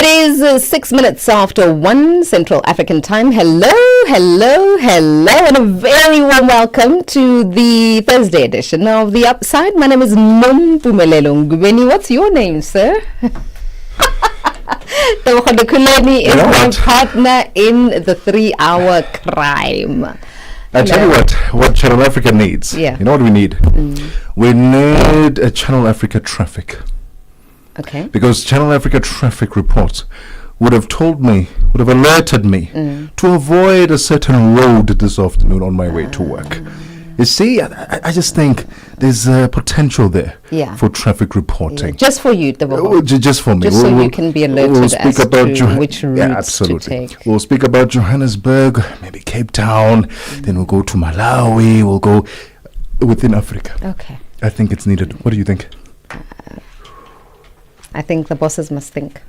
is 6 minutes after 1 Central African time. Hello, and a very warm welcome to the Thursday edition of The Upside. My name is Nompumelelo Ngubeni. What's your name, sir? Tebogo Lekhuleni is my partner in the 3-hour crime. I tell you what Channel Africa needs. Yeah. You know what we need? We need a Channel Africa traffic. Okay. Because Channel Africa traffic reports would have alerted me to avoid a certain road this afternoon on my way to work. You see, I just think there's potential there for traffic reporting. Just for you, just for me. Just so you can be alerted as to which routes to take. We'll speak about Johannesburg, maybe Cape Town, then we'll go to Malawi, we'll go within Africa. Okay. I think it's needed. What do you think? I think the bosses must think.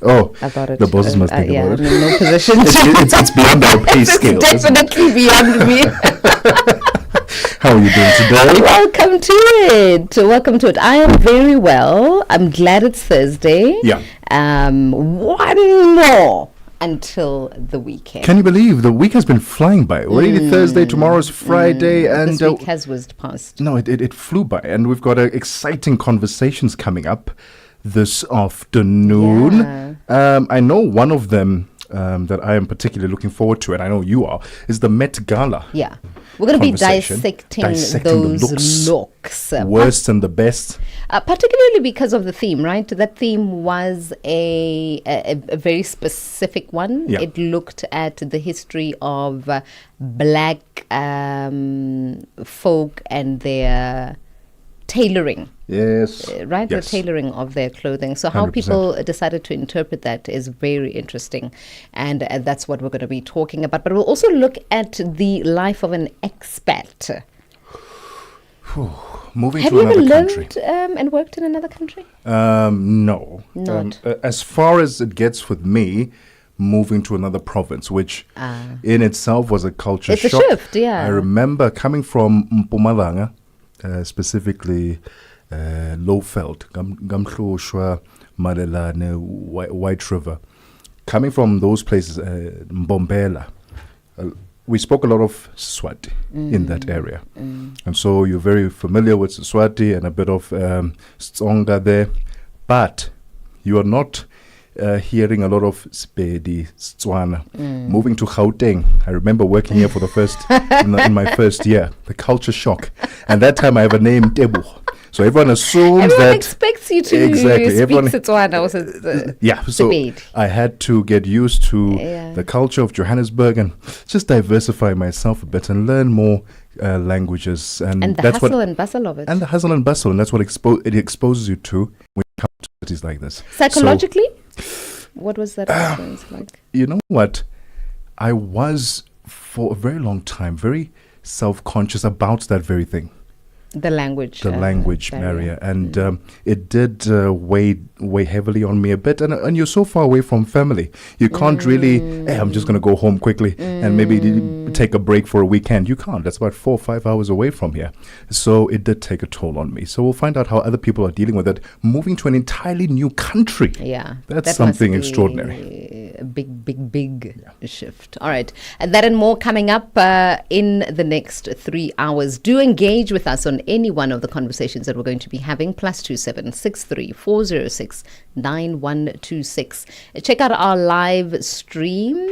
About it. The bosses must think about it. I'm in no position it's beyond our pay scale. It's definitely beyond me. How are you doing today? Welcome to it. I am very well. I'm glad it's Thursday. Yeah. One more until the weekend. Can you believe the week has been flying by? Already Thursday, tomorrow's Friday, and this week has whizzed past. No, it flew by, and we've got exciting conversations coming up this afternoon. I know one of them that I am particularly looking forward to, and I know you are, is the Met Gala. Yeah. We're going to be dissecting those looks. Worst and the best. Particularly because of the theme, right? That theme was a very specific one. Yeah. It looked at the history of black folk and their tailoring. Yes. Right? Yes. The tailoring of their clothing. So how 100%. people decided to interpret that is very interesting. And that's what we're going to be talking about. But we'll also look at the life of an expat. Moving Have to you another ever country. lived and worked in another country? No. Not. As far as it gets with me, moving to another province, which in itself was a culture shock. It's a shift, yeah. I remember coming from Mpumalanga, specifically Lowveld, Gamhloshwa, Malelane, White River. Coming from those places, Mbombela, we spoke a lot of Swati in that area. And so you're very familiar with Swati and a bit of Tsonga there. But you are not hearing a lot of Spedi, Tswana. Moving to Gauteng, I remember working here for the first, in my first year, the culture shock. And that time I have a name, Tebogo. So everyone assumes everyone expects you to speak Setswana. So I had to get used to the culture of Johannesburg and just diversify myself a bit and learn more languages. And the that's hustle and bustle of it. And the hustle and bustle. And that's what it exposes you to when you come to cities like this. Psychologically? What was that experience like? You know what? I was, for a very long time, very self-conscious about that very thing. The language barrier. And it did weigh heavily on me a bit. And you're so far away from family. You can't really, hey, I'm just going to go home quickly and maybe take a break for a weekend. You can't. That's about 4 or 5 hours away from here. So it did take a toll on me. So we'll find out how other people are dealing with it. Moving to an entirely new country. Yeah. That's something extraordinary. A big shift. All right. And that and more coming up in the next 3 hours. Do engage with us on any one of the conversations that we're going to be having. +27 63 406 9126. Check out our live stream,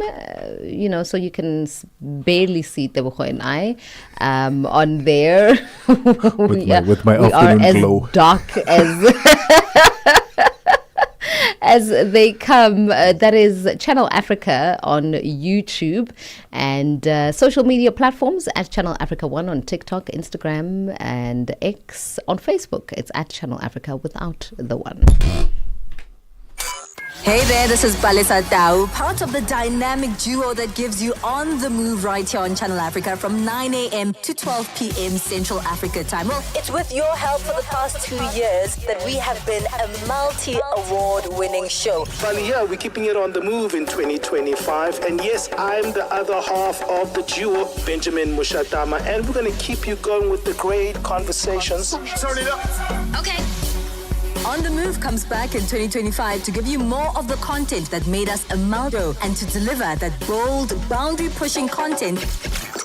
so you can barely see Tebogo and I on there. with my afternoon glow. Dark as they come. That is Channel Africa on YouTube and social media platforms at Channel Africa 1 on TikTok, Instagram, and X. On Facebook, it's at Channel Africa without the 1. Hey there, this is Balisa Tau, part of the dynamic duo that gives you on the move right here on Channel Africa from 9 a.m. to 12 p.m. Central Africa time. Well, it's with your help for the past 2 years that we have been a multi-award winning show. Finally here, we're keeping it on the move in 2025. And yes, I'm the other half of the duo, Benjamin Mushatama, and we're going to keep you going with the great conversations. Turn it up. Okay. On the Move comes back in 2025 to give you more of the content that made us a Maldo and to deliver that bold, boundary-pushing content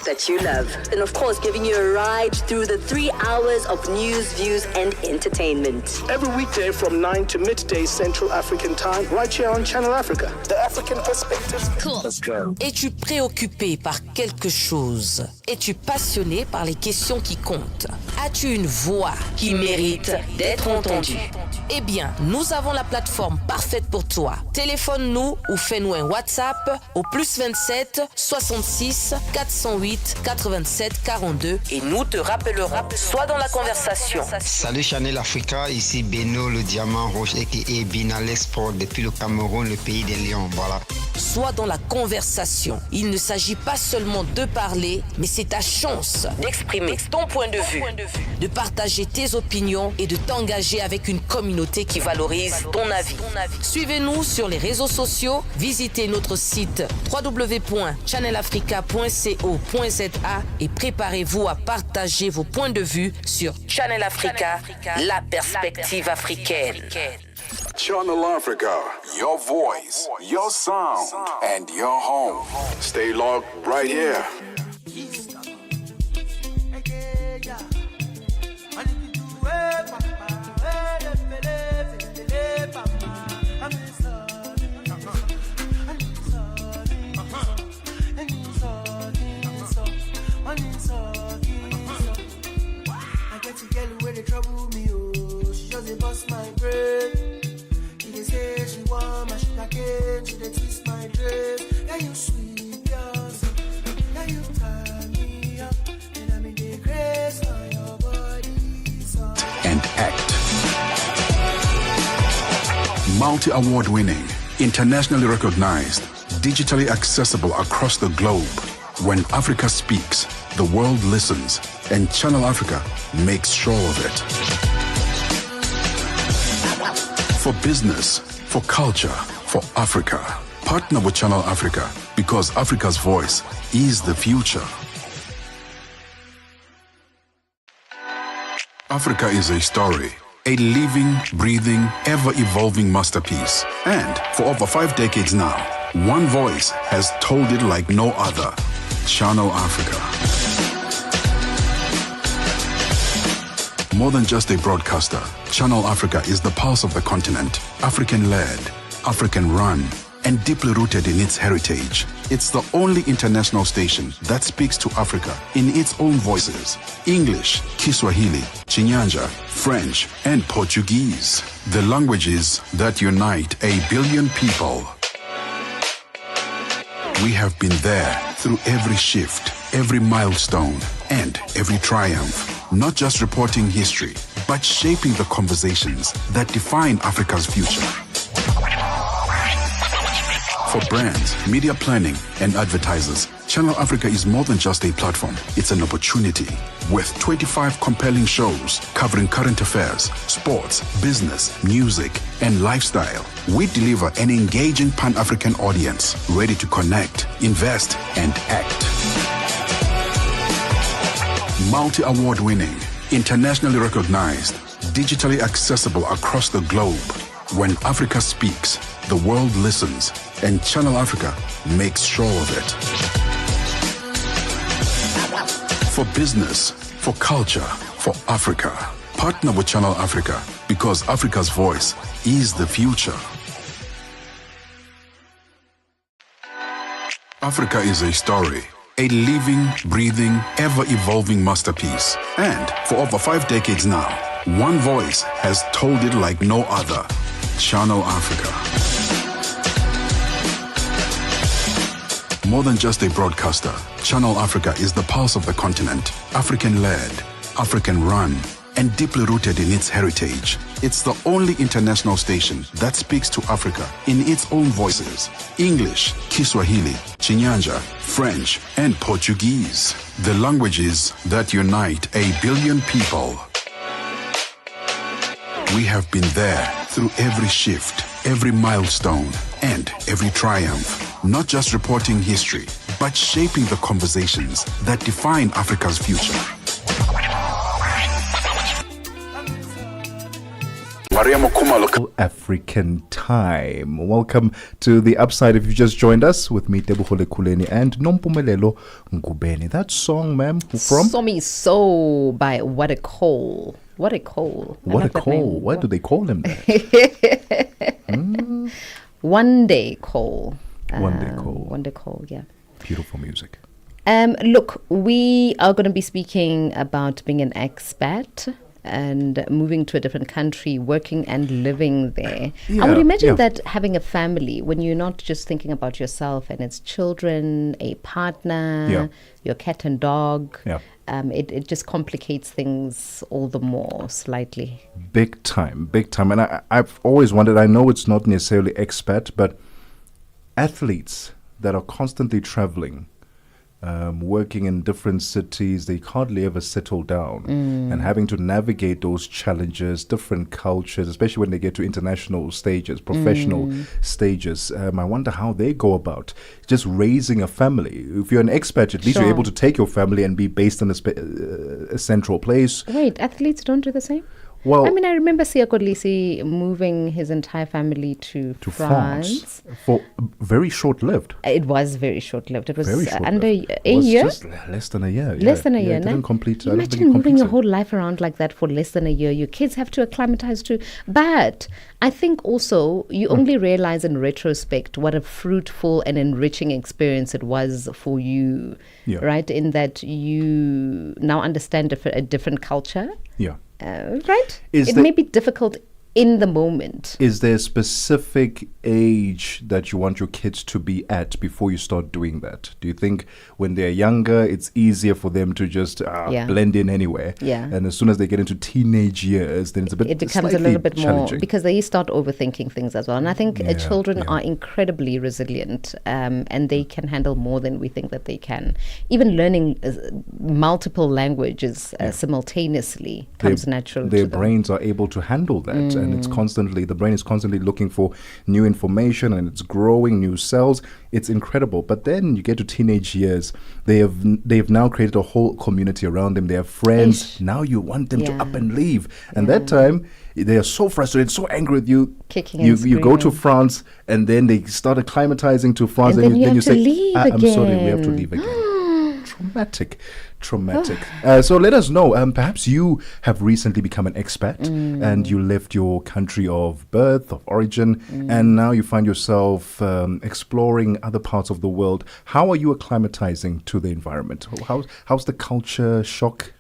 that you love. And of course, giving you a ride through the 3 hours of news, views, and entertainment. Every weekday from 9 to midday Central African Time, right here on Channel Africa. The African Perspective. Cool. Let's go. Es-tu préoccupé par quelque chose? Es-tu passionné par les questions qui comptent? As-tu une voix qui mérite d'être entendue? Eh bien, nous avons la plateforme parfaite pour toi. Téléphone-nous ou fais-nous un WhatsApp au +27 66 408 87 42 et nous te rappellerons. Sois dans la conversation. Salut Channel Africa, ici Beno le diamant rouge et Binal Export depuis le Cameroun, le pays des lions. Voilà. Sois dans la conversation. Il ne s'agit pas seulement de parler, mais c'est ta chance d'exprimer ton point de vue, de partager tes opinions et de t'engager avec une communauté qui valorise ton avis. Suivez-nous sur les réseaux sociaux, visitez notre site www.channelafrica.co.za et préparez-vous à partager vos points de vue sur Channel Africa, la perspective africaine. Channel Africa, your voice, your sound, and your home. Stay locked right here. I get to get where they trouble me, oh. She just bust my brain. She say she want my sugar cane. She twist my dress. Yeah, you sweet, girls. Yeah, you turn me up. And I'm in the grace on your body. So. And act. Multi-award winning, internationally recognized, digitally accessible across the globe. When Africa speaks, the world listens, and Channel Africa makes sure of it. For business, for culture, for Africa. Partner with Channel Africa because Africa's voice is the future. Africa is a story, a living, breathing, ever-evolving masterpiece. And for over 5 decades now, one voice has told it like no other. Channel Africa. More than just a broadcaster, Channel Africa is the pulse of the continent, African-led, African-run, and deeply rooted in its heritage. It's the only international station that speaks to Africa in its own voices: English, Kiswahili, Chinyanja, French, and Portuguese. The languages that unite 1 billion people. We have been there through every shift, every milestone, and every triumph. Not just reporting history, but shaping the conversations that define Africa's future. For brands, media planning, and advertisers, Channel Africa is more than just a platform. It's an opportunity. With 25 compelling shows covering current affairs, sports, business, music, and lifestyle, we deliver an engaging Pan-African audience ready to connect, invest, and act. Multi-award winning, internationally recognized, digitally accessible across the globe. When Africa speaks, the world listens, and Channel Africa makes sure of it. For business, for culture, for Africa. Partner with Channel Africa because Africa's voice is the future. Africa is a story, a living, breathing, ever-evolving masterpiece. And for over 5 decades now, one voice has told it like no other. Channel Africa. More than just a broadcaster, Channel Africa is the pulse of the continent, African-led, African-run, and deeply rooted in its heritage. It's the only international station that speaks to Africa in its own voices: English, Kiswahili, Chinyanja, French, and Portuguese. The languages that unite 1 billion people. We have been there through every shift, every milestone, and every triumph. Not just reporting history, but shaping the conversations that define Africa's future. African time. Welcome to the Upside. If you just joined us, with me Tebogo Lekhuleni and Nompumelelo Ngubeni. That song, ma'am, from Somi So by What a Cole. What a Cole. What a Cole. Why do they call him that? One Day Cole. One Day Cole. One Day Cole, yeah. Beautiful music. Look, we are going to be speaking about being an expat and moving to a different country, working and living there. I would imagine that having a family, when you're not just thinking about yourself and it's children, a partner, your cat and dog, it just complicates things all the more slightly. Big time. And I've always wondered, I know it's not necessarily expat, but athletes that are constantly traveling, working in different cities, they hardly ever settle down, and having to navigate those challenges, different cultures, especially when they get to international stages, professional stages. I wonder how they go about just raising a family. If you're an expat, at least you're able to take your family and be based in a central place. Wait, athletes don't do the same? Well, I mean, I remember Siya Kodlisi moving his entire family to France. For very short-lived. It was very short-lived. It was under a year? Just less than a year. Less than a year. Didn't complete. Imagine moving your whole life around like that for less than a year. Your kids have to acclimatize to. But I think also you only realize in retrospect what a fruitful and enriching experience it was for you, right? In that you now understand a different culture. Yeah. Right? It may be difficult in the moment. Is there a specific age that you want your kids to be at before you start doing that? Do you think when they're younger, it's easier for them to just blend in anywhere? Yeah. And as soon as they get into teenage years, then it becomes a little bit more, because they start overthinking things as well. And I think children are incredibly resilient, and they can handle more than we think that they can. Even learning multiple languages simultaneously comes natural to them. Their brains are able to handle that. And it's the brain is constantly looking for new information, and it's growing new cells. It's incredible. But then you get to teenage years, they've now created a whole community around them. They have friends. Now you want them to up and leave. And that time, they are so frustrated, so angry with you. Kicking and you go to France, and then they start acclimatizing to France, and then you say, I'm sorry, we have to leave again. Traumatic. So let us know. Perhaps you have recently become an expat and you left your country of birth, of origin, and now you find yourself exploring other parts of the world. How are you acclimatizing to the environment? How's the culture shock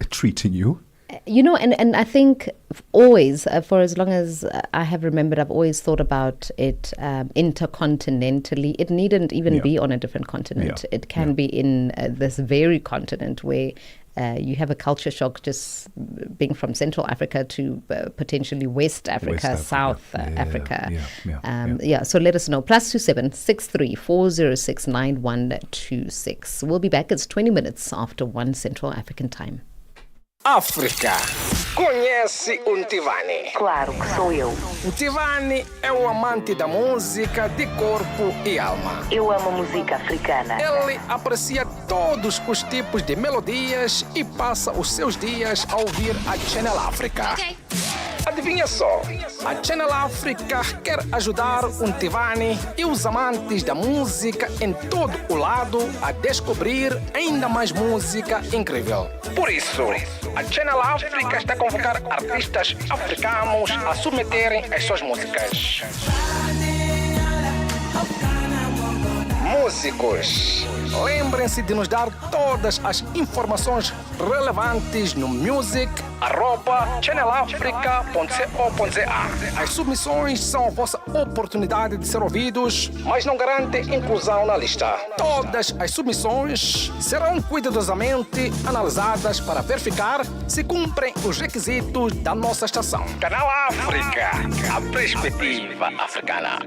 treating you? You know, and I think always, for as long as I have remembered, I've always thought about it intercontinentally. It needn't even be on a different continent. It can be in this very continent where you have a culture shock just being from Central Africa to potentially West Africa, South Africa. So let us know. +27 63 406 9126. We'll be back. It's 20 minutes after 1 Central African time. África. Conhece o Ntivani? Claro que sou eu. Ntivani é o amante da música de corpo e alma. Eu amo música africana. Ele aprecia todos os tipos de melodias e passa os seus dias a ouvir a Channel África. Adivinha só, a Channel África quer ajudar o Ntivani e os amantes da música em todo o lado a descobrir ainda mais música incrível. Por isso, a Channel África está a convocar artistas africanos a submeterem as suas músicas. Músicos, lembrem-se de nos dar todas as informações relevantes no music@channelafrica.co.za. As submissões são a vossa oportunidade de ser ouvidos, mas não garantem inclusão na lista. Todas as submissões serão cuidadosamente analisadas para verificar se cumprem os requisitos da nossa estação. Canal África, a perspectiva africana.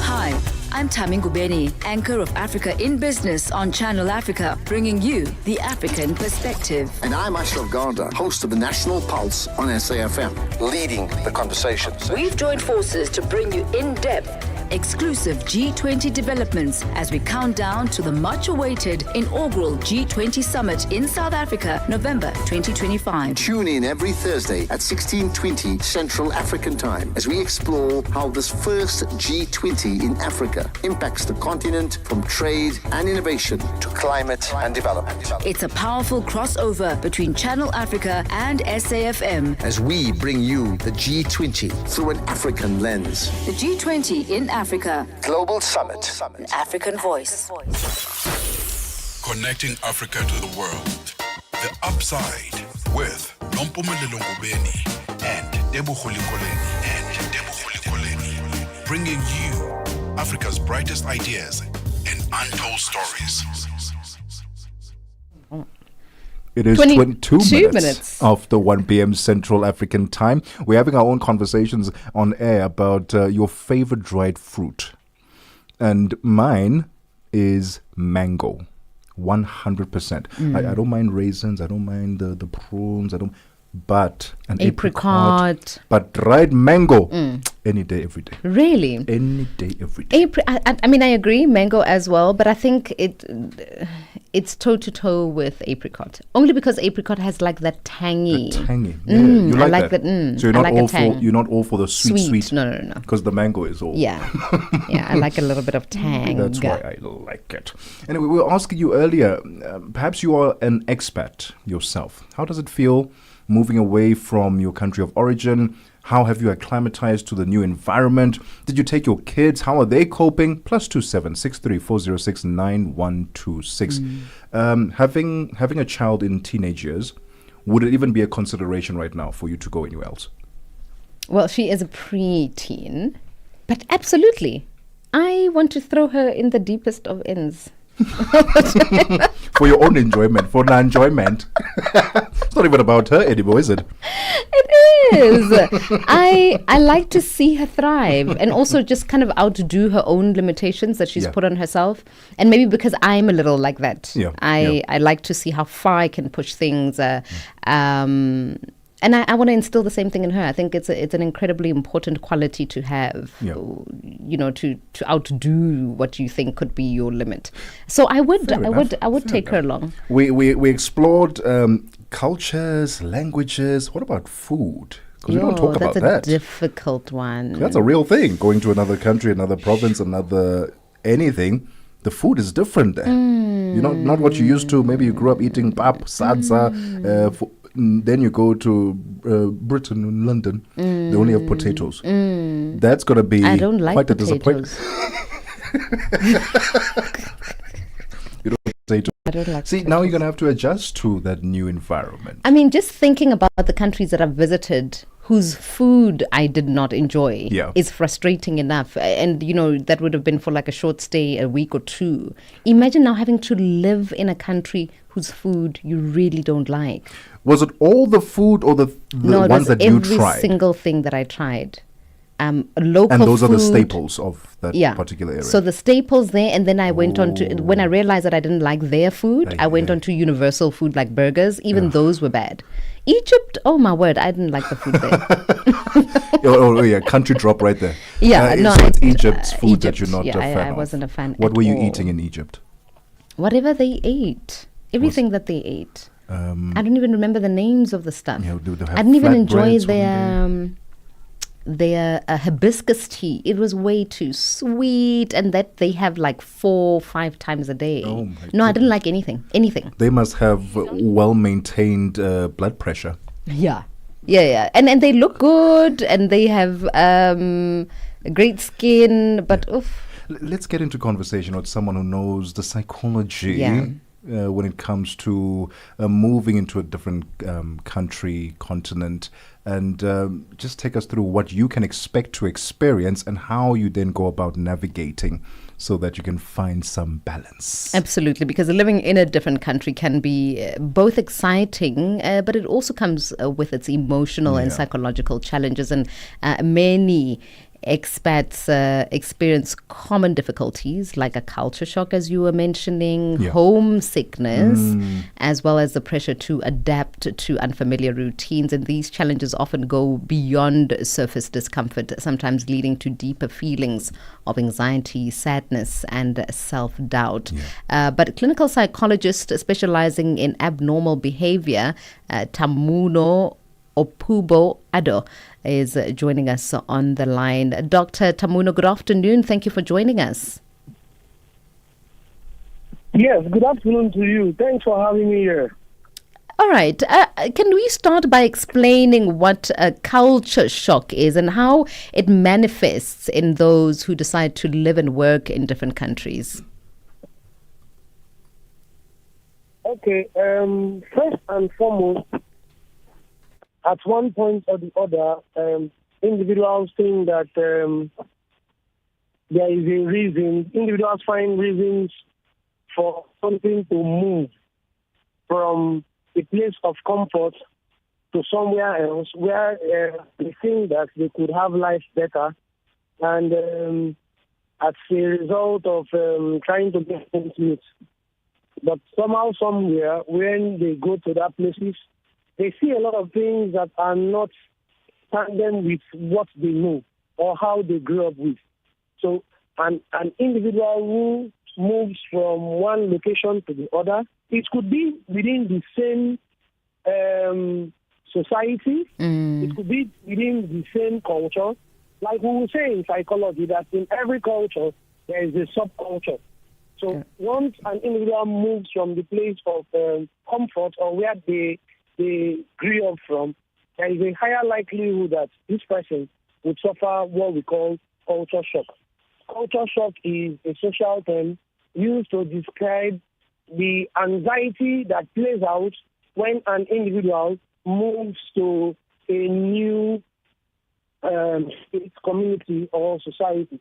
Hi, I'm Nompumelelo Ngubeni, anchor of Africa in Business on Channel Africa, bringing you the African perspective. And I'm Ashraf Garda, host of the National Pulse on SAFM, leading the conversation. We've joined forces to bring you in-depth exclusive G20 developments as we count down to the much-awaited inaugural G20 summit in South Africa, November 2025. Tune in every Thursday at 16:20 Central African Time as we explore how this first G20 in Africa impacts the continent from trade and innovation to climate and development. It's a powerful crossover between Channel Africa and SAFM. As we bring you the G20 through an African lens. The G20 in Africa. Global Summit. An African voice. Connecting Africa to the world. The Upside with Nompumelelo Ngubeni and Tebogo Lekhuleni. Bringing you Africa's brightest ideas and untold stories. It is 22 minutes after 1 p.m. Central African Time. We're having our own conversations on air about your favorite dried fruit. And mine is mango. 100%. I don't mind raisins. I don't mind the prunes. But an apricot. But dried mango, any day, every day. Really? Any day, every day. I mean, I agree, mango as well, but I think it's toe-to-toe with apricot. Only because apricot has like that tangy. Tangy. Yeah. You like, I like that. So you're not all for the sweet. No. Because the mango is all. Yeah. Yeah, I like a little bit of tang. That's why I like it. Anyway, we were asking you earlier, perhaps you are an expat yourself. How does it feel moving away from your country of origin? How have you acclimatized to the new environment? Did you take your kids? How are they coping? +27 63406 9126. Having a child in teenage years, would it even be a consideration right now for you to go anywhere else? Well, she is a preteen, but absolutely. I want to throw her in the deepest of ends. For your own enjoyment, for the enjoyment. It's not even about her anymore, is it? It is. I like to see her thrive and also just kind of outdo her own limitations that she's put on herself. And maybe because I'm a little like that. I like to see how far I can push things. And I want to instill the same thing in her. I think it's an incredibly important quality to have, to outdo what you think could be your limit. So I would take her along. We explored cultures, languages. What about food? Because we don't talk about that. That's a difficult one. That's a real thing. Going to another country, another province, another anything. The food is different there. Not what you used to. Maybe you grew up eating pap, sadza. Then you go to Britain and London. They only have potatoes. That's going to be quite a disappointment. You don't like potatoes. I don't like See, potatoes. now you're going to have to adjust to that new environment. I mean, just thinking about the countries that I've visited whose food I did not enjoy is frustrating enough. And, that would have been for like a short stay, a week or two. Imagine now having to live in a country whose food you really don't like. Was it all the food or the ones that you tried? Every single thing that I tried. Local and those food, are the staples of that particular area. So the staples there, and then I went on to, when I realized that I didn't like their food, I went on to universal food like burgers. Even those were bad. Egypt, oh my word, I didn't like the food there. Country drop right there. It's Egypt's food that you're not a fan I wasn't a fan. What were you eating in Egypt? Whatever they ate, everything that they ate. I don't even remember the names of the stuff. I didn't even enjoy their hibiscus tea. It was way too sweet, and that they have like 4 or 5 times a day. I didn't like anything. They must have well-maintained blood pressure. Yeah. And they look good, and they have great skin, but Let's get into conversation with someone who knows the psychology when it comes to moving into a different country, continent, and just take us through what you can expect to experience and how you then go about navigating so that you can find some balance. Absolutely, because living in a different country can be both exciting, but it also comes with its emotional and psychological challenges, and many expats experience common difficulties like a culture shock, as you were mentioning, Yeah. homesickness, as well as the pressure to adapt to unfamiliar routines. And these challenges often go beyond surface discomfort, sometimes leading to deeper feelings of anxiety, sadness, and self-doubt. But clinical psychologist specializing in abnormal behavior, Tamuno Opubo Ado, is joining us on the line. Dr. Tamuno, good afternoon. Thank you for joining us. Yes, good afternoon to you. Thanks for having me here. All right. Can we start by explaining what a culture shock is and how it manifests in those who decide to live and work in different countries? Okay, first and foremost, at one point or the other, individuals think that there is a reason. Individuals find reasons for something to move from a place of comfort to somewhere else where they think that they could have life better. And as a result of trying to get things meet. But somehow, somewhere, when they go to that places, they see a lot of things that are not tandem with what they know or how they grew up with. So an individual who moves from one location to the other, it could be within the same society, it could be within the same culture. Like we will say in psychology that in every culture, there is a subculture. So once an individual moves from the place of comfort or where they grew up from, there is a higher likelihood that this person would suffer what we call culture shock. Culture shock is a social term used to describe the anxiety that plays out when an individual moves to a new community or society.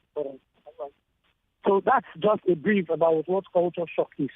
So that's just a brief about what culture shock is.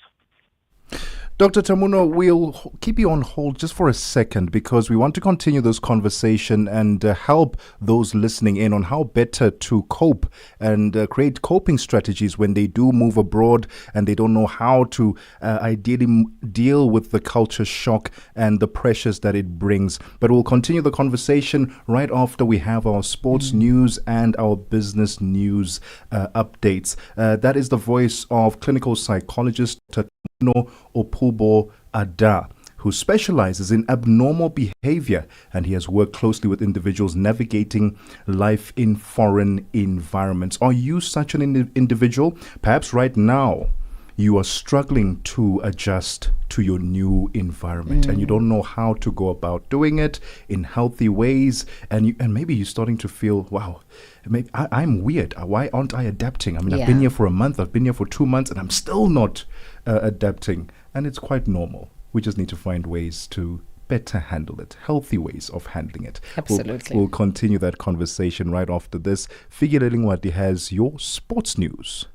Dr. Tamuno, we'll keep you on hold just for a second because we want to continue this conversation and help those listening in on how better to cope and create coping strategies when they do move abroad and they don't know how to ideally deal with the culture shock and the pressures that it brings. But we'll continue the conversation right after we have our sports news and our business news updates. That is the voice of clinical psychologist Tamuno Opubo Ada, who specializes in abnormal behavior, and he has worked closely with individuals navigating life in foreign environments. Are you such an individual? Perhaps right now you are struggling to adjust to your new environment and you don't know how to go about doing it in healthy ways, and maybe you're starting to feel, wow, maybe I'm weird. Why aren't I adapting? I mean, I've been here for a month, I've been here for 2 months, and I'm still not adapting. And it's quite normal. We just need to find ways to better handle it, healthy ways of handling it. Absolutely. We'll continue that conversation right after this. Figile Lingwati has your sports news.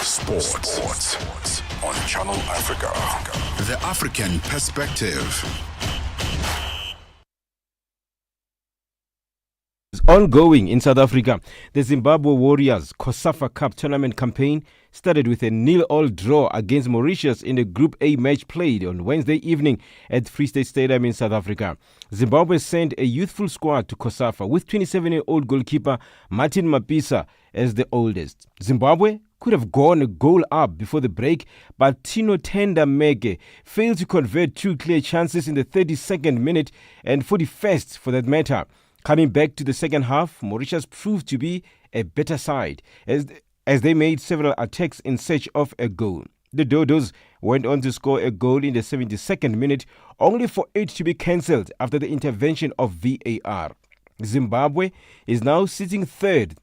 Sports on Channel Africa. The African perspective. Ongoing in South Africa, the Zimbabwe Warriors COSAFA Cup tournament campaign started with a 0-0 draw against Mauritius in a Group A match played on Wednesday evening at Free State Stadium in South Africa. Zimbabwe sent a youthful squad to COSAFA with 27-year-old goalkeeper Martin Mapisa as the oldest. Zimbabwe could have gone a goal up before the break, but Tino Tenda Mege failed to convert two clear chances in the 32nd minute and 41st for that matter. Coming back to the second half, Mauritius proved to be a better side as they made several attacks in search of a goal. The Dodos went on to score a goal in the 72nd minute, only for it to be cancelled after the intervention of VAR. Zimbabwe is now sitting third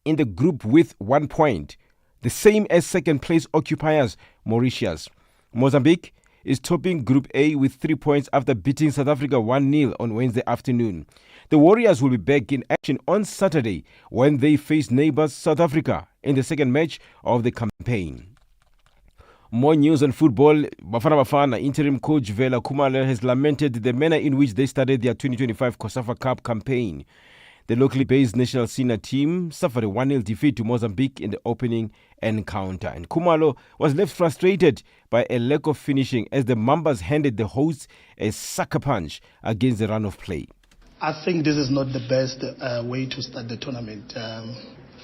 in the group with 1 point, the same as second place occupiers Mauritius. Mozambique is topping Group A with 3 points after beating South Africa 1-0 on Wednesday afternoon. The Warriors will be back in action on Saturday when they face neighbours South Africa in the second match of the campaign. More news on football. Bafana Bafana interim coach Vela Khumalo has lamented the manner in which they started their 2025 COSAFA Cup campaign. The locally based national senior team suffered a 1-0 defeat to Mozambique in the opening encounter. And Khumalo was left frustrated by a lack of finishing as the Mambas handed the hosts a sucker punch against the run of play. I think this is not the best way to start the tournament.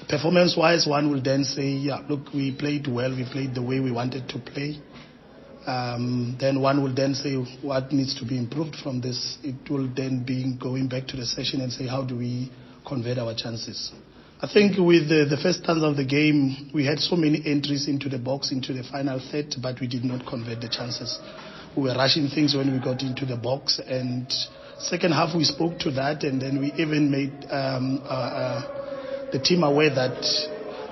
Performance-wise, one will then say, yeah, look, we played well, we played the way we wanted to play. Then one will then say what needs to be improved from this. It will then be going back to the session and say how do we convert our chances. I think with the first stanza of the game, we had so many entries into the box, into the final third, but we did not convert the chances. We were rushing things when we got into the box, and second half we spoke to that, and then we even made the team aware that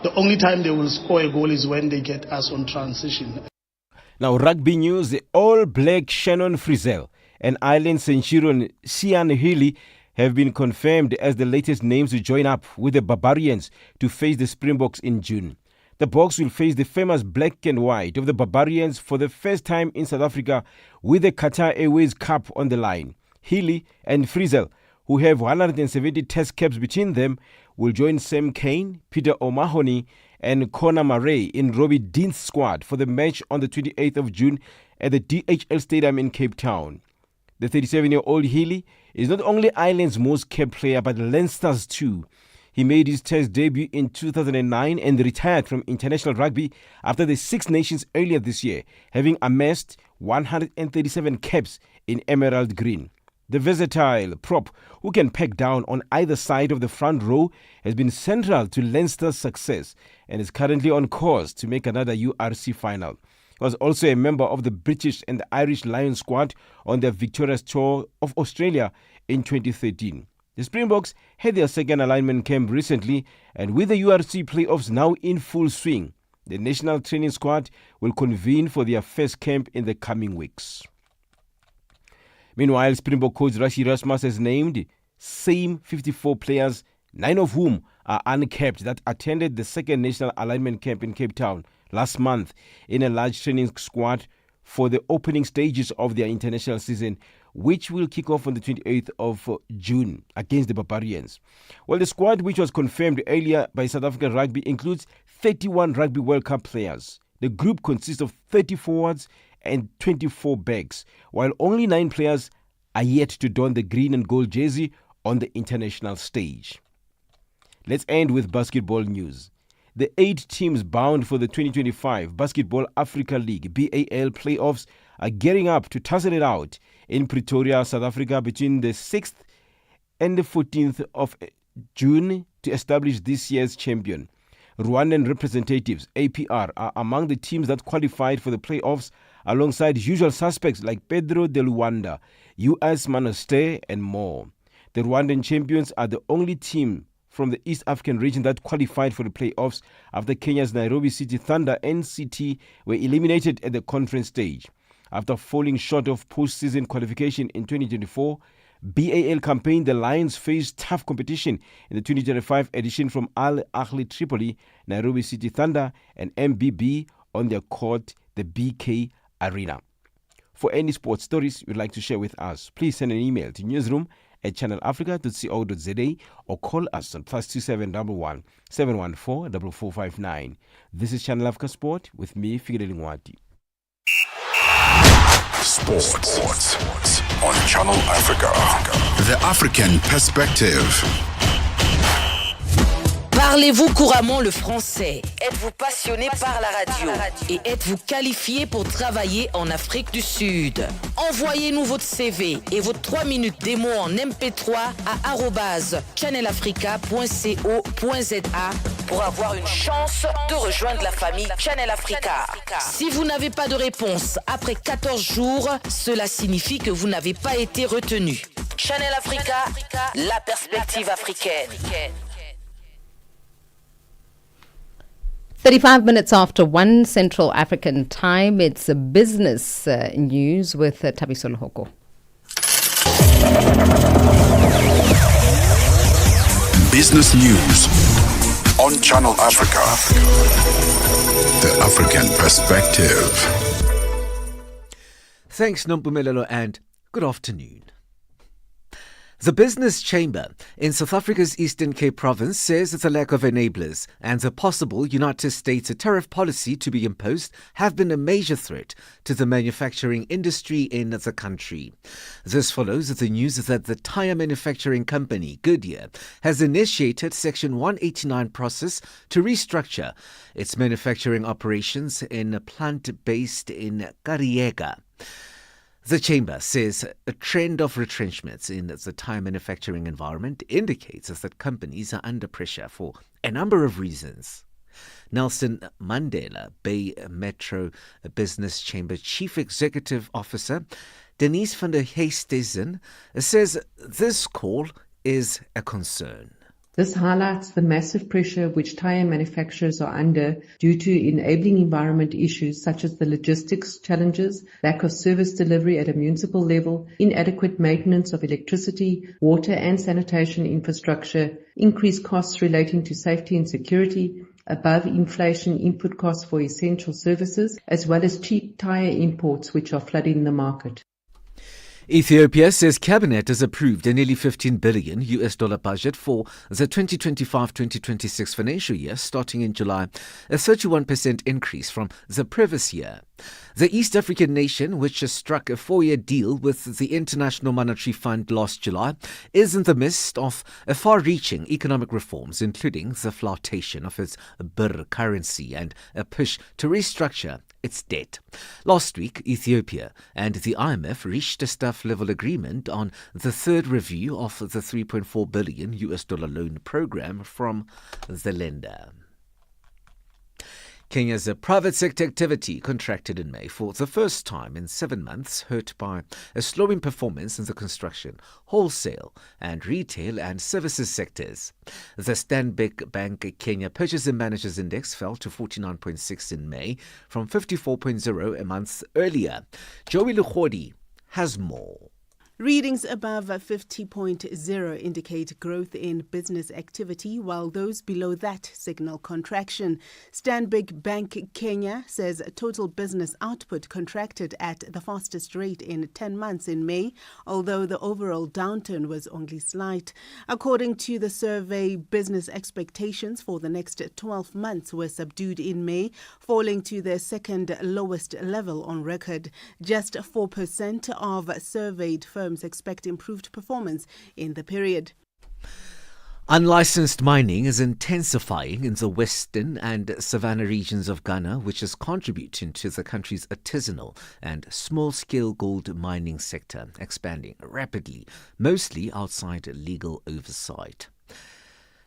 the only time they will score a goal is when they get us on transition. Now, rugby news, the All-Black Shannon Frizzell and Island Centurion Sian Healy have been confirmed as the latest names to join up with the Barbarians to face the Springboks in June. The Boks will face the famous black and white of the Barbarians for the first time in South Africa with the Qatar Airways Cup on the line. Healy and Frizzell, who have 170 test caps between them, will join Sam Kane, Peter O'Mahony and Conor Murray in Robbie Dean's squad for the match on the 28th of June at the DHL Stadium in Cape Town. The 37-year-old Healy is not only Ireland's most capped player but Leinster's too. He made his test debut in 2009 and retired from international rugby after the Six Nations earlier this year, having amassed 137 caps in emerald green. The versatile prop, who can pack down on either side of the front row, has been central to Leinster's success and is currently on course to make another URC final. He was also a member of the British and the Irish Lions squad on their victorious tour of Australia in 2013. The Springboks had their second alignment camp recently, and with the URC playoffs now in full swing, the national training squad will convene for their first camp in the coming weeks. Meanwhile, Springbok coach Rashi Rasmus has named same 54 players, 9 of whom are uncapped, that attended the second national alignment camp in Cape Town last month in a large training squad for the opening stages of their international season, which will kick off on the 28th of June against the Barbarians. Well, the squad, which was confirmed earlier by South African Rugby, includes 31 Rugby World Cup players. The group consists of 30 forwards and 24 backs, while only 9 players are yet to don the green and gold jersey on the international stage. Let's end with basketball news. The 8 teams bound for the 2025 Basketball Africa League BAL playoffs are gearing up to tussle it out in Pretoria, South Africa between the 6th and the 14th of June to establish this year's champion. Rwandan representatives, APR, are among the teams that qualified for the playoffs alongside usual suspects like Pedro de Luanda, US Monastir, and more. The Rwandan champions are the only team from the East African region that qualified for the playoffs after Kenya's Nairobi City Thunder NCT were eliminated at the conference stage. After falling short of postseason qualification in 2024, BAL campaign, the Lions faced tough competition in the 2025 edition from Al Ahly Tripoli, Nairobi City Thunder, and MBB on their court, the BK Arena. For any sports stories you'd like to share with us, please send an email to newsroom@channelafrica.co.za or call us on +2711 714 4459. This is Channel Africa Sport with me, Fikile Lingwati. Sports on Channel Africa. The African Perspective. Parlez-vous couramment le français? Êtes-vous passionné par la radio? Et êtes-vous qualifié pour travailler en Afrique du Sud? Envoyez-nous votre CV et vos 3 minutes démo en MP3 à @channelafrica.co.za pour avoir une chance de rejoindre la famille Channel Africa. Si vous n'avez pas de réponse après 14 jours, cela signifie que vous n'avez pas été retenu. Channel Africa, la perspective africaine. 35 minutes after 1 Central African time, it's a business news with Tabiso Lohoko. Business news on Channel Africa. The African Perspective. Thanks, Nompumelelo, and good afternoon. The Business Chamber in South Africa's Eastern Cape Province says that the lack of enablers and the possible United States tariff policy to be imposed have been a major threat to the manufacturing industry in the country. This follows the news that the tyre manufacturing company Goodyear has initiated Section 189 process to restructure its manufacturing operations in a plant based in Kariega. The Chamber says a trend of retrenchments in the tyre manufacturing environment indicates that companies are under pressure for a number of reasons. Nelson Mandela Bay Metro Business Chamber Chief Executive Officer Denise van der Heestesen says this call is a concern. This highlights the massive pressure which tyre manufacturers are under due to enabling environment issues such as the logistics challenges, lack of service delivery at a municipal level, inadequate maintenance of electricity, water and sanitation infrastructure, increased costs relating to safety and security, above inflation input costs for essential services, as well as cheap tyre imports which are flooding the market. Ethiopia says cabinet has approved a nearly $15 billion budget for the 2025-2026 financial year starting in July, a 31% increase from the previous year. The East African nation, which has struck a 4-year deal with the International Monetary Fund last July, is in the midst of far-reaching economic reforms, including the flotation of its birr currency and a push to restructure its debt. Last week, Ethiopia and the IMF reached a staff-level agreement on the third review of the $3.4 billion loan program from the lender. Kenya's private sector activity contracted in May for the first time in 7 months, hurt by a slowing performance in the construction, wholesale and retail and services sectors. The Stanbic Bank Kenya Purchasing Managers Index fell to 49.6 in May from 54.0 a month earlier. Joey Lukhodi has more. Readings above 50.0 indicate growth in business activity, while those below that signal contraction. Stanbic Bank Kenya says total business output contracted at the fastest rate in 10 months in May, although the overall downturn was only slight. According to the survey, business expectations for the next 12 months were subdued in May, falling to their second lowest level on record. Just 4% of surveyed firms expect improved performance in the period. Unlicensed mining is intensifying in the western and savannah regions of Ghana, which is contributing to the country's artisanal and small-scale gold mining sector expanding rapidly, mostly outside legal oversight.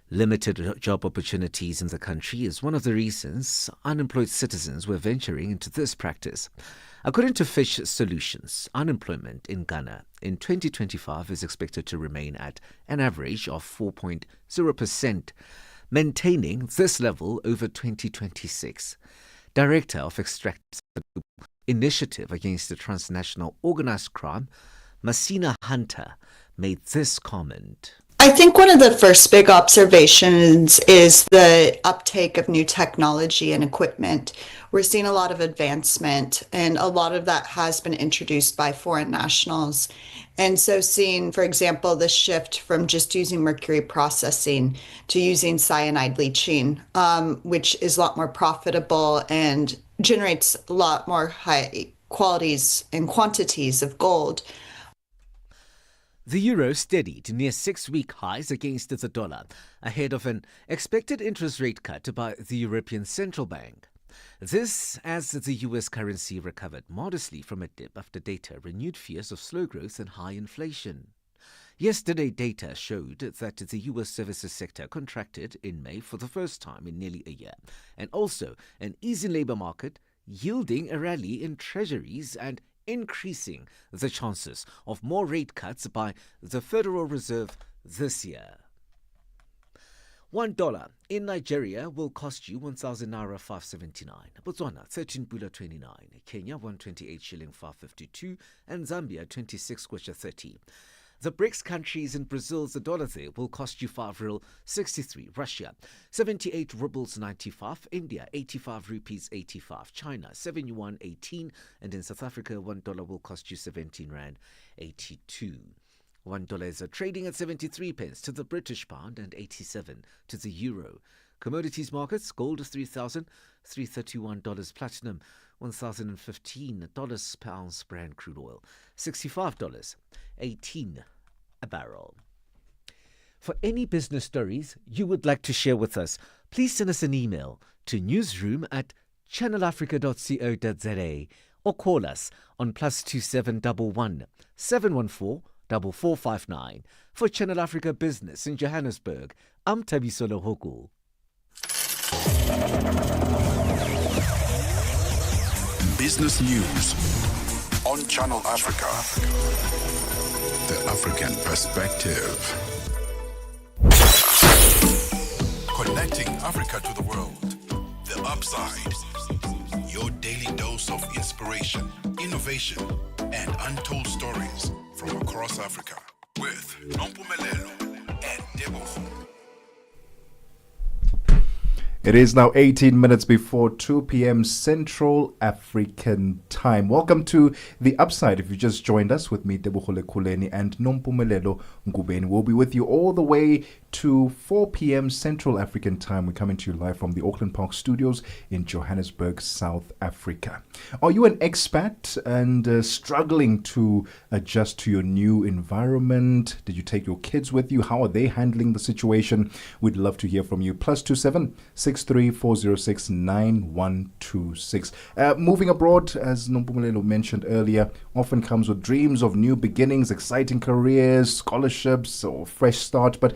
Limited job opportunities in the country is one of the reasons unemployed citizens were venturing into this practice. According to Fish Solutions, unemployment in Ghana in 2025 is expected to remain at an average of 4.0%, maintaining this level over 2026. Director of Extract Initiative Against the Transnational Organized Crime, Masina Hunter, made this comment. I think one of the first big observations is the uptake of new technology and equipment. We're seeing a lot of advancement, and a lot of that has been introduced by foreign nationals. And so seeing, for example, the shift from just using mercury processing to using cyanide leaching, which is a lot more profitable and generates a lot more high qualities and quantities of gold. The euro steadied near 6-week highs against the dollar, ahead of an expected interest rate cut by the European Central Bank. This as the US currency recovered modestly from a dip after data renewed fears of slow growth and high inflation. Yesterday, data showed that the US services sector contracted in May for the first time in nearly a year, and also an easing labour market, yielding a rally in treasuries and increasing the chances of more rate cuts by the Federal Reserve this year. $1 in Nigeria will cost you 1,000 naira 579, Botswana 13 pula 29, Kenya 128 shilling 552, and Zambia 26 kwacha 30. The BRICS countries in Brazil's the dollar there will cost you 5 real 63, Russia 78 rubles 95, India 85 rupees 85, China 7 yuan 18, and in South Africa $1 will cost you 17 rand 82. $1 is trading at 73 pence to the British pound and 87 to the euro. Commodities markets, gold is $3,331, platinum $1,015 per ounce, Brent crude oil $65.18 a barrel. For any business stories you would like to share with us, please send us an email to newsroom@channelafrica.co.za or call us on +2711 714 4459. For Channel Africa Business in Johannesburg, I'm Tabiso Lohoko. Business News on Channel Africa. The African Perspective. Connecting Africa to the world. The Upside. Your daily dose of inspiration, innovation, and untold stories from across Africa. With Nompumelelo and Tebogo. It is now 18 minutes before 2 p.m. Central African Time. Welcome to The Upside. If you just joined us, with me, Tebogo Lekhuleni and Nompumelelo Ngubeni. We'll be with you all the way to 4 p.m. Central African Time. We're coming to you live from the Auckland Park Studios in Johannesburg, South Africa. Are you an expat and struggling to adjust to your new environment? Did you take your kids with you? How are they handling the situation? We'd love to hear from you. +27 63406 9126. Moving abroad, as Nompumelelo mentioned earlier, often comes with dreams of new beginnings, exciting careers, scholarships, or fresh start. But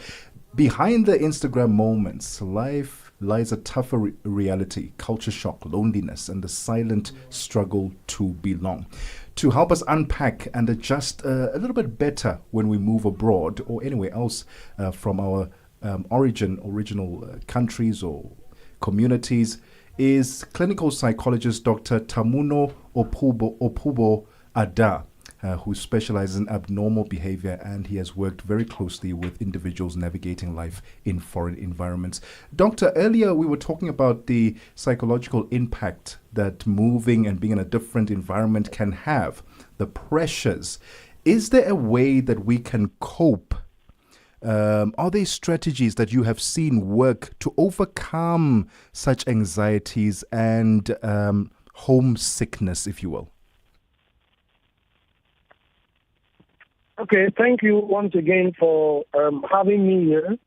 behind the Instagram moments, life lies a tougher reality, culture shock, loneliness, and the silent struggle to belong. To help us unpack and adjust a little bit better when we move abroad or anywhere else from our original countries or communities, is clinical psychologist Dr. Tamuno Opubo Ada, who specializes in abnormal behavior, and he has worked very closely with individuals navigating life in foreign environments. Doctor, earlier we were talking about the psychological impact that moving and being in a different environment can have, the pressures. Is there a way that we can cope? Are there strategies that you have seen work to overcome such anxieties and homesickness, if you will? Okay, thank you once again for having me here.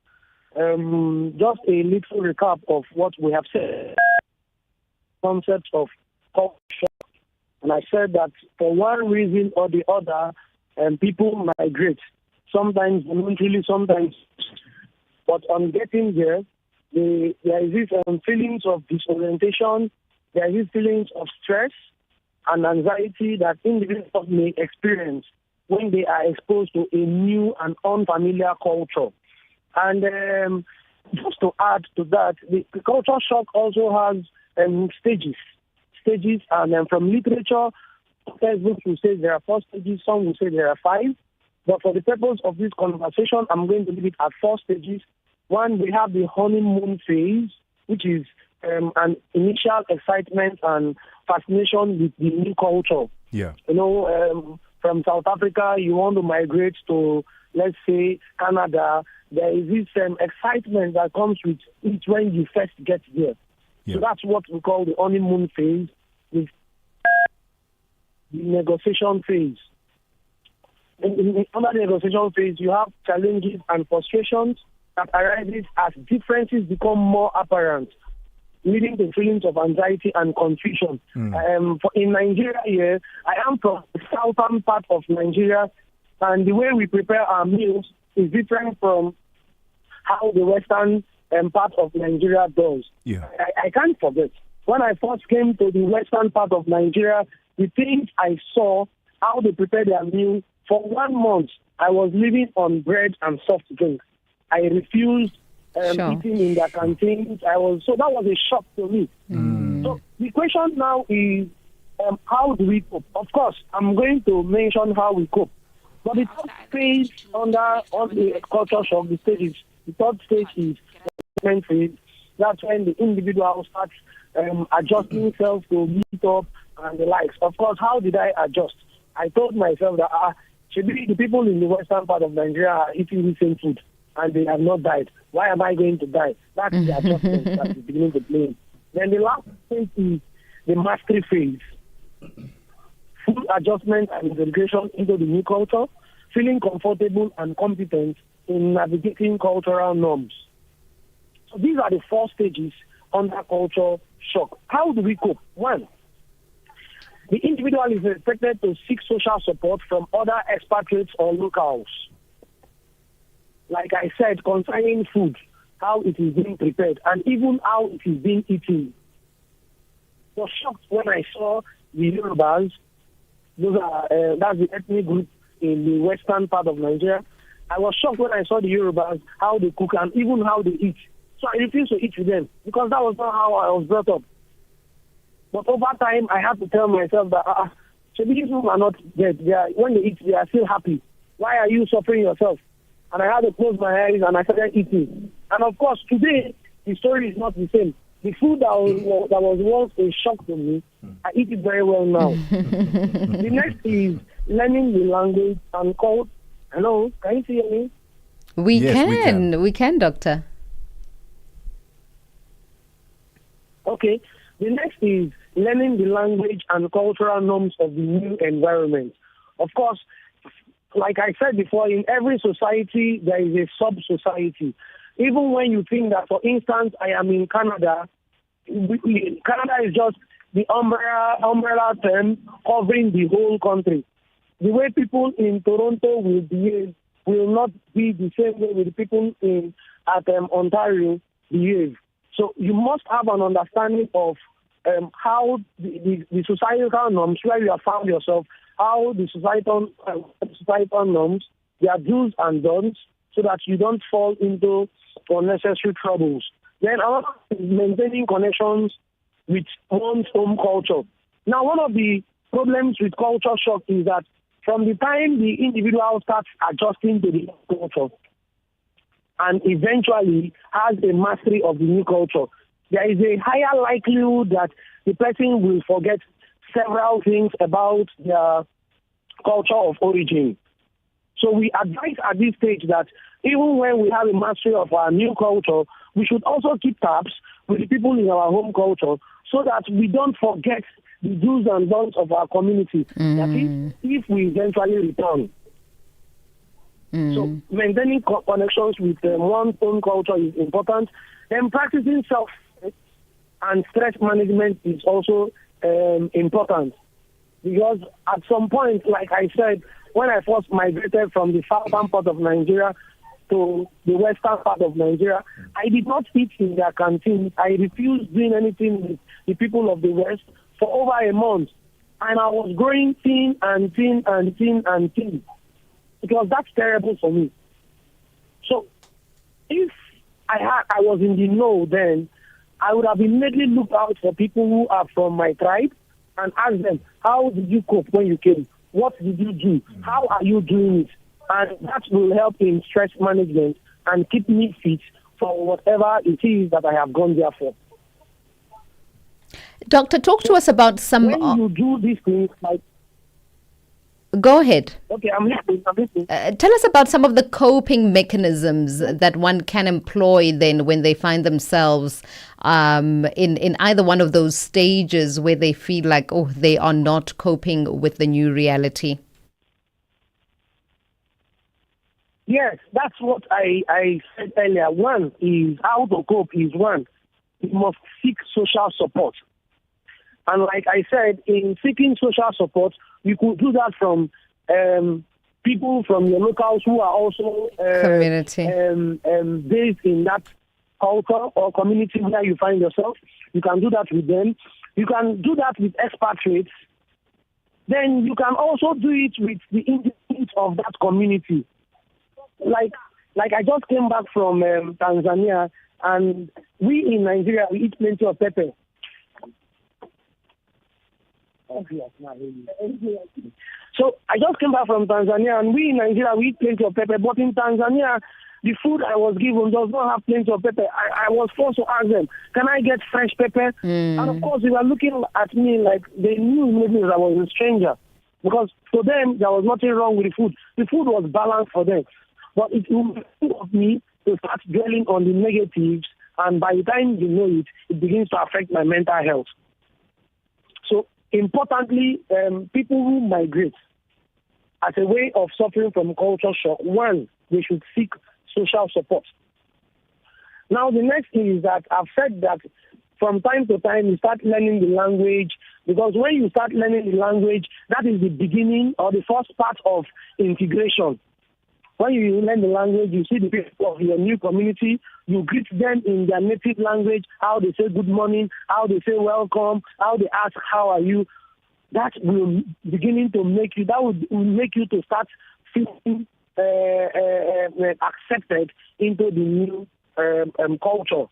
Just a little recap of what we have said. Concept of culture. And I said that for one reason or the other, people migrate. Sometimes voluntarily, sometimes. But on getting there, there is this feelings of disorientation, there is this feelings of stress and anxiety that individuals may experience when they are exposed to a new and unfamiliar culture. And just to add to that, the culture shock also has stages. And from literature, textbooks will say there are 4 stages, some will say there are 5. But for the purpose of this conversation, I'm going to leave it at 4 stages. One, we have the honeymoon phase, which is an initial excitement and fascination with the new culture. Yeah. You know, from South Africa, you want to migrate to, let's say, Canada. There is this excitement that comes with it when you first get there. Yeah. So that's what we call the honeymoon phase, the negotiation phase. In the negotiation phase, you have challenges and frustrations that arises as differences become more apparent, leading to feelings of anxiety and confusion. In Nigeria here, I am from the southern part of Nigeria, and the way we prepare our meals is different from how the western part of Nigeria does. Yeah. I can't forget, when I first came to the western part of Nigeria, the things I saw, how they prepare their meal. For 1 month, I was living on bread and soft drinks. I refused eating in their canteens. So that was a shock to me. So the question now is, how do we cope? Of course, I'm going to mention how we cope. But the third phase under all the culture shock, the third stage is the phase. That's when the individual starts adjusting himself to meet up and the likes. Of course, how did I adjust? I told myself that The people in the western part of Nigeria are eating the same food and they have not died. Why am I going to die? That's the adjustment that is beginning to play. Then the last phase is the mastery phase. Full adjustment and integration into the new culture, feeling comfortable and competent in navigating cultural norms. So these are the 4 stages under culture shock. How do we cope? 1, the individual is expected to seek social support from other expatriates or locals. Like I said, concerning food, how it is being prepared, and even how it is being eaten. I was shocked when I saw the Yorubas. That's the ethnic group in the western part of Nigeria. I was shocked when I saw the Yorubas, how they cook and even how they eat. So I refused to eat with them because that was not how I was brought up. But over time, I had to tell myself that these people are not dead. When they eat, they are still happy. Why are you suffering yourself? And I had to close my eyes and I started eating. And of course, today, the story is not the same. The food that was once a shock to me, I eat it very well now. The next is learning the language and code. Hello, can you hear me? We can, Doctor. Okay. The next is learning the language and cultural norms of the new environment. Of course, like I said before, in every society, there is a sub-society. Even when you think that, for instance, I am in Canada, Canada is just the umbrella term covering the whole country. The way people in Toronto will behave will not be the same way with the people at Ontario behave. So you must have an understanding of how the societal norms, where you have found yourself, how the societal norms, their do's and don'ts, so that you don't fall into unnecessary troubles. Then another is maintaining connections with one's home culture. Now, one of the problems with culture shock is that from the time the individual starts adjusting to the culture and eventually has a mastery of the new culture, there is a higher likelihood that the person will forget several things about their culture of origin. So we advise at this stage that even when we have a mastery of our new culture, we should also keep tabs with the people in our home culture so that we don't forget the do's and don'ts of our community. That is, if we eventually return. So maintaining connections with one's own culture is important. Then practicing self and stress management is also important. Because at some point, like I said, when I first migrated from the southern part of Nigeria to the western part of Nigeria, I did not eat in their canteen. I refused doing anything with the people of the West for over a month. And I was growing thin and thin and thin and thin. Because that's terrible for me. So if I was in the know then, I would have immediately looked out for people who are from my tribe and asked them, how did you cope when you came? What did you do? How are you doing it? And that will help in stress management and keep me fit for whatever it is that I have gone there for. Doctor, talk to us about some... When you do these things, like... Go ahead. Okay, I'm listening. Tell us about some of the coping mechanisms that one can employ then when they find themselves in either one of those stages where they feel like, they are not coping with the new reality. Yes, that's what I said earlier. One is how to cope is one. You must seek social support. And like I said, in seeking social support, you could do that from people from your locals who are also community based in that culture or community where you find yourself. You can do that with them. You can do that with expatriates. Then you can also do it with the individuals of that community. Like I just came back from Tanzania, and we in Nigeria, we eat plenty of pepper. So I just came back from Tanzania, and we in Nigeria, we eat plenty of pepper. But in Tanzania, the food I was given does not have plenty of pepper. I was forced to ask them, can I get fresh pepper? And of course, they were looking at me like they knew maybe that I was a stranger. Because to them, there was nothing wrong with the food. The food was balanced for them. But it will of me to start dwelling on the negatives, and by the time you know it, it begins to affect my mental health. So, importantly, people who migrate as a way of suffering from culture shock, one, they should seek social support. Now, the next thing is that I've said that from time to time you start learning the language, because when you start learning the language, that is the beginning or the first part of integration. When you learn the language, you see the people of your new community, you greet them in their native language, how they say good morning, how they say welcome, how they ask how are you. That will beginning to make you, that will make you to start feeling accepted into the new culture.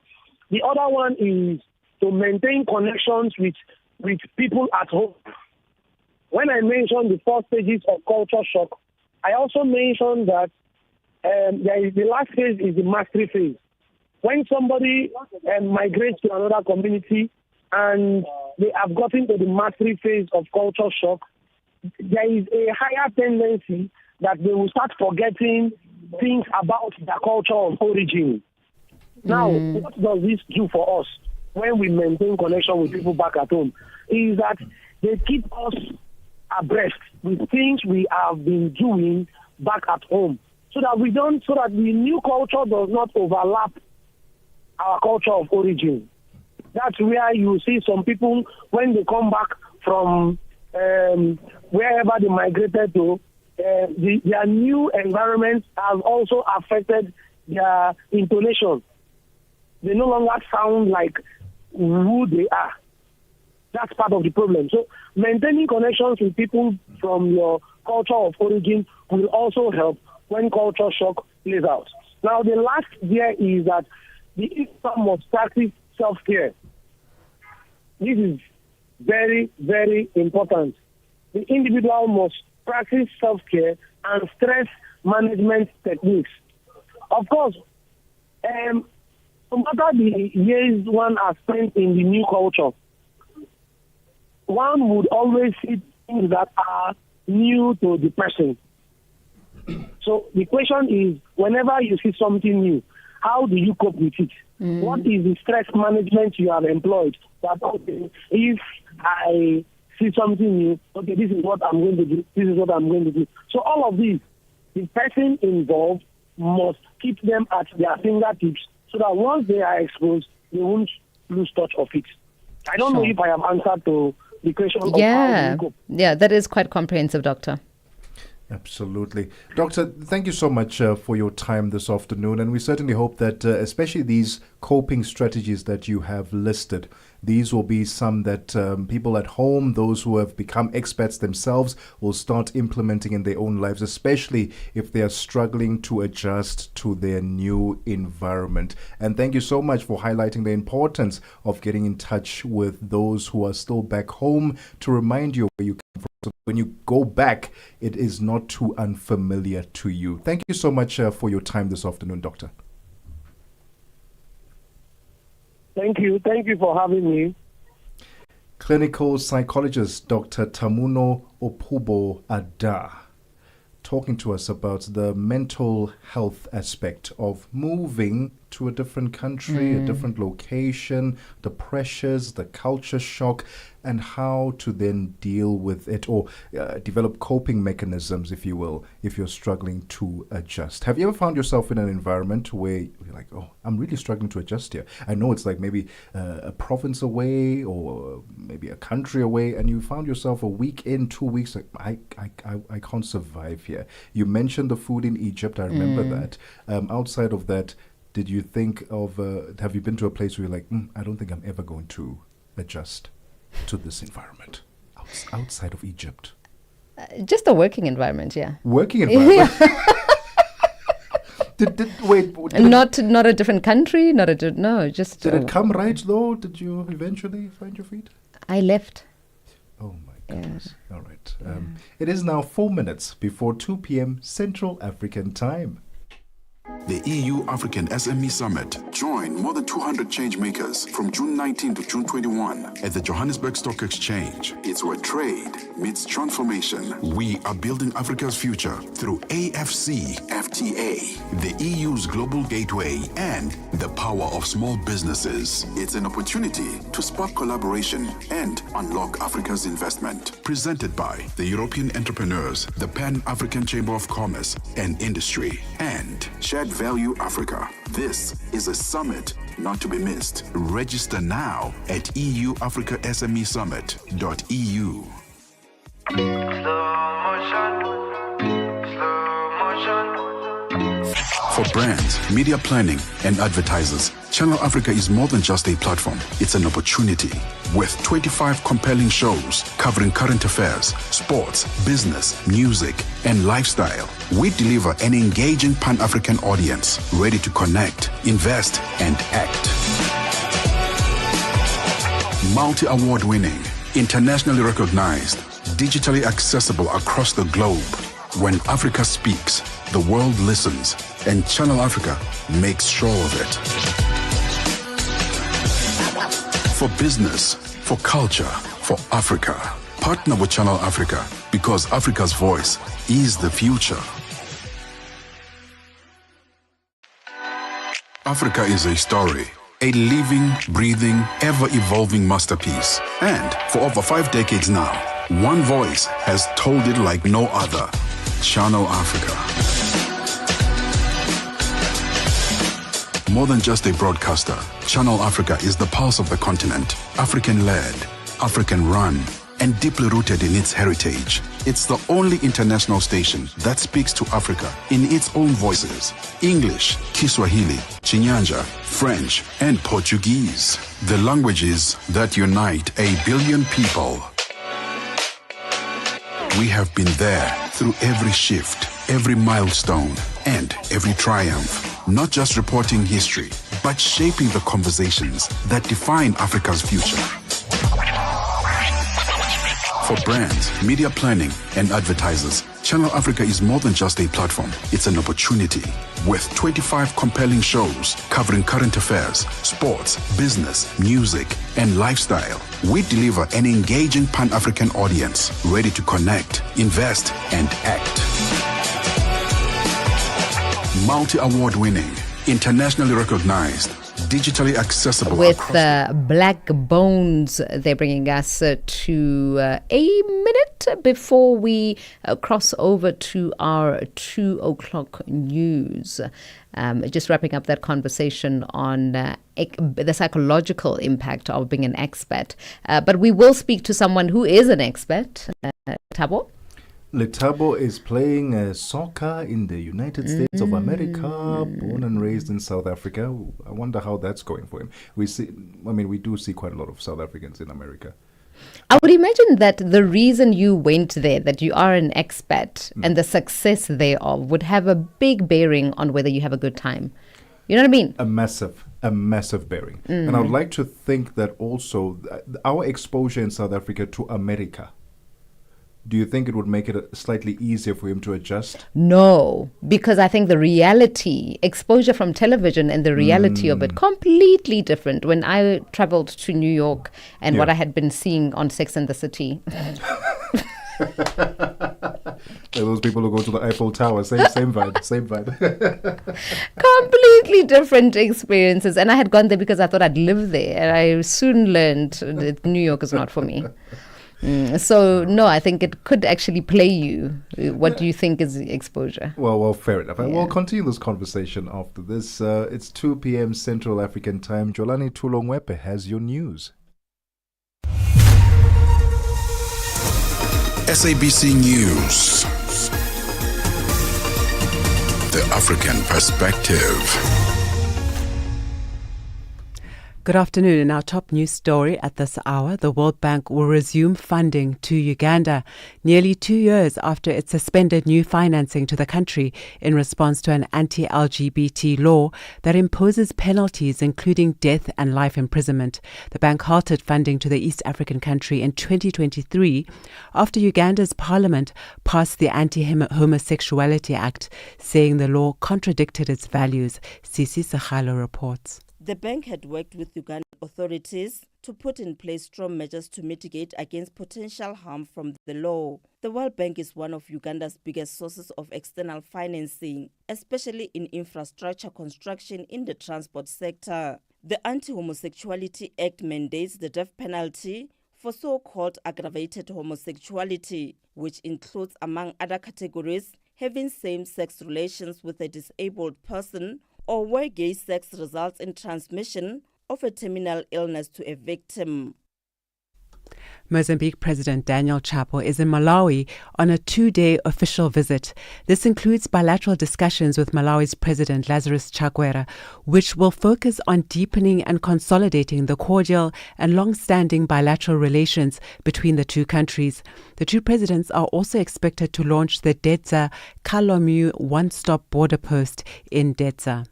The other one is to maintain connections with people at home. When I mentioned the 4 stages of culture shock, I also mentioned that the last phase is the mastery phase. When somebody migrates to another community and they have gotten to the mastery phase of culture shock, there is a higher tendency that they will start forgetting things about their culture of origin. Now, what does this do for us when we maintain connection with people back at home? Is that they keep us abreast with things we have been doing back at home, so that the new culture does not overlap our culture of origin. That's where you see some people, when they come back from wherever they migrated to, their new environment has also affected their intonation. They no longer sound like who they are. That's part of the problem. So maintaining connections with people from your culture of origin will also help when culture shock plays out. Now, the last there is that the individual must practice self-care. This is very, very important. The individual must practice self-care and stress management techniques. Of course, no matter the years one has spent in the new culture, one would always see things that are new to the person. So the question is, whenever you see something new, how do you cope with it? What is the stress management you have employed? That, okay, if I see something new, okay, this is what I'm going to do, this is what I'm going to do. So all of these, the person involved must keep them at their fingertips so that once they are exposed, they won't lose touch of it. I don't know if I have answered to the question of how do you cope. Yeah, that is quite comprehensive, Doctor. Absolutely. Doctor, thank you so much for your time this afternoon. And we certainly hope that especially these coping strategies that you have listed, these will be some that people at home, those who have become expats themselves, will start implementing in their own lives, especially if they are struggling to adjust to their new environment. And thank you so much for highlighting the importance of getting in touch with those who are still back home to remind you where you come from. So when you go back, it is not too unfamiliar to you. Thank you so much for your time this afternoon, Doctor. Thank you. Thank you for having me. Clinical psychologist Dr. Tamuno Opubo Ada, talking to us about the mental health aspect of moving to a different country, a different location, the pressures, the culture shock, and how to then deal with it or develop coping mechanisms, if you will, if you're struggling to adjust. Have you ever found yourself in an environment where you're like, oh, I'm really struggling to adjust here? I know it's like maybe a province away or maybe a country away, and you found yourself a week in, 2 weeks, like, I can't survive here. You mentioned the food in Egypt. I remember that. Outside of that, did you think of, have you been to a place where you're like, I don't think I'm ever going to adjust to this environment outside of Egypt? Just a working environment, yeah. Working environment? Not a different country, just... Did it come right, though? Did you eventually find your feet? I left. Oh, my goodness. Yeah. All right. It is now 4 minutes before 2 p.m. Central African Time. The EU-African SME Summit. Join more than 200 change makers from June 19 to June 21 at the Johannesburg Stock Exchange. It's where trade meets transformation. We are building Africa's future through AFCFTA, the EU's global gateway, and the power of small businesses. It's an opportunity to spark collaboration and unlock Africa's investment. Presented by the European Entrepreneurs, the Pan-African Chamber of Commerce and Industry, and Shared Value Africa. This is a summit not to be missed. Register now at euafricasmesummit.eu. For brands, media planning, and advertisers, Channel Africa is more than just a platform. It's an opportunity. With 25 compelling shows covering current affairs, sports, business, music, and lifestyle, we deliver an engaging Pan-African audience ready to connect, invest, and act. Multi-award winning, internationally recognized, digitally accessible across the globe. When Africa speaks, the world listens, and Channel Africa makes sure of it. For business, for culture, for Africa. Partner with Channel Africa because Africa's voice is the future. Africa is a story, a living, breathing, ever-evolving masterpiece. And for over 5 decades now, one voice has told it like no other. Channel Africa. More than just a broadcaster, Channel Africa is the pulse of the continent, African-led, African-run, and deeply rooted in its heritage. It's the only international station that speaks to Africa in its own voices: English, Kiswahili, Chinyanja, French, and Portuguese. The languages that unite 1 billion people. We have been there through every shift, every milestone, and every triumph. Not just reporting history, but shaping the conversations that define Africa's future. For brands, media planning, and advertisers, Channel Africa is more than just a platform. It's an opportunity. With 25 compelling shows covering current affairs, sports, business, music, and lifestyle, we deliver an engaging Pan-African audience ready to connect, invest, and act. Multi-award winning, internationally recognized, digitally accessible. With Black Bones, they're bringing us to a minute before we cross over to our 2 o'clock news. Just wrapping up that conversation on the psychological impact of being an expat. But we will speak to someone who is an expat, Thabo. Letabo is playing soccer in the United States of America, born and raised in South Africa. I wonder how that's going for him. We do see quite a lot of South Africans in America. I would imagine that the reason you went there, that you are an expat, and the success thereof would have a big bearing on whether you have a good time. You know what I mean? A massive bearing. And I would like to think that also our exposure in South Africa to America, do you think it would make it slightly easier for him to adjust? No, because I think the reality, exposure from television and the reality of it, completely different. When I traveled to New York and what I had been seeing on Sex and the City. Those people who go to the Eiffel Tower, same vibe. Completely different experiences. And I had gone there because I thought I'd live there. And I soon learned that New York is not for me. So, no, I think it could actually play you. What do you think is exposure? Well, fair enough. We'll continue this conversation after this. It's 2 p.m. Central African time. Jolani Tulongwepe has your news. SABC News. The African Perspective. Good afternoon. In our top news story at this hour, the World Bank will resume funding to Uganda nearly 2 years after it suspended new financing to the country in response to an anti-LGBT law that imposes penalties including death and life imprisonment. The bank halted funding to the East African country in 2023 after Uganda's parliament passed the Anti-Homosexuality Act, saying the law contradicted its values. Sisi Sahalo reports. The bank had worked with Ugandan authorities to put in place strong measures to mitigate against potential harm from the law. The World Bank is one of Uganda's biggest sources of external financing, especially in infrastructure construction in the transport sector. The Anti-Homosexuality Act mandates the death penalty for so-called aggravated homosexuality, which includes, among other categories, having same-sex relations with a disabled person or where gay sex results in transmission of a terminal illness to a victim. Mozambique President Daniel Chapo is in Malawi on a 2-day official visit. This includes bilateral discussions with Malawi's President Lazarus Chakwera, which will focus on deepening and consolidating the cordial and long-standing bilateral relations between the two countries. The two presidents are also expected to launch the Dedza Kalomu one-stop border post in Dedza.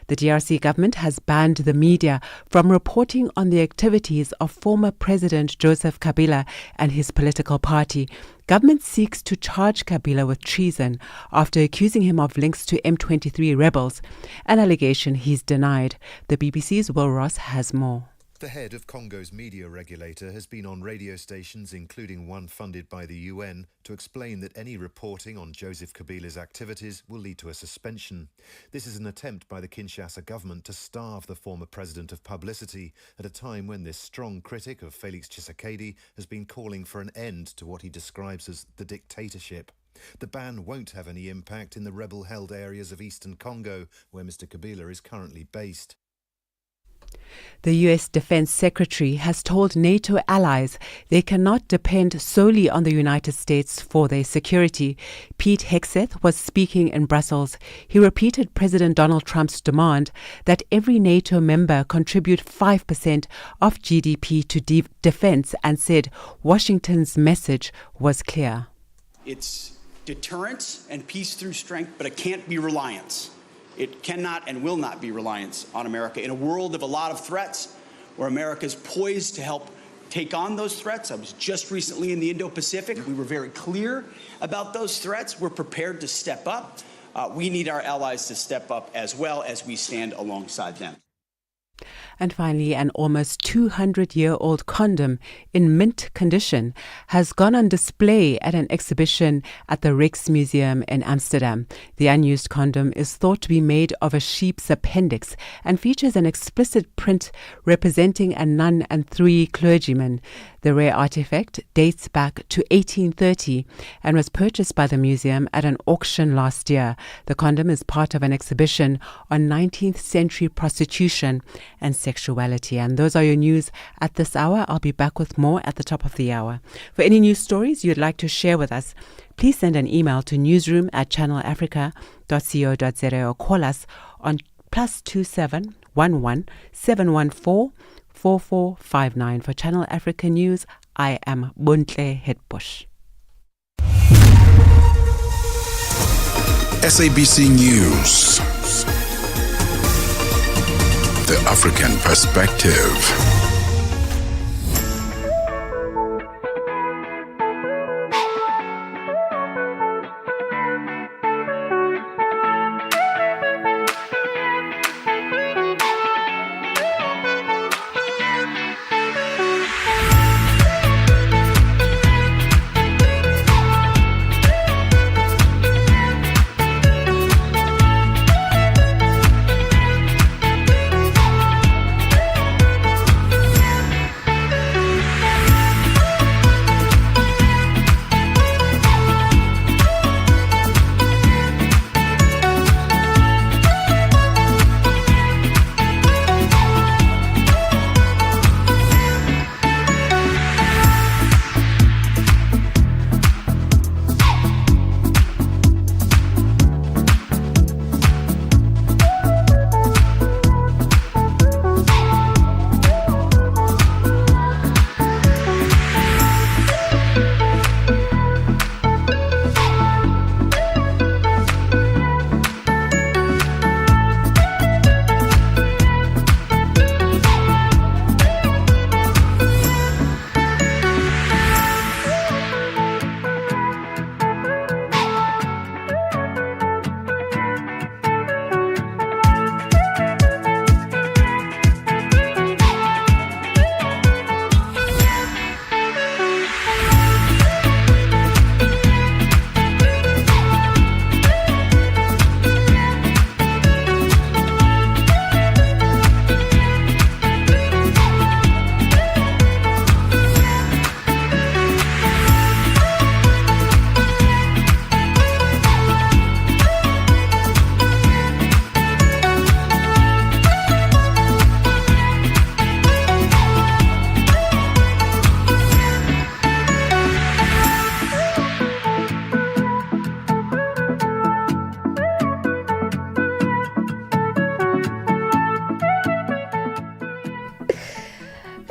The DRC government has banned the media from reporting on the activities of former President Joseph Kabila and his political party. Government seeks to charge Kabila with treason after accusing him of links to M23 rebels, an allegation he's denied. The BBC's Will Ross has more. The head of Congo's media regulator has been on radio stations, including one funded by the UN, to explain that any reporting on Joseph Kabila's activities will lead to a suspension. This is an attempt by the Kinshasa government to starve the former president of publicity at a time when this strong critic of Felix Tshisekedi has been calling for an end to what he describes as the dictatorship. The ban won't have any impact in the rebel-held areas of eastern Congo, where Mr. Kabila is currently based. The U.S. Defense Secretary has told NATO allies they cannot depend solely on the United States for their security. Pete Hegseth was speaking in Brussels. He repeated President Donald Trump's demand that every NATO member contribute 5% of GDP to defense and said Washington's message was clear. It's deterrence and peace through strength, but it can't be reliance. It cannot and will not be reliance on America. In a world of a lot of threats, where America is poised to help take on those threats. I was just recently in the Indo-Pacific. We were very clear about those threats. We're prepared to step up. We need our allies to step up as well as we stand alongside them. And finally, an almost 200-year-old condom in mint condition has gone on display at an exhibition at the Rijksmuseum in Amsterdam. The unused condom is thought to be made of a sheep's appendix and features an explicit print representing a nun and 3 clergymen. The rare artifact dates back to 1830 and was purchased by the museum at an auction last year. The condom is part of an exhibition on 19th century prostitution and sexuality. And those are your news at this hour. I'll be back with more at the top of the hour. For any news stories you'd like to share with us, please send an email to newsroom@channelafrica.co.za or call us on +27 11 714 4459. For Channel Africa News, I am Buntle Hetbush. SABC News. The African Perspective.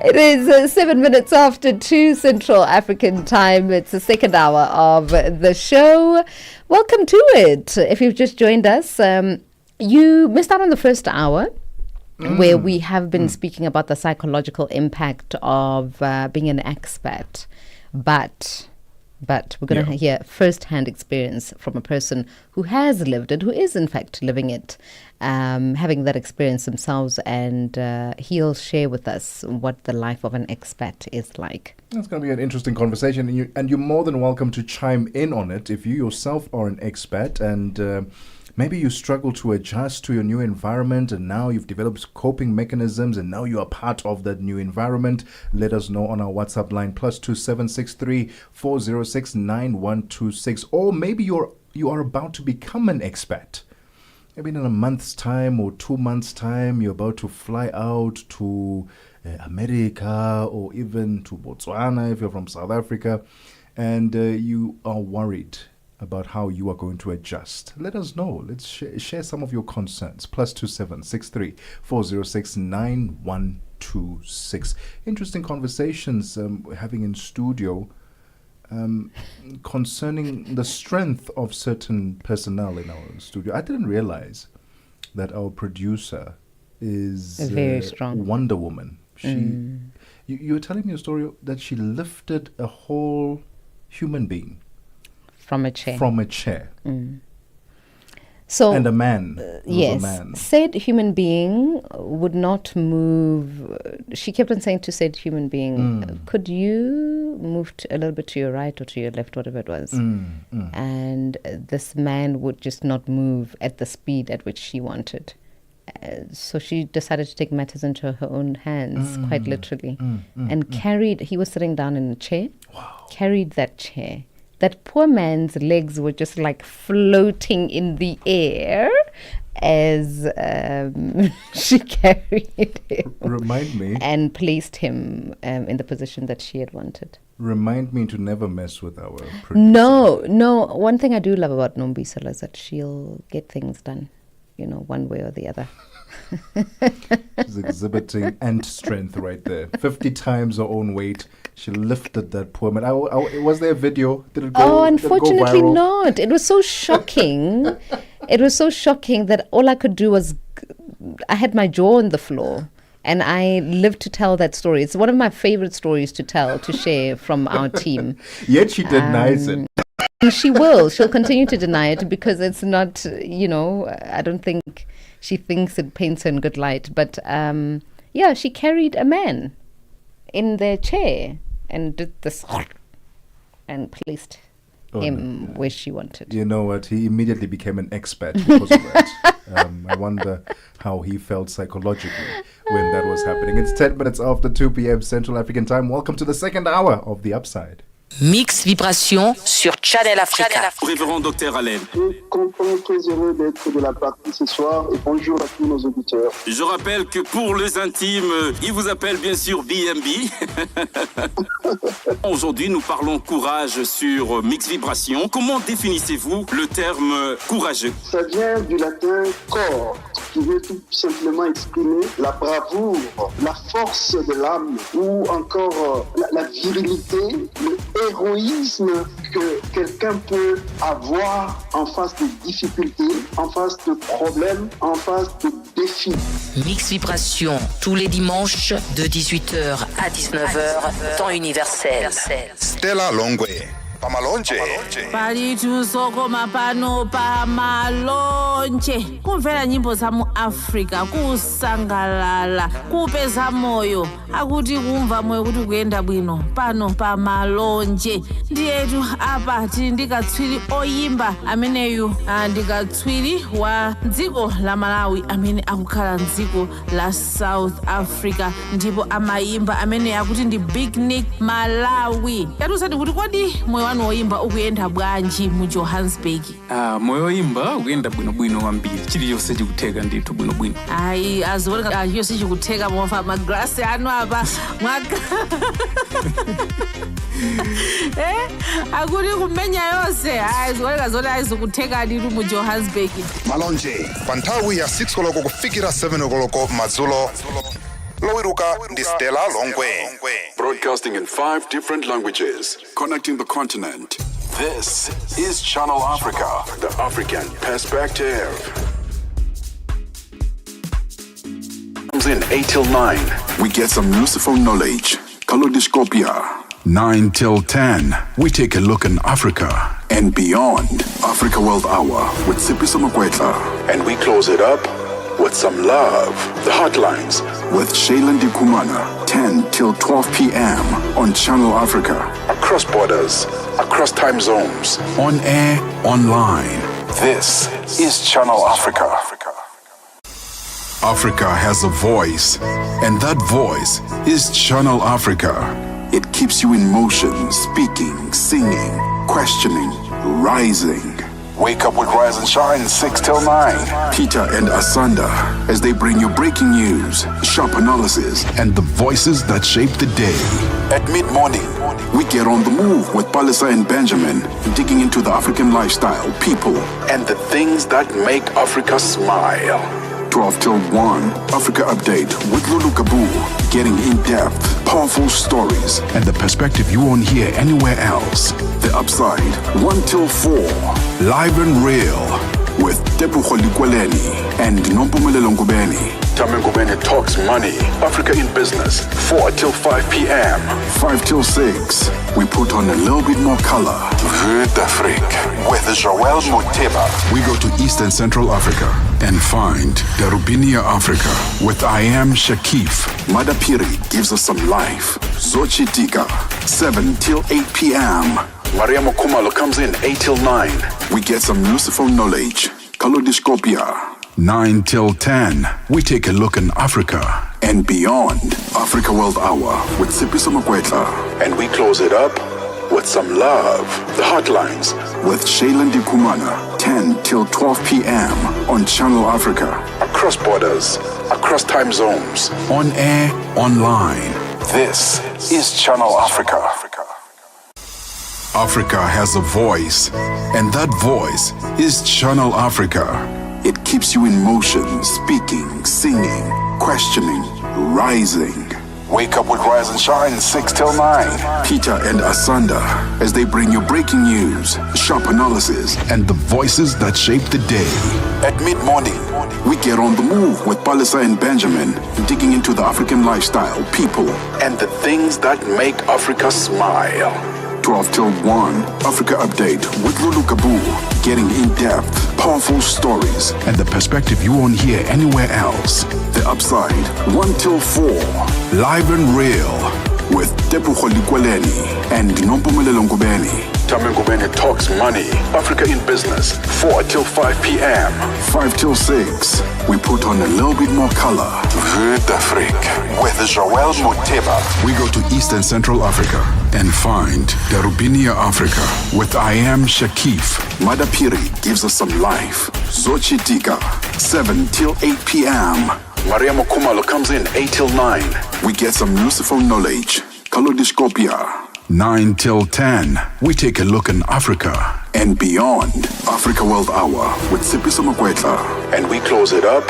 It is 7 minutes after 2 Central African time. It's the second hour of the show. Welcome to it. If you've just joined us, you missed out on the first hour where we have been speaking about the psychological impact of being an expat. But we're going to hear first-hand experience from a person who has lived it, who is in fact living it, having that experience themselves, and he'll share with us what the life of an expat is like. It's going to be an interesting conversation, and you're more than welcome to chime in on it if you yourself are an expat and maybe you struggle to adjust to your new environment and now you've developed coping mechanisms and now you are part of that new environment. Let us know on our WhatsApp line +2763 406 9126. Or maybe you are about to become an expat. Maybe in a month's time or 2 months' time, you're about to fly out to America or even to Botswana if you're from South Africa, and you are worried about how you are going to adjust. Let us know. Let's share some of your concerns. +2763 406 9126. Interesting conversations we're having in studio concerning the strength of certain personnel in our studio. I didn't realize that our producer is very strong. Wonder Woman. You were telling me a story that she lifted a whole human being from a chair. So, and a man. Yes. A man. Said human being would not move. She kept on saying to said human being, could you move a little bit to your right or to your left, whatever it was. And this man would just not move at the speed at which she wanted. So she decided to take matters into her own hands, quite literally, and carried, he was sitting down in a chair, carried that chair. That poor man's legs were just like floating in the air as she carried him. Remind me. And placed him in the position that she had wanted. Remind me to never mess with our producer. No. One thing I do love about Nompumelelo is that she'll get things done, one way or the other. She's exhibiting ant strength right there. 50 times her own weight. She lifted that poor man. Was there a video? Did it go? Oh, unfortunately not. It was so shocking. It was so shocking that all I could do was, I had my jaw on the floor. And I live to tell that story. It's one of my favorite stories to tell, to share from our team. Yet she denies it. She will. She'll continue to deny it because it's not, I don't think she thinks it paints her in good light. But she carried a man in their chair and did this and placed him where she wanted. You know what? He immediately became an expat because of that. I wonder how he felt psychologically when that was happening. It's 10 minutes after 2 p.m. Central African time. Welcome to the second hour of The Upside. Mix Vibration sur Channel Africa. Révérend Dr Alain. Je suis content, très heureux d'être de la partie ce soir et bonjour à tous nos auditeurs. Je rappelle que pour les intimes, il vous appelle bien sûr BMB. Aujourd'hui, nous parlons courage sur Mix Vibration. Comment définissez-vous le terme courageux? Ça vient du latin cor, qui veut tout simplement exprimer la bravoure, la force de l'âme ou encore la virilité, le héroïsme que quelqu'un peut avoir en face de difficultés, en face de problèmes, en face de défis. Mix Vibration, tous les dimanches de 18h à 19h, temps universel. Stella Longwe. Pamalonje. Palitu soko mapano pamalonje. Kumvera nyimbo za mu Africa, kusangalala, kupeza moyo, akuti kumva moyo kuti kuyenda bwino. Pano pamalonje. Ndiyetu apa tili ndikatswiri oyimba ameneyu ndikatswiri wa dziko la Malawi amene akukhala dziko la South Africa ndipo amayimba amene akuti ndi Big Nick Malawi. Yatusati kuti kodi moyo wanu woyimba ukuyenda bwanji mu Johannesburg? Moyo woyimba ukuyenda bwinobwino kwambiri. Chiliyonse chikutheka ndithu bwinobwino. Ayi aziwoneka chiliyonse chikutheka mofa magrasi anu apa mwaka. Akuti kumenya yonse aziwoneka zoti azikutheka ndithu mu Johannesburg. Malonje, panthawi ya 6 koloko kufikira 7 koloko madzulo. lowiruka ndi Stella Longwe. Broadcasting in 5 different languages, connecting the continent. This is Channel Africa, the African perspective. Comes in 8 till 9. We get some useful knowledge. Kalodiscopia. 9 till 10. We take a look in Africa and beyond. Africa World Hour with Sipiso Makwetla. And we close it up with some love. The Hotlines with Shailen Dikumana. 10 till 12 p.m. on Channel Africa. Across borders, across time zones. On air, online. This is Channel Africa. Africa has a voice, and that voice is Channel Africa. It keeps you in motion, speaking, singing, questioning, rising. Wake up with Rise and Shine 6 till 9. Peter and Asanda as they bring you breaking news, sharp analysis, and the voices that shape the day. At mid-morning, we get on the move with Palisa and Benjamin, digging into the African lifestyle, people, and the things that make Africa smile. 12 till 1, Africa Update with Lulu Kabu, getting in-depth, powerful stories, and the perspective you won't hear anywhere else. The Upside, 1 till 4, live and real, with Tebogo Lekhuleni and Nompumelelo Ngubeni. Ngubeni talks money, Africa in business, 4 till 5 p.m. 5 till 6, we put on a little bit more color. Vue d'Afrique with Joel Moteba. We go to East and Central Africa and find Darubinia Africa with I Am Shakif. Madapiri gives us some life. Zochi Tika, 7 till 8 p.m. Maria Mokumalo comes in 8 till 9. We get some useful knowledge. Kalodiscopia. 9 till 10. We take a look in Africa and beyond. Africa World Hour with Sipiso Makwetla. And we close it up with some love. The Hotlines with Shailen Dikumana. 10 till 12 p.m. on Channel Africa. Across borders, across time zones. On air, online. This is Channel Africa. Africa has a voice, and that voice is Channel Africa. It keeps you in motion, speaking, singing, questioning, rising. Wake up with Rise and Shine 6 till 9. Peter and Asanda as they bring you breaking news, sharp analysis, and the voices that shape the day. At mid-morning, we get on the move with Palisa and Benjamin, digging into the African lifestyle, people, and the things that make Africa smile. 12 till 1, Africa Update with Lulu Kabu, getting in-depth, powerful stories, and the perspective you won't hear anywhere else. The Upside, 1 till 4, live and real, with Tebogo Lekhuleni and Nompumelelo Ngubeni. Ngubeni talks money, Africa in business, 4 till 5 p.m. 5 till 6, we put on a little bit more color. Vue d'Afrique with Joel Moteba. We go to East and Central Africa and find Darubinia Africa with I Am Shakif. Madapiri gives us some life. Zochi Tika, 7 till 8 p.m. Maria Mokumalo comes in 8 till 9. We get some useful knowledge. Kalodiscopia. 9 till 10. We take a look in Africa and beyond. Africa World Hour with Sipiso Makwetla. And we close it up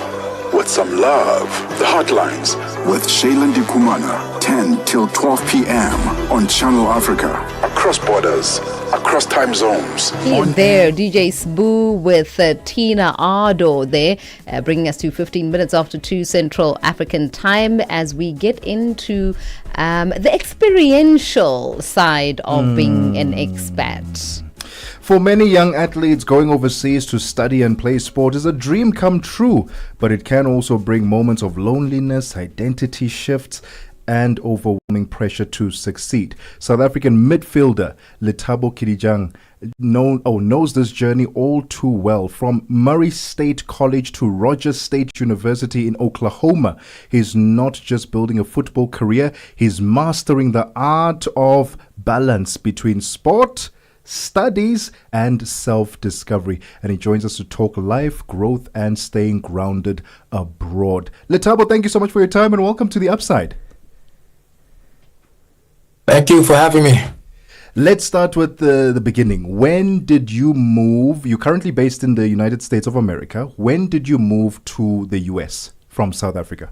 with some love. The Hotlines with Shailen Dikumana. 10 till 12 p.m. on Channel Africa. Across borders, across time zones. He's there, DJ Sboo with Tina Ardo there, bringing us to 15 minutes after 2 Central African time as we get into the experiential side of being an expat. For many young athletes, going overseas to study and play sport is a dream come true, but it can also bring moments of loneliness, identity shifts, and overwhelming pressure to succeed. South African midfielder Lethabo Kidijang knows this journey all too well. From Murray State College to Rogers State University in Oklahoma, he's not just building a football career, he's mastering the art of balance between sport, studies, and self-discovery. And he joins us to talk life, growth, and staying grounded abroad. Lethabo, thank you so much for your time and welcome to The Upside. Thank you for having me. Let's start with the beginning. When did you move? You're currently based in the United States of America. When did you move to the US from South Africa?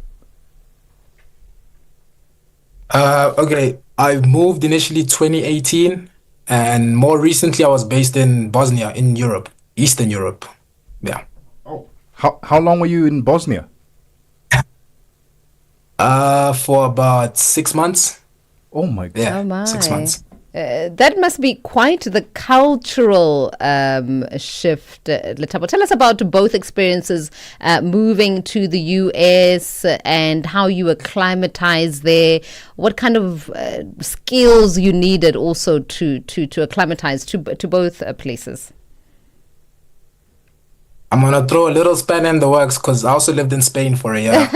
Okay, I moved initially 2018, and more recently I was based in Bosnia, in Europe, Eastern Europe. Yeah. How long were you in Bosnia? For about 6 months. Oh my God. Yeah, Oh my. 6 months. That must be quite the cultural shift. Letabo, tell us about both experiences, moving to the US and how you acclimatized there. What kind of skills you needed also to acclimatize to both places? I'm gonna throw a little span in the works because I also lived in Spain for a year.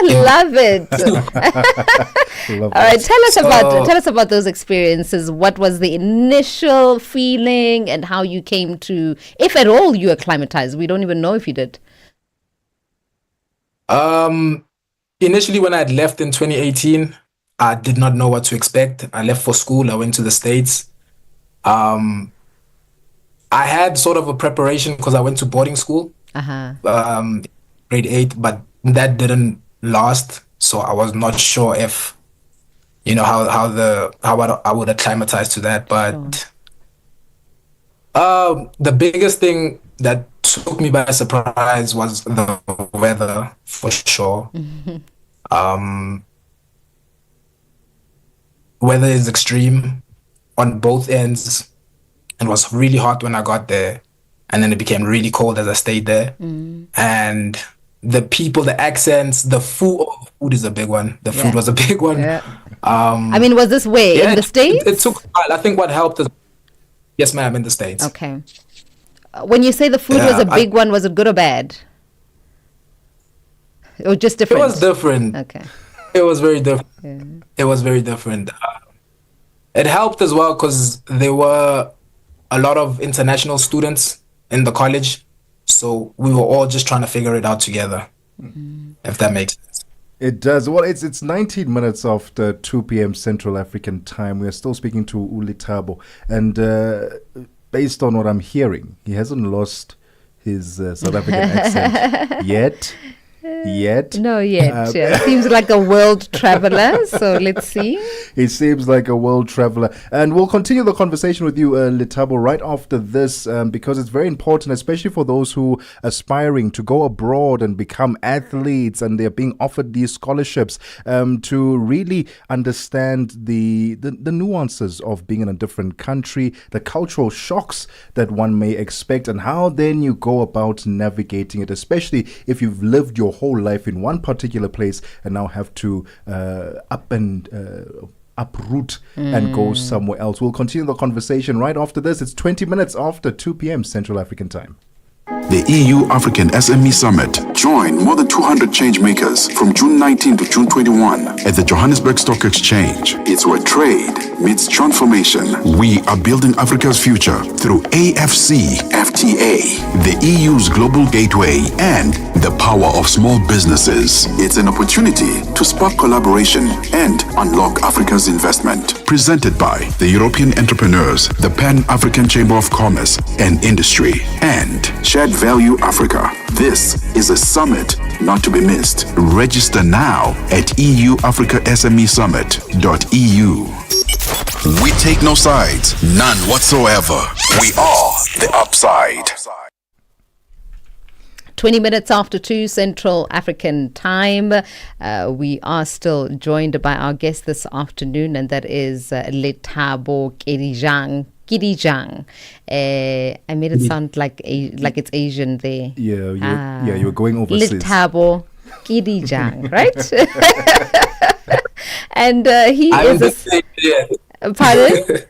Love it. All right, tell us about those experiences. What was the initial feeling and how you came to, if at all you acclimatized? We don't even know if you did. Initially when I had left in 2018, I did not know what to expect. I left for school. I went to the States. I had sort of a preparation because I went to boarding school, grade 8, but that didn't last. So I was not sure if, how I would acclimatize to that. But the biggest thing that took me by surprise was the weather, for sure. Weather is extreme on both ends. It was really hot when I got there, and then it became really cold as I stayed there. And the people, the accents, the food is a big one. The food was a big one. I mean, was this where in the States? It took a while. I think what helped is, yes, ma'am, in the States. Okay. When you say the food was a big one, was it good or bad? Or just different? It was different. Okay. It was very different. It was very different. It helped as well because there were a lot of international students in the college. So we were all just trying to figure it out together, if that makes sense. It does. Well, it's 19 minutes after 2 p.m. Central African time. We are still speaking to Letabo. And based on what I'm hearing, he hasn't lost his South African accent yet. No, yet. Seems like a world traveler. So let's see. He seems like a world traveler. And we'll continue the conversation with you, Letabo, right after this, because it's very important, especially for those who are aspiring to go abroad and become athletes, and they're being offered these scholarships, to really understand the nuances of being in a different country, the cultural shocks that one may expect, and how then you go about navigating it, especially if you've lived your whole life in one particular place and now have to uproot and go somewhere else. We'll continue the conversation right after this. It's 20 minutes after 2 p.m. Central African time. The EU-African SME Summit. Join more than 200 change makers from June 19 to June 21 at the Johannesburg Stock Exchange. It's where trade meets transformation. We are building Africa's future through AFCFTA, the EU's global gateway, and the power of small businesses. It's an opportunity to spark collaboration and unlock Africa's investment. Presented by the European Entrepreneurs, the Pan-African Chamber of Commerce and Industry, and Shared Value Africa. This is a summit not to be missed. Register now at euafricasmesummit.eu. We take no sides, none whatsoever. We are the upside. 20 minutes after 2 Central African time. We are still joined by our guest this afternoon, and that is Letabo Kirijang. I made it sound like it's Asian there. Yeah, you were going overseas. Letabo Kirijang, right? And he is pardon?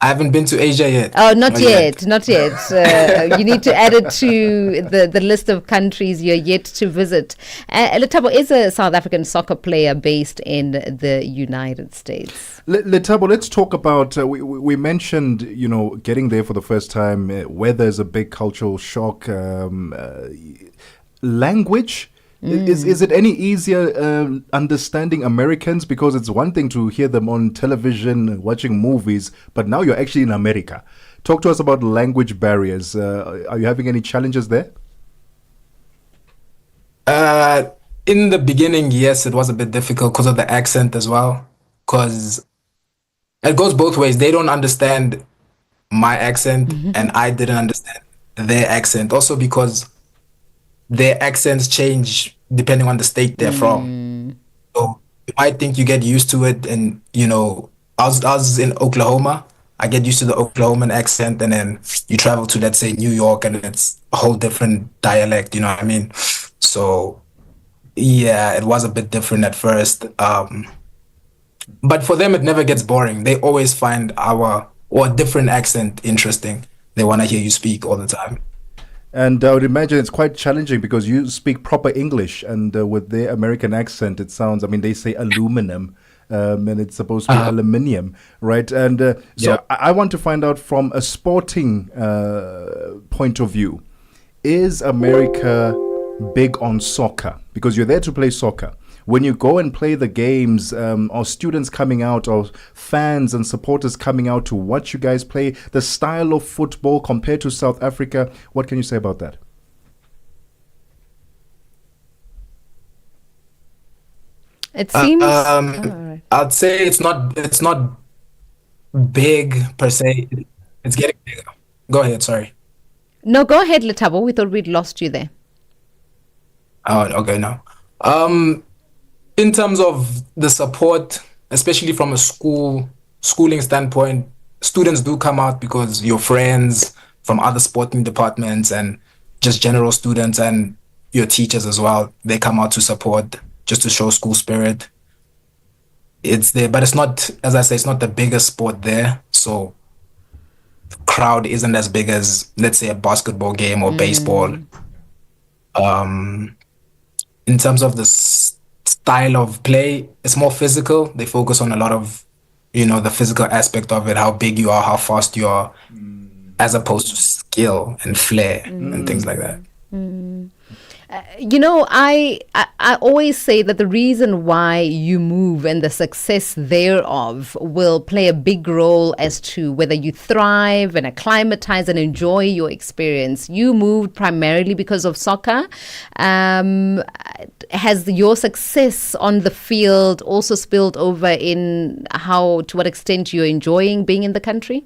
I haven't been to Asia yet. Oh, not yet. You need to add it to the list of countries you're yet to visit. Letabo is a South African soccer player based in the United States. Letabo, let's talk about, we mentioned, getting there for the first time. Weather is a big cultural shock. Language. Is it any easier understanding Americans? Because it's one thing to hear them on television, watching movies, but now you're actually in America. Talk to us about language barriers. Are you having any challenges there? In the beginning, yes, it was a bit difficult because of the accent as well. Because it goes both ways. They don't understand my accent, and I didn't understand their accent. Also because their accents change depending on the state they're from. So you might think you get used to it, and I was in Oklahoma. I get used to the Oklahoman accent, and then you travel to, let's say, New York, and it's a whole different dialect. You know what I mean? So yeah, it was a bit different at first. But for them, it never gets boring. They always find our or a different accent interesting. They want to hear you speak all the time. And I would imagine it's quite challenging because you speak proper English, and with their American accent, it sounds, I mean, they say aluminum, and it's supposed to be aluminium, right? And so I want to find out from a sporting point of view, is America big on soccer? Because you're there to play soccer. When you go and play the games, are students coming out, or fans and supporters coming out to watch you guys play? The style of football compared to South Africa, what can you say about that? It seems... I'd say it's not big per se. It's getting bigger. Go ahead, sorry. No, go ahead, Letabo. We thought we'd lost you there. Oh, okay, no. In terms of the support, especially from a schooling standpoint, students do come out because your friends from other sporting departments and just general students and your teachers as well, they come out to support just to show school spirit. It's there, but it's not, as I say, it's not the biggest sport there. So the crowd isn't as big as, let's say, a basketball game or baseball. In terms of the style of play, it's more physical. They focus on a lot of, the physical aspect of it, how big you are, how fast you are, as opposed to skill and flair and things like that. I always say that the reason why you move and the success thereof will play a big role as to whether you thrive and acclimatize and enjoy your experience. You moved primarily because of soccer. Has your success on the field also spilled over in to what extent you're enjoying being in the country?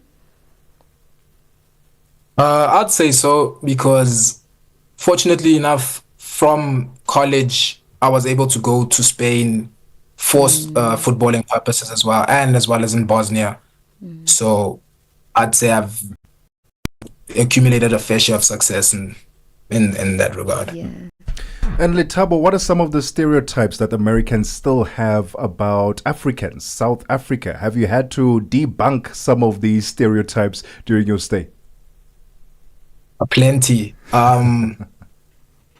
I'd say so, because fortunately enough, from college, I was able to go to Spain for footballing purposes as well as in Bosnia. So I'd say I've accumulated a fair share of success in that regard. Yeah. And Letabo, what are some of the stereotypes that Americans still have about Africans, South Africa? Have you had to debunk some of these stereotypes during your stay? Plenty.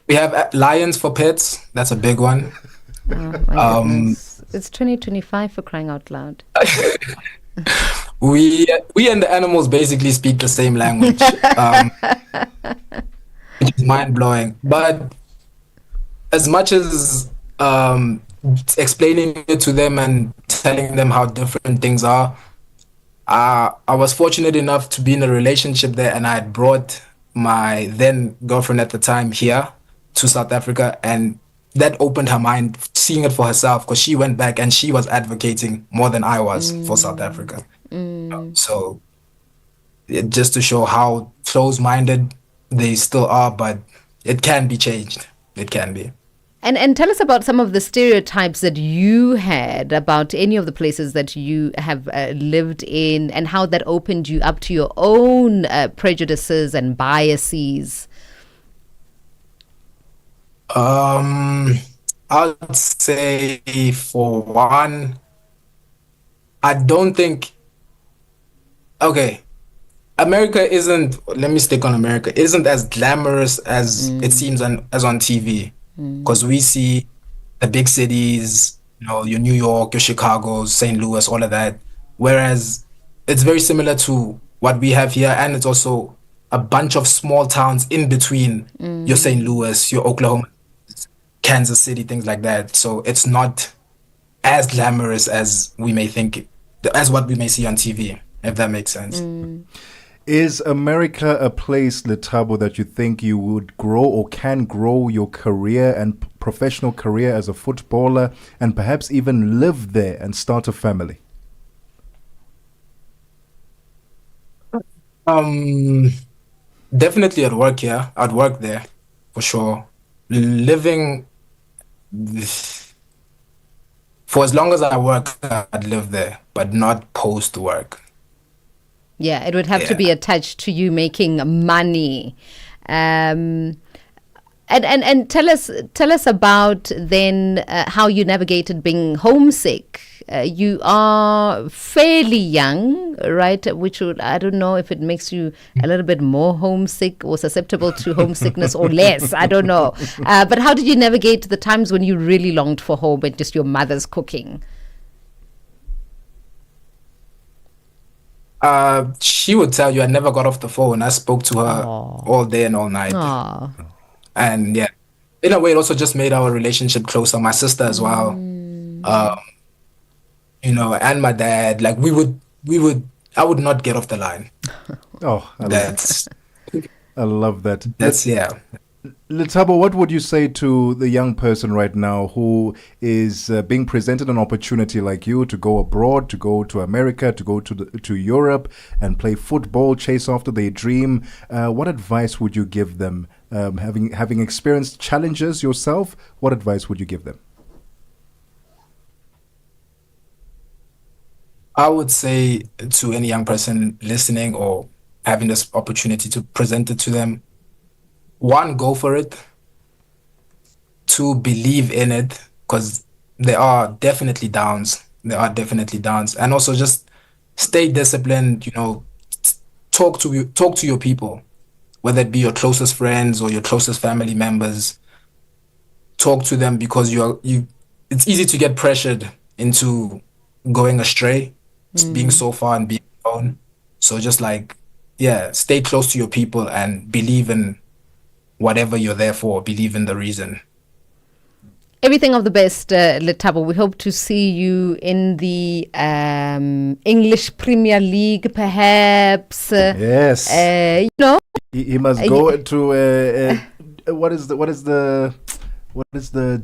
We have lions for pets. That's a big one. Oh, my goodness. It's 2025, for crying out loud. We and the animals basically speak the same language, which is mind-blowing. But as much as explaining it to them and telling them how different things are, I was fortunate enough to be in a relationship there, and I had brought my then girlfriend at the time here to South Africa, and that opened her mind, seeing it for herself, because she went back and she was advocating more than I was for South Africa. So just to show how close-minded they still are, but it can be changed. It can be. And tell us about some of the stereotypes that you had about any of the places that you have lived in, and how that opened you up to your own prejudices and biases. I'd say, for one, I don't think... Okay, America isn't... Let me stick on America. Isn't as glamorous as it seems as on TV. Because we see the big cities, your New York, your Chicago, St. Louis, all of that. Whereas it's very similar to what we have here, and it's also a bunch of small towns in between your St. Louis, your Oklahoma, Kansas City, things like that. So it's not as glamorous as we may think, as what we may see on TV, if that makes sense. Is America a place, Lethabo, that you think you would grow or can grow your career and professional career as a footballer and perhaps even live there and start a family? Definitely I'd work here. I'd work there for sure. Living for as long as I work, I'd live there, but not post work. Yeah, it would have to be attached to you making money. And tell us about then how you navigated being homesick. You are fairly young, right? Which would, I don't know if it makes you a little bit more homesick or susceptible to homesickness or less. I don't know. But how did you navigate the times when you really longed for home and just your mother's cooking? She would tell you I never got off the phone. I spoke to her all day and all night. Aww. And yeah, in a way, it also just made our relationship closer. My sister as well, you know, and my dad. Like I would not get off the line. Oh, I love that. That's yeah. Lethabo, what would you say to the young person right now who is being presented an opportunity like you to go abroad, to go to America, to go to Europe and play football, chase after their dream? What advice would you give them? Having experienced challenges yourself, what advice would you give them? I would say to any young person listening or having this opportunity to present it to them, 1, go for it. 2, believe in it, because there are definitely downs. And also just stay disciplined, you know, talk to your people, whether it be your closest friends or your closest family members. Talk to them, because it's easy to get pressured into going astray, being so far and being alone. So just stay close to your people and believe in whatever you're there for, believe in the reason. Everything of the best, Lethabo. We hope to see you in the English Premier League, perhaps. Yes. You know, he must go to what is the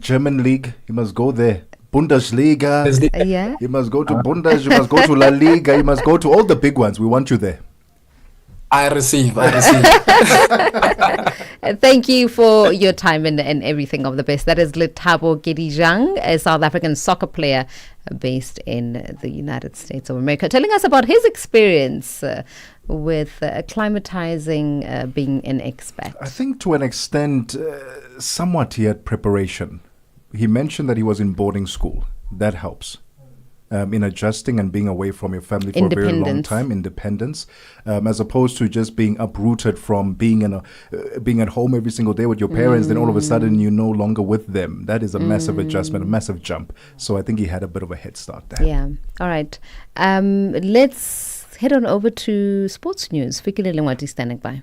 German league? He must go there. Bundesliga. Yeah. He must go to Bundes. You must go to La Liga. You must go to all the big ones. We want you there. I receive. Thank you for your time and everything of the best. That is Lethabo Gedijang, a South African soccer player based in the United States of America, telling us about his experience with acclimatizing being an expat. I think to an extent, somewhat he had preparation. He mentioned that he was in boarding school. That helps. In adjusting and being away from your family for a very long time, independence, as opposed to just being uprooted from being at home every single day with your parents. Then all of a sudden you're no longer with them. That is a massive adjustment, a massive jump. So I think he had a bit of a head start there. Yeah. All right. Let's head on over to sports news. Fikile Lengwati standing by.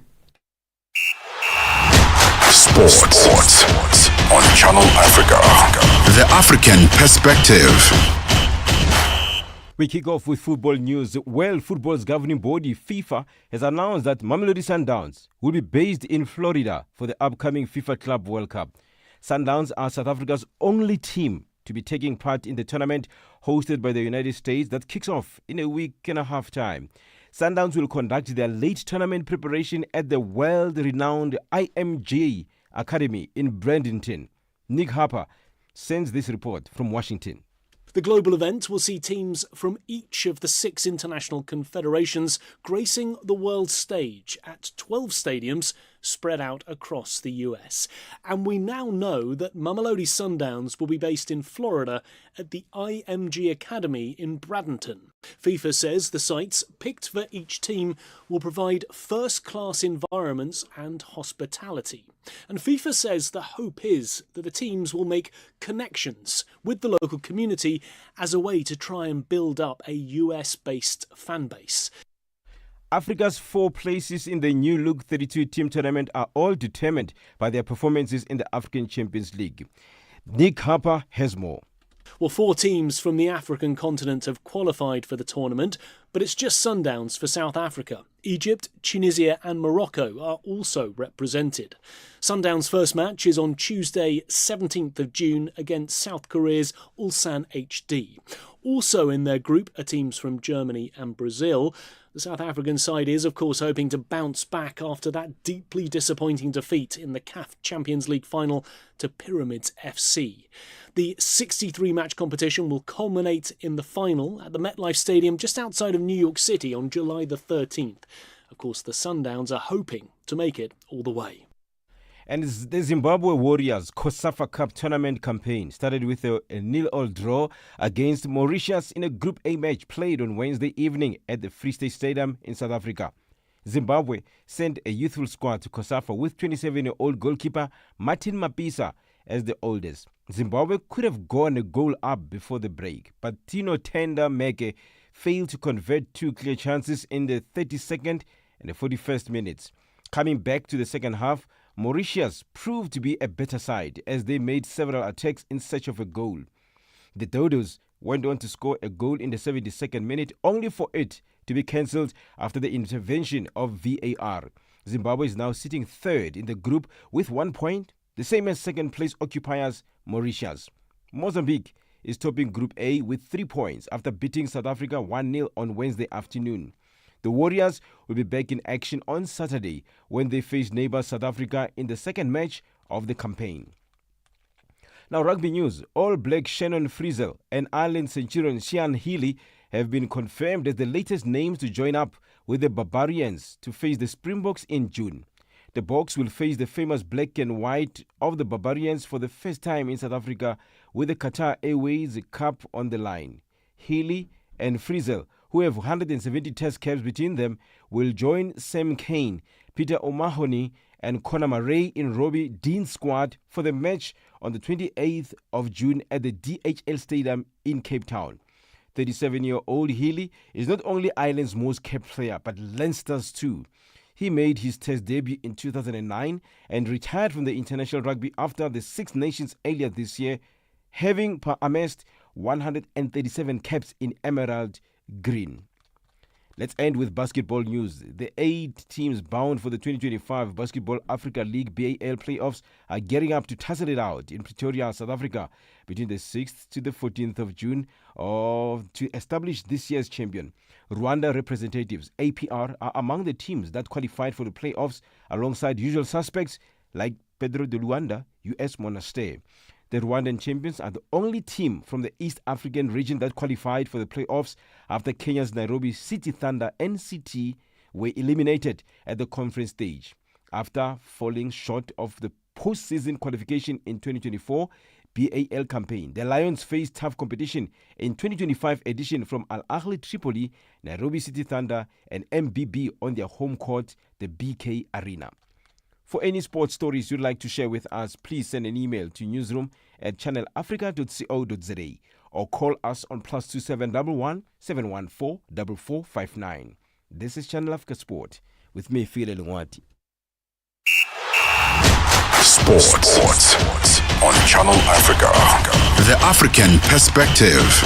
Sports on Channel Africa. The African perspective. We kick off with football news. World Football's governing body, FIFA, has announced that Mamelodi Sundowns will be based in Florida for the upcoming FIFA Club World Cup. Sundowns are South Africa's only team to be taking part in the tournament hosted by the United States that kicks off in a week and a half time. Sundowns will conduct their late tournament preparation at the world-renowned IMG Academy in Bradenton. Nick Harper sends this report from Washington. The global event will see teams from each of the 6 international confederations gracing the world stage at 12 stadiums spread out across the US. And we now know that Mamelodi Sundowns will be based in Florida at the IMG Academy in Bradenton. FIFA says the sites picked for each team will provide first-class environments and hospitality. And FIFA says the hope is that the teams will make connections with the local community as a way to try and build up a US-based fan base. Africa's 4 places in the new Look 32 team tournament are all determined by their performances in the African Champions League. Nick Harper has more. Well, 4 teams from the African continent have qualified for the tournament, but it's just Sundowns for South Africa. Egypt, Tunisia and Morocco are also represented. Sundown's first match is on Tuesday, 17th of June against South Korea's Ulsan HD. Also in their group are teams from Germany and Brazil. The South African side is, of course, hoping to bounce back after that deeply disappointing defeat in the CAF Champions League final to Pyramids FC. The 63-match competition will culminate in the final at the MetLife Stadium just outside of New York City on July the 13th. Of course, the Sundowns are hoping to make it all the way. And the Zimbabwe Warriors COSAFA Cup tournament campaign started with a 0-0 draw against Mauritius in a Group A match played on Wednesday evening at the Free State Stadium in South Africa. Zimbabwe sent a youthful squad to COSAFA with 27-year-old goalkeeper Martin Mapisa as the oldest. Zimbabwe could have gone a goal up before the break, but Tino Tenda Meke failed to convert two clear chances in the 32nd and the 41st minutes. Coming back to the second half, Mauritius proved to be a better side as they made several attacks in search of a goal. The Dodos went on to score a goal in the 72nd minute, only for it to be cancelled after the intervention of VAR. Zimbabwe is now sitting third in the group with 1 point, the same as second place occupiers Mauritius. Mozambique is topping Group A with 3 points after beating South Africa 1-0 on Wednesday afternoon. The Warriors will be back in action on Saturday when they face neighbour South Africa in the second match of the campaign. Now, rugby news. All Black Shannon Frizzell and Ireland Centurion Sian Healy have been confirmed as the latest names to join up with the Barbarians to face the Springboks in June. The Boks will face the famous black and white of the Barbarians for the first time in South Africa with the Qatar Airways Cup on the line. Healy and Frizzell, who have 170 test caps between them, will join Sam Cane, Peter O'Mahony and Conor Murray in Robbie Dean's squad for the match on the 28th of June at the DHL Stadium in Cape Town. 37-year-old Healy is not only Ireland's most capped player, but Leinster's too. He made his test debut in 2009 and retired from the international rugby after the Six Nations earlier this year, having amassed 137 caps in Emerald Green. Let's end with basketball news. The 8 teams bound for the 2025 Basketball Africa League BAL playoffs are gearing up to tussle it out in Pretoria, South Africa between the 6th to the 14th of June to establish this year's champion. Rwanda representatives, APR, are among the teams that qualified for the playoffs alongside usual suspects like Pedro de Luanda, US Monastir. The Rwandan champions are the only team from the East African region that qualified for the playoffs after Kenya's Nairobi City Thunder NCT were eliminated at the conference stage. After falling short of the postseason qualification in 2024 BAL campaign, the Lions face tough competition in 2025 edition from Al Ahly Tripoli, Nairobi City Thunder and MBB on their home court, the BK Arena. For any sports stories you'd like to share with us, please send an email to newsroom@channelafrica.co.za or call us on +2711 714 4459. This is Channel Africa Sport with me, Phil Lungwati. Sports on Channel Africa. The African Perspective.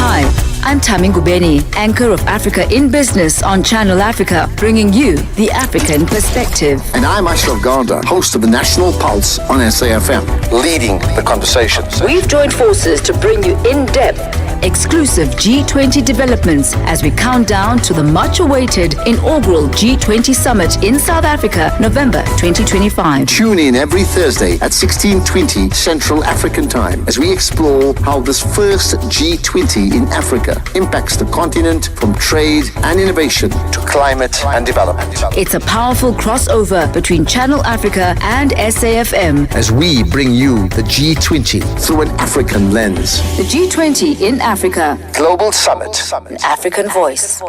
Hi, I'm Nompumelelo Ngubeni, anchor of Africa in Business on Channel Africa, bringing you the African perspective. And I'm Ashraf Garda, host of the National Pulse on SAFM, leading the conversations. We've joined forces to bring you in-depth, exclusive G20 developments as we count down to the much-awaited inaugural G20 Summit in South Africa, November 2025. Tune in every Thursday at 16:20 Central African Time as we explore how this first G20 in Africa impacts the continent, from trade and innovation to climate and development. It's a powerful crossover between Channel Africa and SAFM as we bring you the G20 through an African lens. The G20 in Africa. Global Summit. An African voice.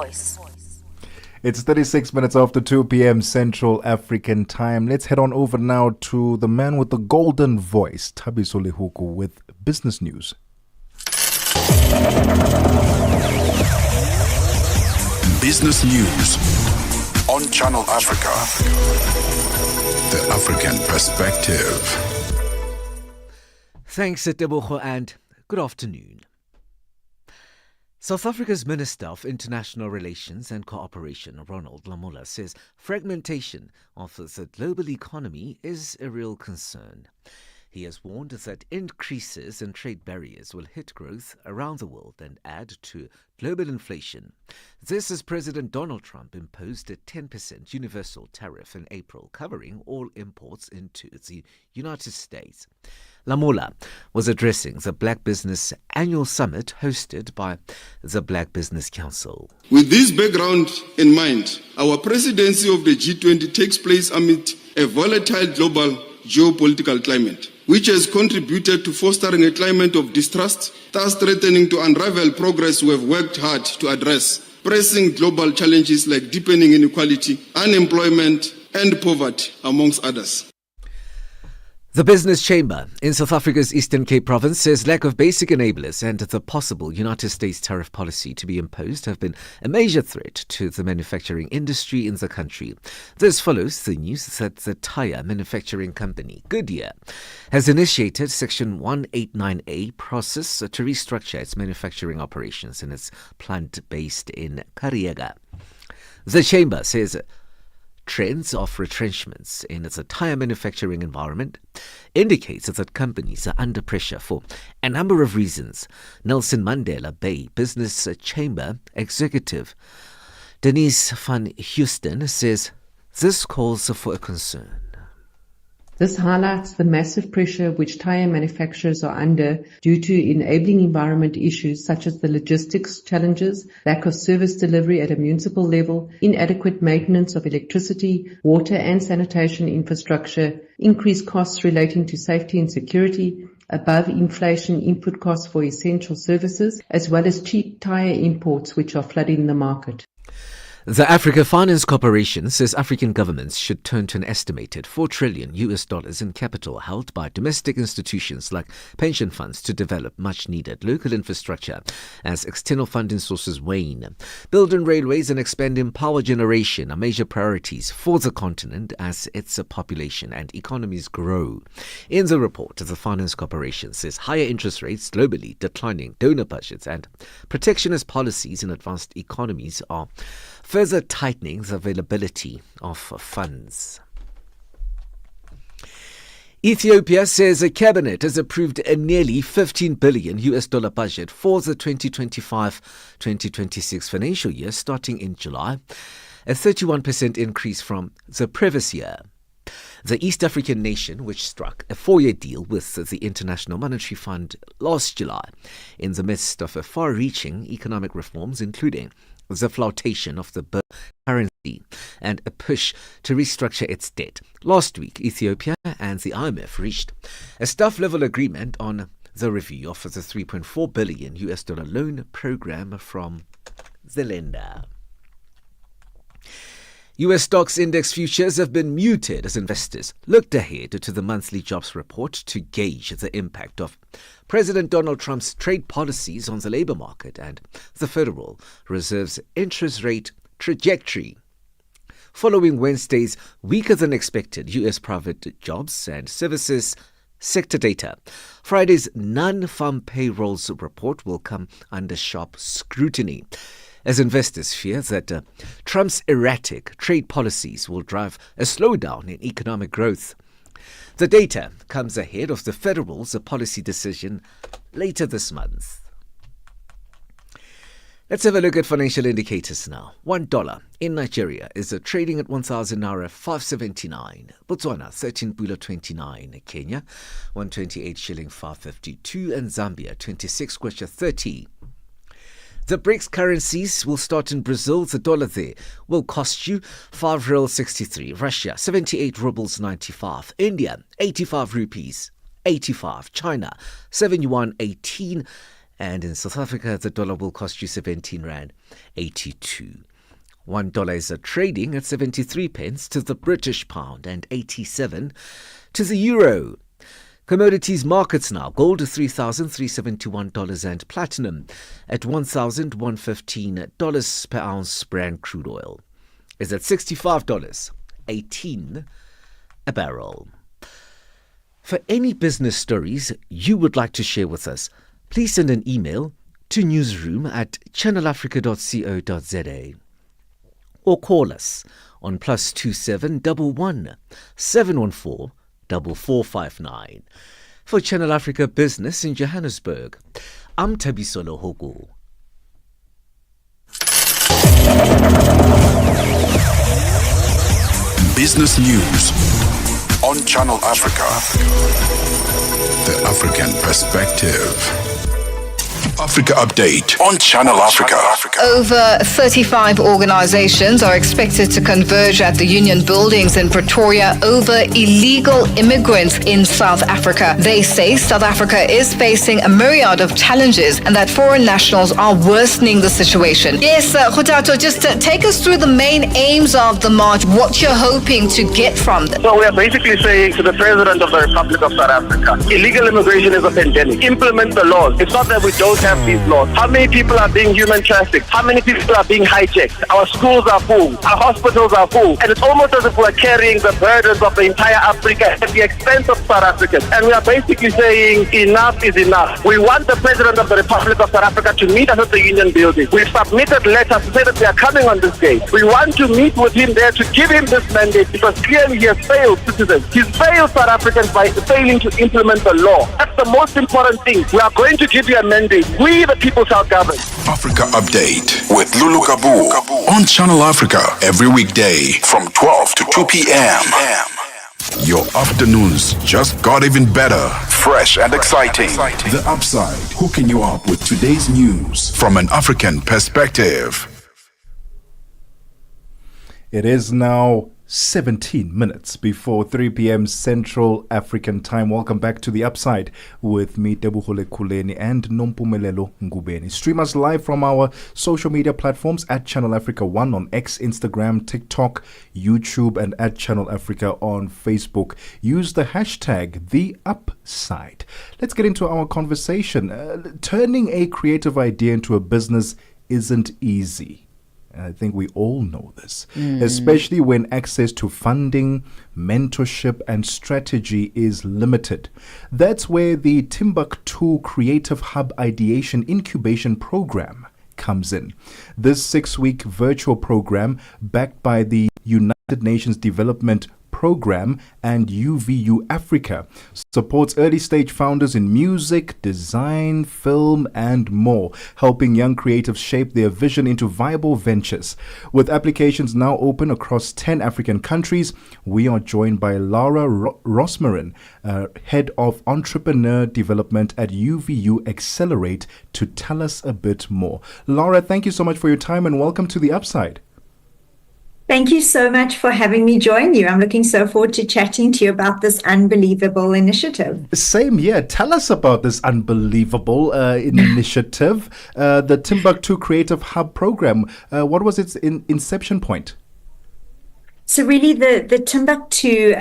It's 36 minutes after 2 p.m. Central African Time. Let's head on over now to the man with the golden voice, Thabiso Lehuku, with business news. Business news on Channel Africa. The African Perspective. Thanks, Tebogo, and good afternoon. South Africa's Minister of International Relations and Cooperation, Ronald Lamola, says fragmentation of the global economy is a real concern. He has warned that increases in trade barriers will hit growth around the world and add to global inflation. This as President Donald Trump imposed a 10% universal tariff in April, covering all imports into the United States. Lamola was addressing the Black Business Annual Summit hosted by the Black Business Council. With this background in mind, our presidency of the G20 takes place amid a volatile global geopolitical climate, which has contributed to fostering a climate of distrust, thus threatening to unravel progress we have worked hard to address, pressing global challenges like deepening inequality, unemployment, and poverty, amongst others. The Business Chamber in South Africa's Eastern Cape Province says lack of basic enablers and the possible United States tariff policy to be imposed have been a major threat to the manufacturing industry in the country. This follows the news that the tyre manufacturing company Goodyear has initiated Section 189A process to restructure its manufacturing operations in its plant based in Kariega. The Chamber says trends of retrenchments in its tyre manufacturing environment indicates that companies are under pressure for a number of reasons. Nelson Mandela Bay Business Chamber Executive Denise van Houston says this calls for a concern. This highlights the massive pressure which tyre manufacturers are under due to enabling environment issues such as the logistics challenges, lack of service delivery at a municipal level, inadequate maintenance of electricity, water and sanitation infrastructure, increased costs relating to safety and security, above inflation input costs for essential services, as well as cheap tyre imports which are flooding the market. The Africa Finance Corporation says African governments should turn to an estimated $4 trillion in capital held by domestic institutions like pension funds to develop much-needed local infrastructure as external funding sources wane. Building railways and expanding power generation are major priorities for the continent as its population and economies grow. In the report, the Finance Corporation says higher interest rates globally, declining donor budgets and protectionist policies in advanced economies are further tightening the availability of funds. Ethiopia says the cabinet has approved a nearly $15 billion budget for the 2025-2026 financial year starting in July, a 31% increase from the previous year. The East African nation, which struck a 4-year deal with the International Monetary Fund last July in the midst of far-reaching economic reforms, including the flotation of the birr currency and a push to restructure its debt. Last week, Ethiopia and the IMF reached a staff-level agreement on the review of the $3.4 billion loan program from the lender. U.S. stocks index futures have been muted as investors looked ahead to the monthly jobs report to gauge the impact of President Donald Trump's trade policies on the labor market and the Federal Reserve's interest rate trajectory. Following Wednesday's weaker-than-expected U.S. private jobs and services sector data, Friday's non-farm payrolls report will come under sharp scrutiny, as investors fear that Trump's erratic trade policies will drive a slowdown in economic growth. The data comes ahead of the Federal's policy decision later this month. Let's have a look at financial indicators now. $1 in Nigeria is trading at 1,000 naira 579. Botswana 13.29. Kenya 128 shilling 552, and Zambia 26 kwacha 30. The BRICS currencies will start in Brazil. The dollar there will cost you 5 riyal 63. Russia 78 rubles 95. India 85 rupees 85. China 7 yuan 18. And in South Africa, the dollar will cost you 17 rand 82. $1 is trading at 73 pence to the British pound and 87 to the euro. Commodities markets now. Gold $3,371 and platinum at $1,115 per ounce. Brent crude oil is at $65.18 a barrel. For any business stories you would like to share with us, please send an email to newsroom@channelafrica.co.za or call us on +27 11 714 4459. For Channel Africa Business in Johannesburg, I'm Tabisolo Hogo. Business news on Channel Africa. The African perspective. Africa Update on Channel Africa. Over 35 organizations are expected to converge at the Union Buildings in Pretoria over illegal immigrants in South Africa. They say South Africa is facing a myriad of challenges and that foreign nationals are worsening the situation. Yes, Khutato, just take us through the main aims of the march, what you're hoping to get from them. So we are basically saying to the President of the Republic of South Africa, illegal immigration is a pandemic. Implement the laws. It's not that we don't have these laws. How many people are being human trafficked? How many people are being hijacked? Our schools are full. Our hospitals are full. And it's almost as if we're carrying the burdens of the entire Africa at the expense of South Africans. And we are basically saying enough is enough. We want the President of the Republic of South Africa to meet us at the Union Building. We've submitted letters to say that we are coming on this day. We want to meet with him there to give him this mandate because clearly he has failed citizens. He's failed South Africans by failing to implement the law. That's the most important thing. We are going to give you a mandate. We, the people, shall govern. Africa Update with Lulu Kabu on Channel Africa every weekday from 12 to 2 p.m. Your afternoons just got even better, fresh and exciting. The Upside, hooking you up with today's news from an African perspective. It is now 17 minutes before 3 p.m. Central African Time. Welcome back to The Upside with me, Tebogo Lekhuleni, and Nompumelelo Ngubeni. Stream us live from our social media platforms at Channel Africa 1 on X, Instagram, TikTok, YouTube, and at Channel Africa on Facebook. Use the hashtag The Upside. Let's get into our conversation. Turning a creative idea into a business isn't easy. I think we all know this, especially when access to funding, mentorship, and strategy is limited. That's where the Timbuktu Creative Hub Ideation Incubation Program comes in. This 6-week virtual program, backed by the United Nations Development Program and UVU Africa, supports early stage founders in music, design, film, and more, helping young creatives shape their vision into viable ventures. With applications now open across 10 African countries, we are joined by Laura Rosmarin, Head of Entrepreneur Development at UVU Accelerate, to tell us a bit more. Laura, thank you so much for your time and welcome to The Upside. Thank you so much for having me join you. I'm looking so forward to chatting to you about this unbelievable initiative. Same here. Tell us about this unbelievable initiative, the Timbuktu Creative Hub program. What was its inception point? So really the Timbuktu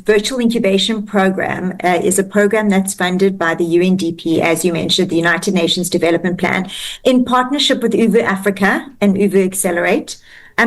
Virtual Incubation Program is a program that's funded by the UNDP, as you mentioned, the United Nations Development Plan, in partnership with UVU Africa and UVU Accelerate,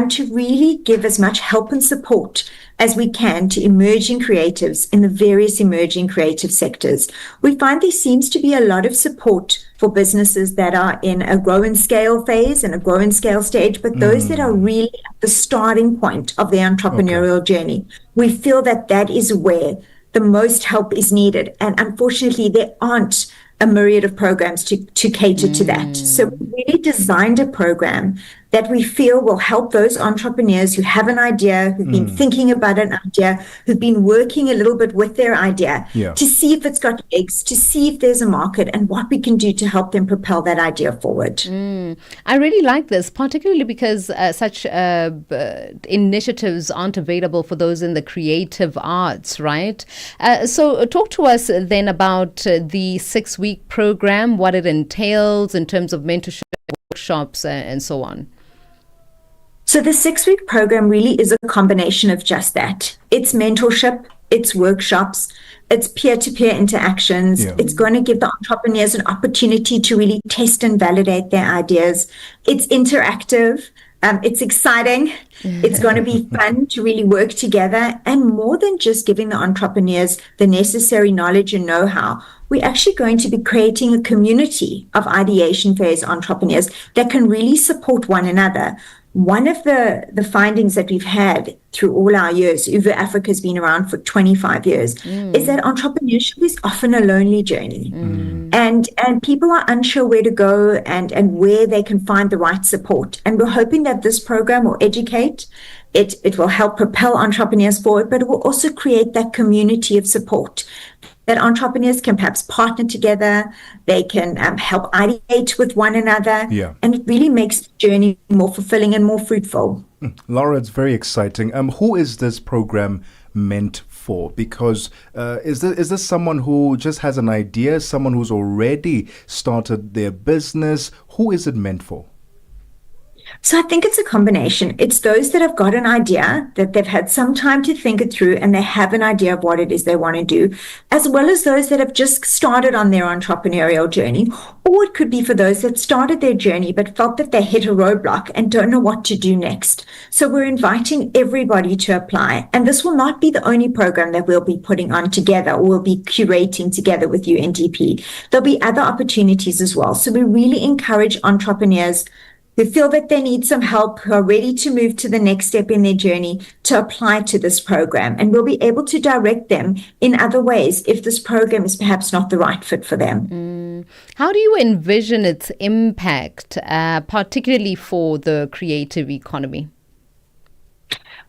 to really give as much help and support as we can to emerging creatives in the various emerging creative sectors. We find there seems to be a lot of support for businesses that are in a grow and scale phase and a grow and scale stage, but those that are really at the starting point of their entrepreneurial journey. We feel that that is where the most help is needed. And unfortunately, there aren't a myriad of programs to cater to that. So we really designed a program that we feel will help those entrepreneurs who have an idea, who've been thinking about an idea, who've been working a little bit with their idea to see if it's got legs, to see if there's a market and what we can do to help them propel that idea forward. I really like this, particularly because such initiatives aren't available for those in the creative arts, right? So talk to us then about the 6-week program, what it entails in terms of mentorship, workshops, and so on. So the 6-week program really is a combination of just that. It's mentorship, it's workshops, it's peer-to-peer interactions. It's going to give the entrepreneurs an opportunity to really test and validate their ideas. It's interactive. It's exciting. It's going to be fun to really work together. And more than just giving the entrepreneurs the necessary knowledge and know-how, we're actually going to be creating a community of ideation phase entrepreneurs that can really support one another. One of the findings that we've had through all our years, Uber Africa has been around for 25 years, is that entrepreneurship is often a lonely journey. And people are unsure where to go and where they can find the right support. And we're hoping that this program will educate, it will help propel entrepreneurs forward, but it will also create that community of support that entrepreneurs can perhaps partner together, they can help ideate with one another, and it really makes the journey more fulfilling and more fruitful. Laura, it's very exciting. Who is this program meant for? Because is this someone who just has an idea, someone who's already started their business? Who is it meant for? So I think it's a combination. It's those that have got an idea, that they've had some time to think it through and they have an idea of what it is they want to do, as well as those that have just started on their entrepreneurial journey. Or it could be for those that started their journey but felt that they hit a roadblock and don't know what to do next. So we're inviting everybody to apply. And this will not be the only program that we'll be putting on together or we'll be curating together with UNDP. There'll be other opportunities as well. So we really encourage entrepreneurs who feel that they need some help, who are ready to move to the next step in their journey, to apply to this program. And we'll be able to direct them in other ways if this program is perhaps not the right fit for them. How do you envision its impact, particularly for the creative economy?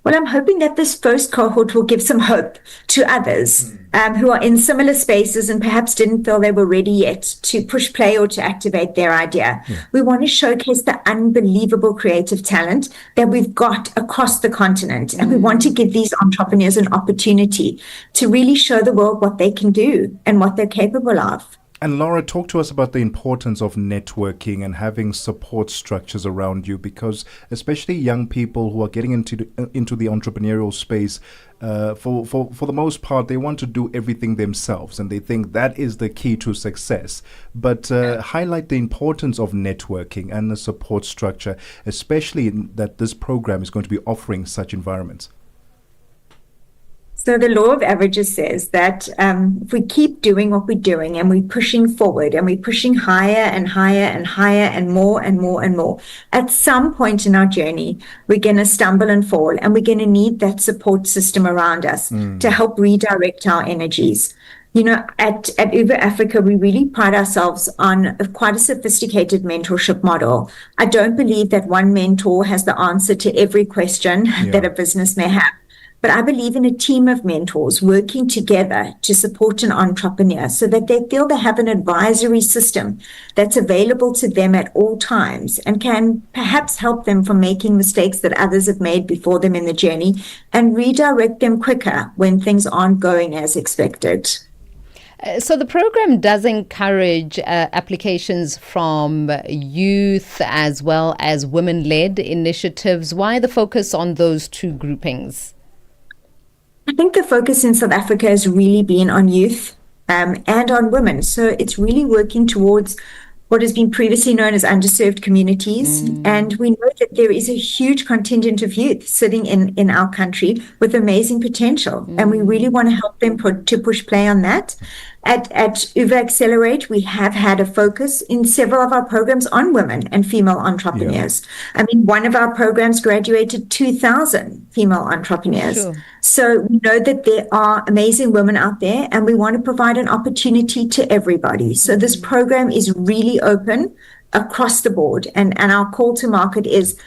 Well, I'm hoping that this first cohort will give some hope to others who are in similar spaces and perhaps didn't feel they were ready yet to push play or to activate their idea. We want to showcase the unbelievable creative talent that we've got across the continent. And we want to give these entrepreneurs an opportunity to really show the world what they can do and what they're capable of. And Laura, talk to us about the importance of networking and having support structures around you, because especially young people who are getting into the entrepreneurial space, for the most part, they want to do everything themselves and they think that is the key to success. But highlight the importance of networking and the support structure, especially that this program is going to be offering such environments. So the law of averages says that if we keep doing what we're doing and we're pushing forward and we're pushing higher and higher and higher and more and more and more, at some point in our journey, we're going to stumble and fall and we're going to need that support system around us to help redirect our energies. You know, at Uber Africa, we really pride ourselves on quite a sophisticated mentorship model. I don't believe that one mentor has the answer to every question that a business may have. But I believe in a team of mentors working together to support an entrepreneur so that they feel they have an advisory system that's available to them at all times and can perhaps help them from making mistakes that others have made before them in the journey and redirect them quicker when things aren't going as expected. So the program does encourage applications from youth as well as women-led initiatives. Why the focus on those two groupings? I think the focus in South Africa has really been on youth and on women. So it's really working towards what has been previously known as underserved communities. And we know that there is a huge contingent of youth sitting in our country with amazing potential. And we really want to help them to push play on that. At Uber Accelerate, we have had a focus in several of our programs on women and female entrepreneurs. I mean, one of our programs graduated 2,000 female entrepreneurs. So we know that there are amazing women out there and we want to provide an opportunity to everybody. So this program is really open across the board. And our call to market is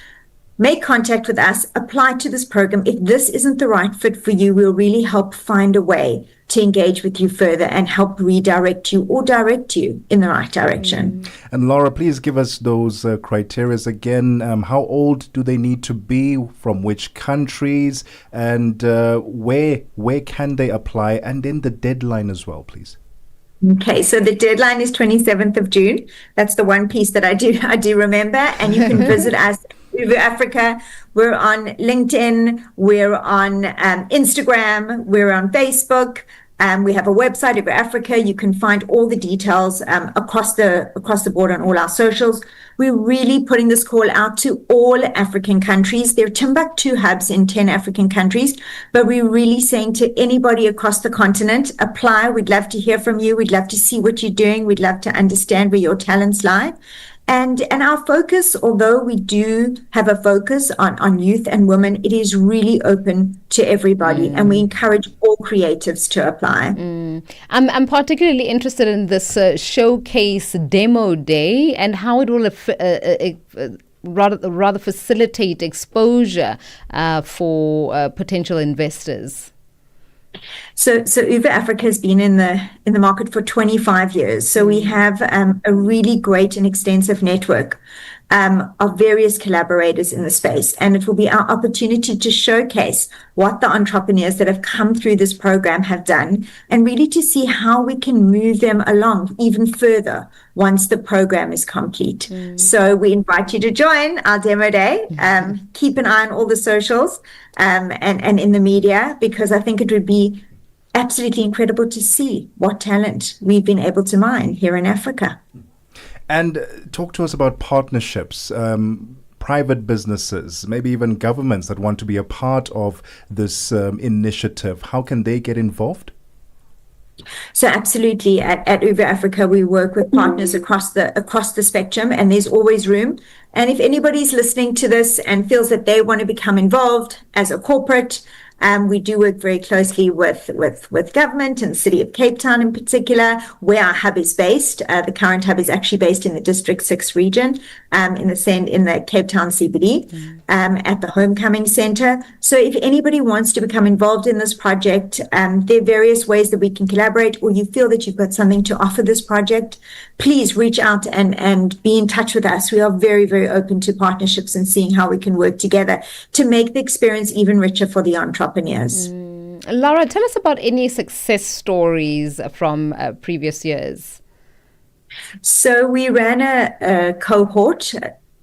make contact with us, apply to this program. If this isn't the right fit for you, we'll really help find a way to engage with you further and help redirect you or direct you in the right direction. And Laura, please give us those criteria again. How old do they need to be, from which countries, and where can they apply, and then the deadline as well, please. Okay, so the deadline is 27th of June. That's the one piece that I do remember. And you can visit us, Uber Africa. We're on LinkedIn. We're on Instagram. We're on Facebook. We have a website, Over Africa. You can find all the details across the board on all our socials. We're really putting this call out to all African countries. There are Timbuktu hubs in 10 African countries, but we're really saying to anybody across the continent, apply. We'd love to hear from you. We'd love to see what you're doing. We'd love to understand where your talents lie. And our focus, although we do have a focus on youth and women, it is really open to everybody, and we encourage all creatives to apply. I'm particularly interested in this showcase demo day and how it will rather facilitate exposure for potential investors. So Uber Africa has been in the market for 25 years. So we have a really great and extensive network of various collaborators in the space. And it will be our opportunity to showcase what the entrepreneurs that have come through this program have done, and really to see how we can move them along even further once the program is complete. So we invite you to join our demo day. Keep an eye on all the socials and in the media, because I think it would be absolutely incredible to see what talent we've been able to mine here in Africa. And talk to us about partnerships, private businesses, maybe even governments that want to be a part of this initiative. How can they get involved? So absolutely, at Uber Africa, we work with partners across the spectrum, and there's always room. And if anybody's listening to this and feels that they want to become involved as a corporate, we do work very closely with government and the City of Cape Town in particular, where our hub is based. The current hub is actually based in the District 6 region, in the Cape Town CBD, at the Homecoming Centre. So if anybody wants to become involved in this project, there are various ways that we can collaborate, or you feel that you've got something to offer this project, please reach out and be in touch with us. We are very, very open to partnerships and seeing how we can work together to make the experience even richer for the entrepreneurs. Laura, tell us about any success stories from previous years. So we ran a cohort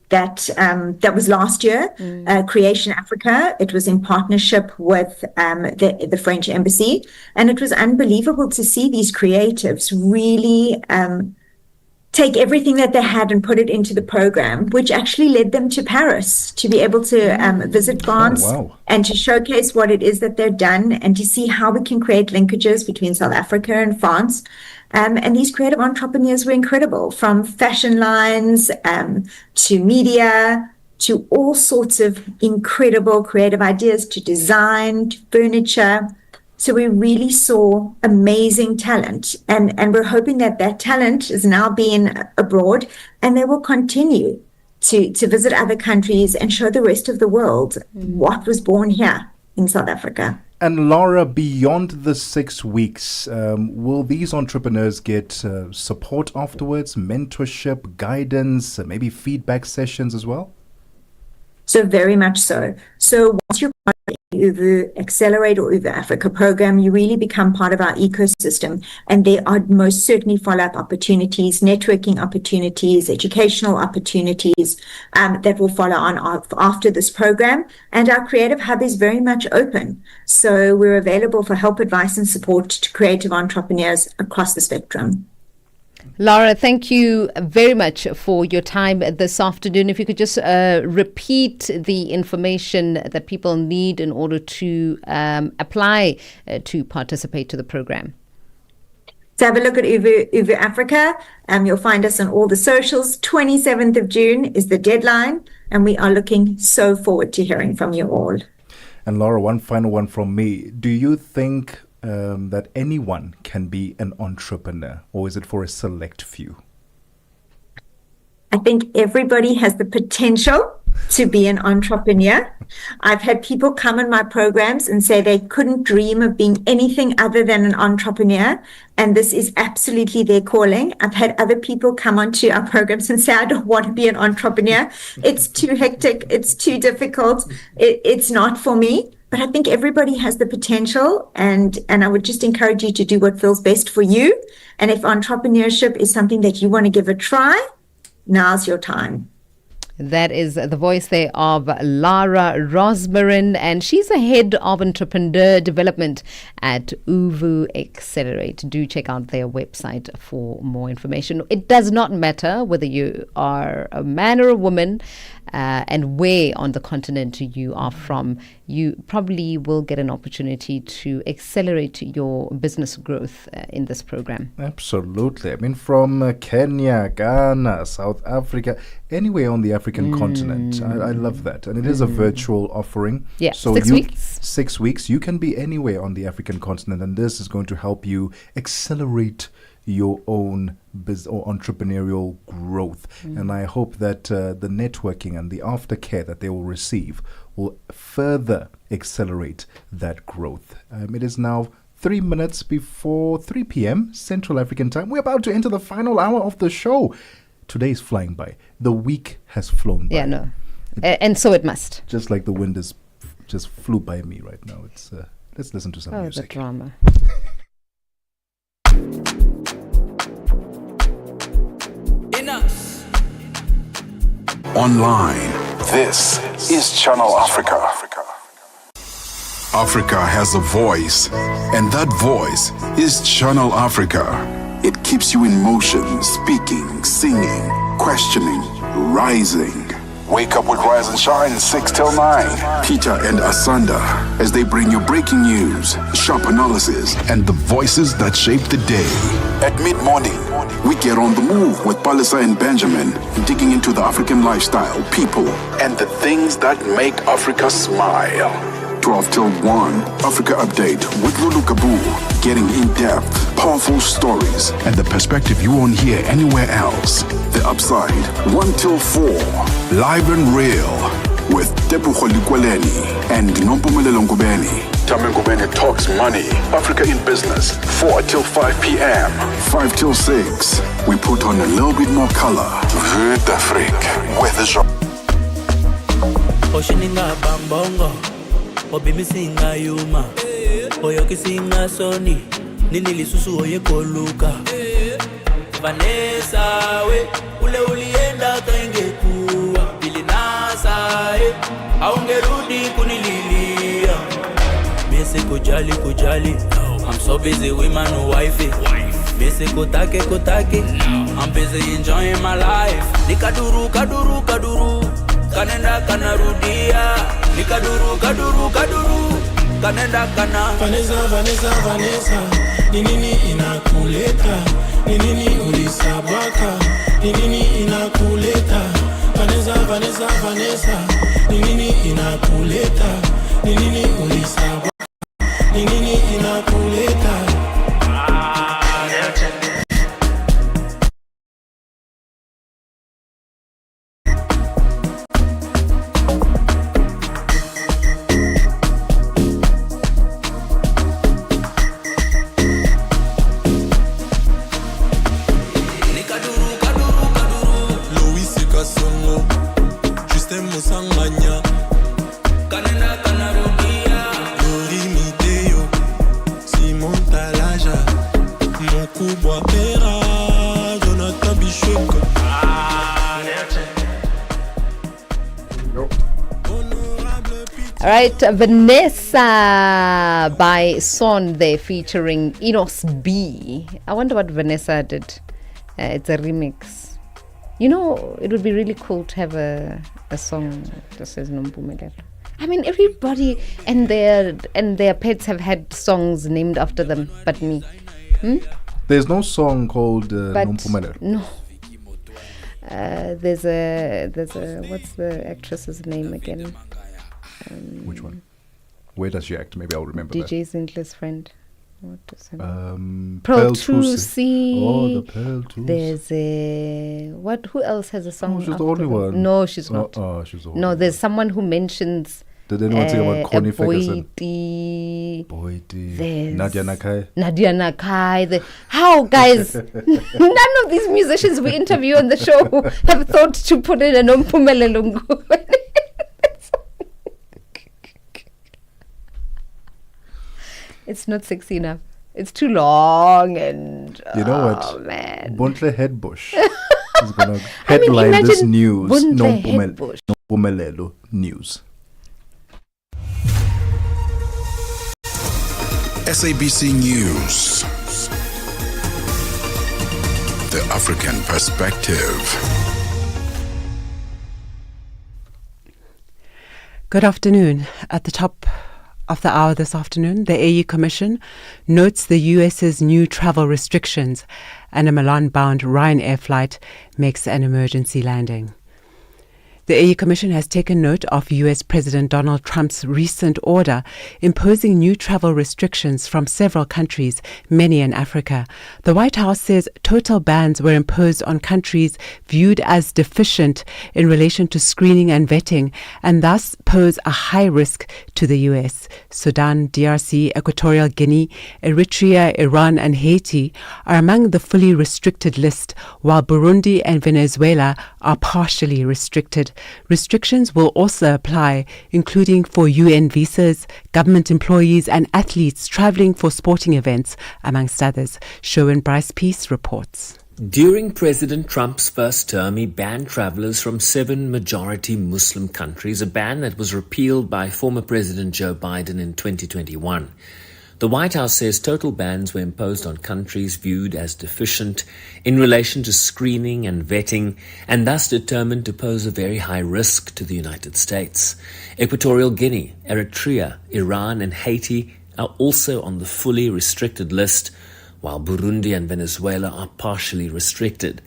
that was last year, Creation Africa. It was in partnership with the French Embassy, and it was unbelievable to see these creatives really take everything that they had and put it into the program, which actually led them to Paris to be able to visit France and to showcase what it is that they've done, and to see how we can create linkages between South Africa and France. And these creative entrepreneurs were incredible, from fashion lines to media, to all sorts of incredible creative ideas, to design, to furniture. So we really saw amazing talent, and we're hoping that talent is now being abroad, and they will continue to visit other countries and show the rest of the world what was born here in South Africa. And Laura, beyond the 6 weeks, will these entrepreneurs get support afterwards, mentorship, guidance, maybe feedback sessions as well? So very much so. So once you're part of the Uber Accelerate or Uber Africa program, you really become part of our ecosystem. And there are most certainly follow-up opportunities, networking opportunities, educational opportunities that will follow on after this program. And our Creative Hub is very much open. So we're available for help, advice, and support to creative entrepreneurs across the spectrum. Laura, thank you very much for your time this afternoon. If you could just repeat the information that people need in order to apply to participate to the program. So have a look at Uber Africa. You'll find us on all the socials. 27th of June is the deadline, and we are looking so forward to hearing from you all. And Laura, one final one from me. Do you think that anyone can be an entrepreneur, or is it for a select few? I think everybody has the potential to be an entrepreneur. I've had people come in my programs and say they couldn't dream of being anything other than an entrepreneur, and this is absolutely their calling. I've had other people come onto our programs and say, I don't want to be an entrepreneur. It's too hectic. It's too difficult. It's not for me. But I think everybody has the potential, and I would just encourage you to do what feels best for you. And if entrepreneurship is something that you want to give a try, now's your time. That is the voice there of Lara Rosmarin, and she's the head of entrepreneur development at Uvu Accelerate. Do check out their website for more information. It does not matter whether you are a man or a woman and where on the continent you are from. You probably will get an opportunity to accelerate your business growth in this program. Absolutely. I mean, from Kenya, Ghana, South Africa, anywhere on the African continent. I love that. And it is a virtual offering. Yeah, so 6 weeks. 6 weeks. You can be anywhere on the African continent, and this is going to help you accelerate your own business or entrepreneurial growth. And I hope that the networking and the aftercare that they will receive will further accelerate that growth. It is now 3 minutes before 3 p.m. Central African time. We're about to enter the final hour of the show. Today is flying by. The week has flown by. Yeah, no. And so it must. Just like the wind is just flew by me right now. It's let's listen to some music. The drama. Online, this is Channel Africa. Africa has a voice, and that voice is Channel Africa. It keeps you in motion, speaking, singing, questioning, rising. Wake up with Rise and Shine 6 till 9. Peter and Asanda as they bring you breaking news, sharp analysis, and the voices that shape the day. At mid-morning, we get on the move with Palisa and Benjamin, digging into the African lifestyle, people, and the things that make Africa smile. 12 till 1, Africa Update with Lulu Kabu, getting in-depth, powerful stories, and the perspective you won't hear anywhere else. The Upside, 1 till 4, live and real, with Tebogo Lekhuleni and Nompumelelo Ngubeni. Ngubeni talks money, Africa in business, 4 till 5 p.m. 5 till 6, we put on a little bit more color. Vue d'Afrique, with the genre. Oshininga bambongo, obimi singa yuma, oyoki singa soni, nini lisusu oye koluka. Vanessa we, ule ulienda kaingekuwa, bilinasa aungerudi kunililia. Mese kujali, I'm so busy with my new wifey. Mese kotake, I'm busy enjoying my life. Nikaduru, kanenda kanarudia. Nikaduru, kanenda kana. Vanessa, ni nini inakuleta? Ni nini ulisabaka? Ni nini inakuleta? Vanessa, ni nini inakuleta? Ni nini ulisabaka? Ni nini inakuleta? All right, Vanessa by Son there featuring Enos B. I wonder what Vanessa did. It's a remix. You know, it would be really cool to have a song that says Nompumelelo. I mean, everybody and their pets have had songs named after them, but me. There's no song called Nompumelelo. No. There's a what's the actress's name again? Which one? Where does she act? Maybe I'll remember DJ Zindler's friend. What is her name? Pearl Trucy. Oh, the Pearl Trucy. There's a who else has a song? Oh, she's the only one. No, she's not. Oh, she's the only No, there's someone who mentions. Did anyone say about Connie Ferguson? Boydie. Nadia Nakai. How, guys? None of these musicians we interview on the show have thought to put in a Nompumelelo Ngubeni. It's not sexy enough. It's too long and you know what? Man. Bontle Headbush. He's going to headline this news. Nompumelelo. Nompumelelo News. SABC News. The African Perspective. Good afternoon. At the top of the hour this afternoon, the AU Commission notes the US's new travel restrictions and a Milan-bound Ryanair flight makes an emergency landing. The AU Commission has taken note of US President Donald Trump's recent order imposing new travel restrictions from several countries, many in Africa. The White House says total bans were imposed on countries viewed as deficient in relation to screening and vetting, and thus pose a high risk to the US. Sudan, DRC, Equatorial Guinea, Eritrea, Iran and Haiti are among the fully restricted list, while Burundi and Venezuela are partially restricted. Restrictions will also apply, including for UN visas, government employees and athletes travelling for sporting events, amongst others. Sherwin Bryce Peace reports. During President Trump's first term, he banned travelers from 7 majority Muslim countries, a ban that was repealed by former President Joe Biden in 2021. The White House says total bans were imposed on countries viewed as deficient in relation to screening and vetting, and thus determined to pose a very high risk to the United States. Equatorial Guinea, Eritrea, Iran and Haiti are also on the fully restricted list, while Burundi and Venezuela are partially restricted.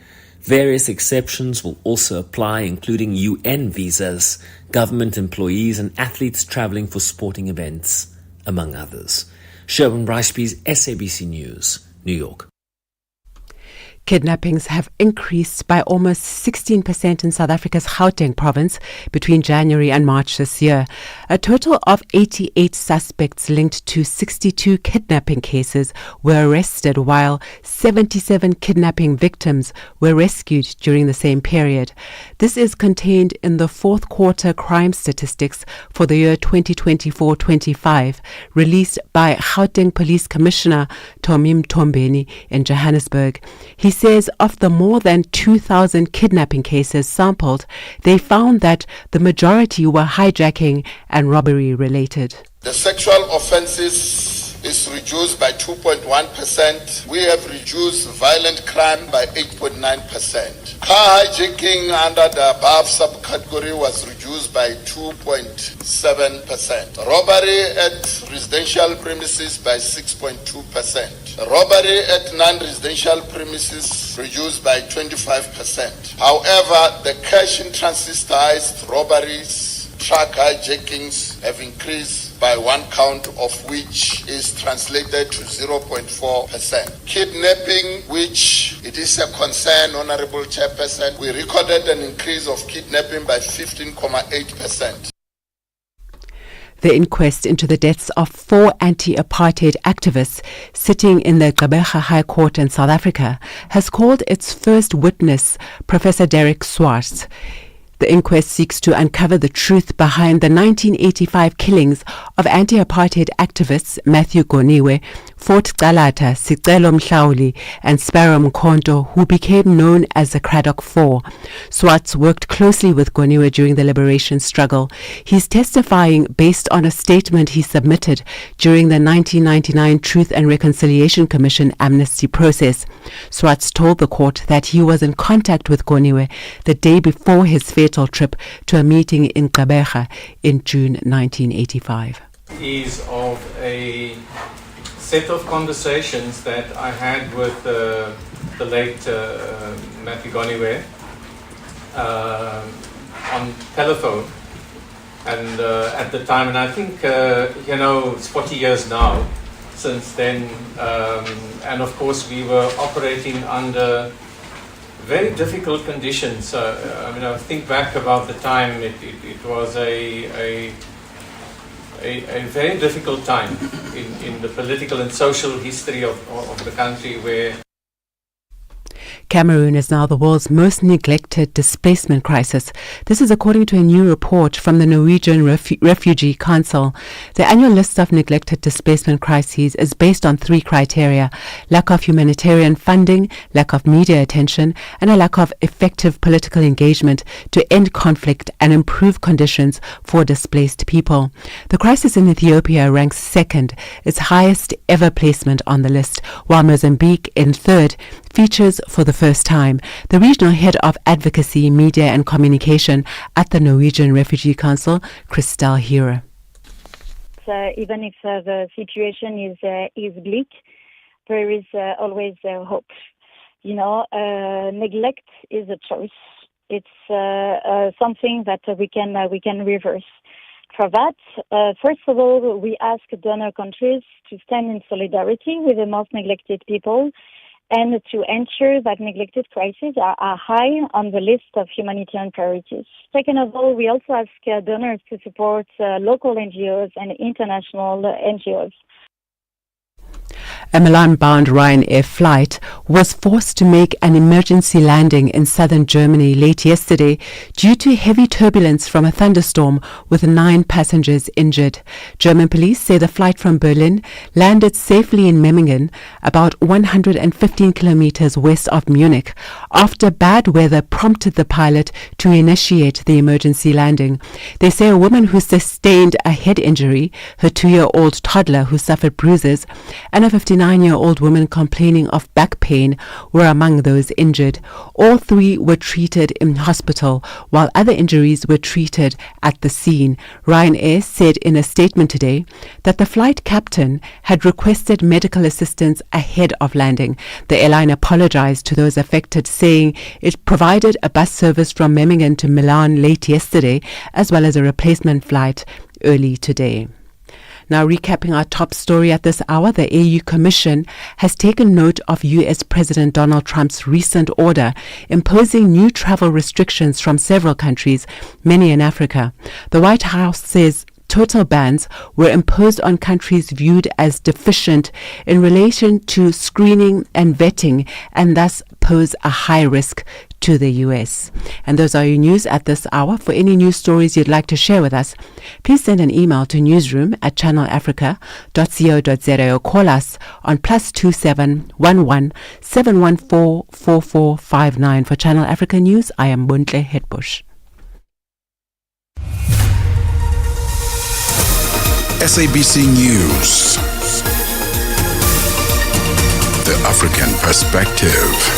Various exceptions will also apply, including UN visas, government employees and athletes traveling for sporting events, among others. Sherwin Bryceby's SABC News, New York. Kidnappings have increased by almost 16% in South Africa's Gauteng province between January and March this year. A total of 88 suspects linked to 62 kidnapping cases were arrested, while 77 kidnapping victims were rescued during the same period. This is contained in the fourth quarter crime statistics for the year 2024-25, released by Gauteng Police Commissioner Tommy Mtombeni in Johannesburg. He says of the more than 2,000 kidnapping cases sampled, they found that the majority were hijacking and robbery related. The sexual offences is reduced by 2.1%. We have reduced violent crime by 8.9%. Car hijacking under the above subcategory was reduced by 2.7%. Robbery at residential premises by 6.2%. Robbery at non-residential premises reduced by 25%. However, the cash in transitized robberies, truck hijackings have increased by 1 count, of which is translated to 0.4%. Kidnapping, which it is a concern, Honorable Chairperson, we recorded an increase of kidnapping by 15.8%. The inquest into the deaths of 4 anti-apartheid activists sitting in the Gqeberha High Court in South Africa has called its first witness, Professor Derek Swartz. The inquest seeks to uncover the truth behind the 1985 killings of anti-apartheid activists Matthew Goniwe, Fort Galata, Sicelo Mhlauli and Sparrow Mkhonto, who became known as the Craddock Four. Swartz worked closely with Goniwe during the liberation struggle. He's testifying based on a statement he submitted during the 1999 Truth and Reconciliation Commission amnesty process. Swartz told the court that he was in contact with Goniwe the day before his fatal trip to a meeting in Gqeberha in June 1985. Is of a set of conversations that I had with the late Matthew Goniwe on telephone, and at the time, and I think it's 40 years now since then, and of course we were operating under very difficult conditions. I think back about the time, it was a very difficult time in the political and social history of the country, where Cameroon is now the world's most neglected displacement crisis. This is according to a new report from the Norwegian Refugee Council. The annual list of neglected displacement crises is based on 3 criteria: lack of humanitarian funding, lack of media attention, and a lack of effective political engagement to end conflict and improve conditions for displaced people. The crisis in Ethiopia ranks second, its highest ever placement on the list, while Mozambique, in third, features for the first time. The regional head of advocacy, media and communication at the Norwegian Refugee Council, Christel Hira. Even if the situation is bleak, there is always hope. Neglect is a choice. It's something that we can reverse. For that, first of all, we ask donor countries to stand in solidarity with the most neglected people and to ensure that neglected crises are high on the list of humanitarian priorities. Second of all, we also ask donors to support local NGOs and international NGOs. A Milan-bound Ryanair flight was forced to make an emergency landing in southern Germany late yesterday due to heavy turbulence from a thunderstorm, with 9 passengers injured. German police say the flight from Berlin landed safely in Memmingen, about 115 kilometers west of Munich, after bad weather prompted the pilot to initiate the emergency landing. They say a woman who sustained a head injury, her 2-year-old toddler who suffered bruises, and a 59-year-old woman complaining of back pain were among those injured. All 3 were treated in hospital, while other injuries were treated at the scene. Ryanair said in a statement today that the flight captain had requested medical assistance ahead of landing. The airline apologized to those affected, saying it provided a bus service from Memmingen to Milan late yesterday, as well as a replacement flight early today. Now, recapping our top story at this hour, the AU Commission has taken note of US President Donald Trump's recent order imposing new travel restrictions from several countries, many in Africa. The White House says total bans were imposed on countries viewed as deficient in relation to screening and vetting, and thus pose a high risk to the US. And those are your news at this hour. For any news stories you'd like to share with us, please send an email to newsroom@channelafrica.co.za or call us on +27 11 714 4459. For Channel Africa News, I am Buntle Hetbush. SABC News. The African Perspective.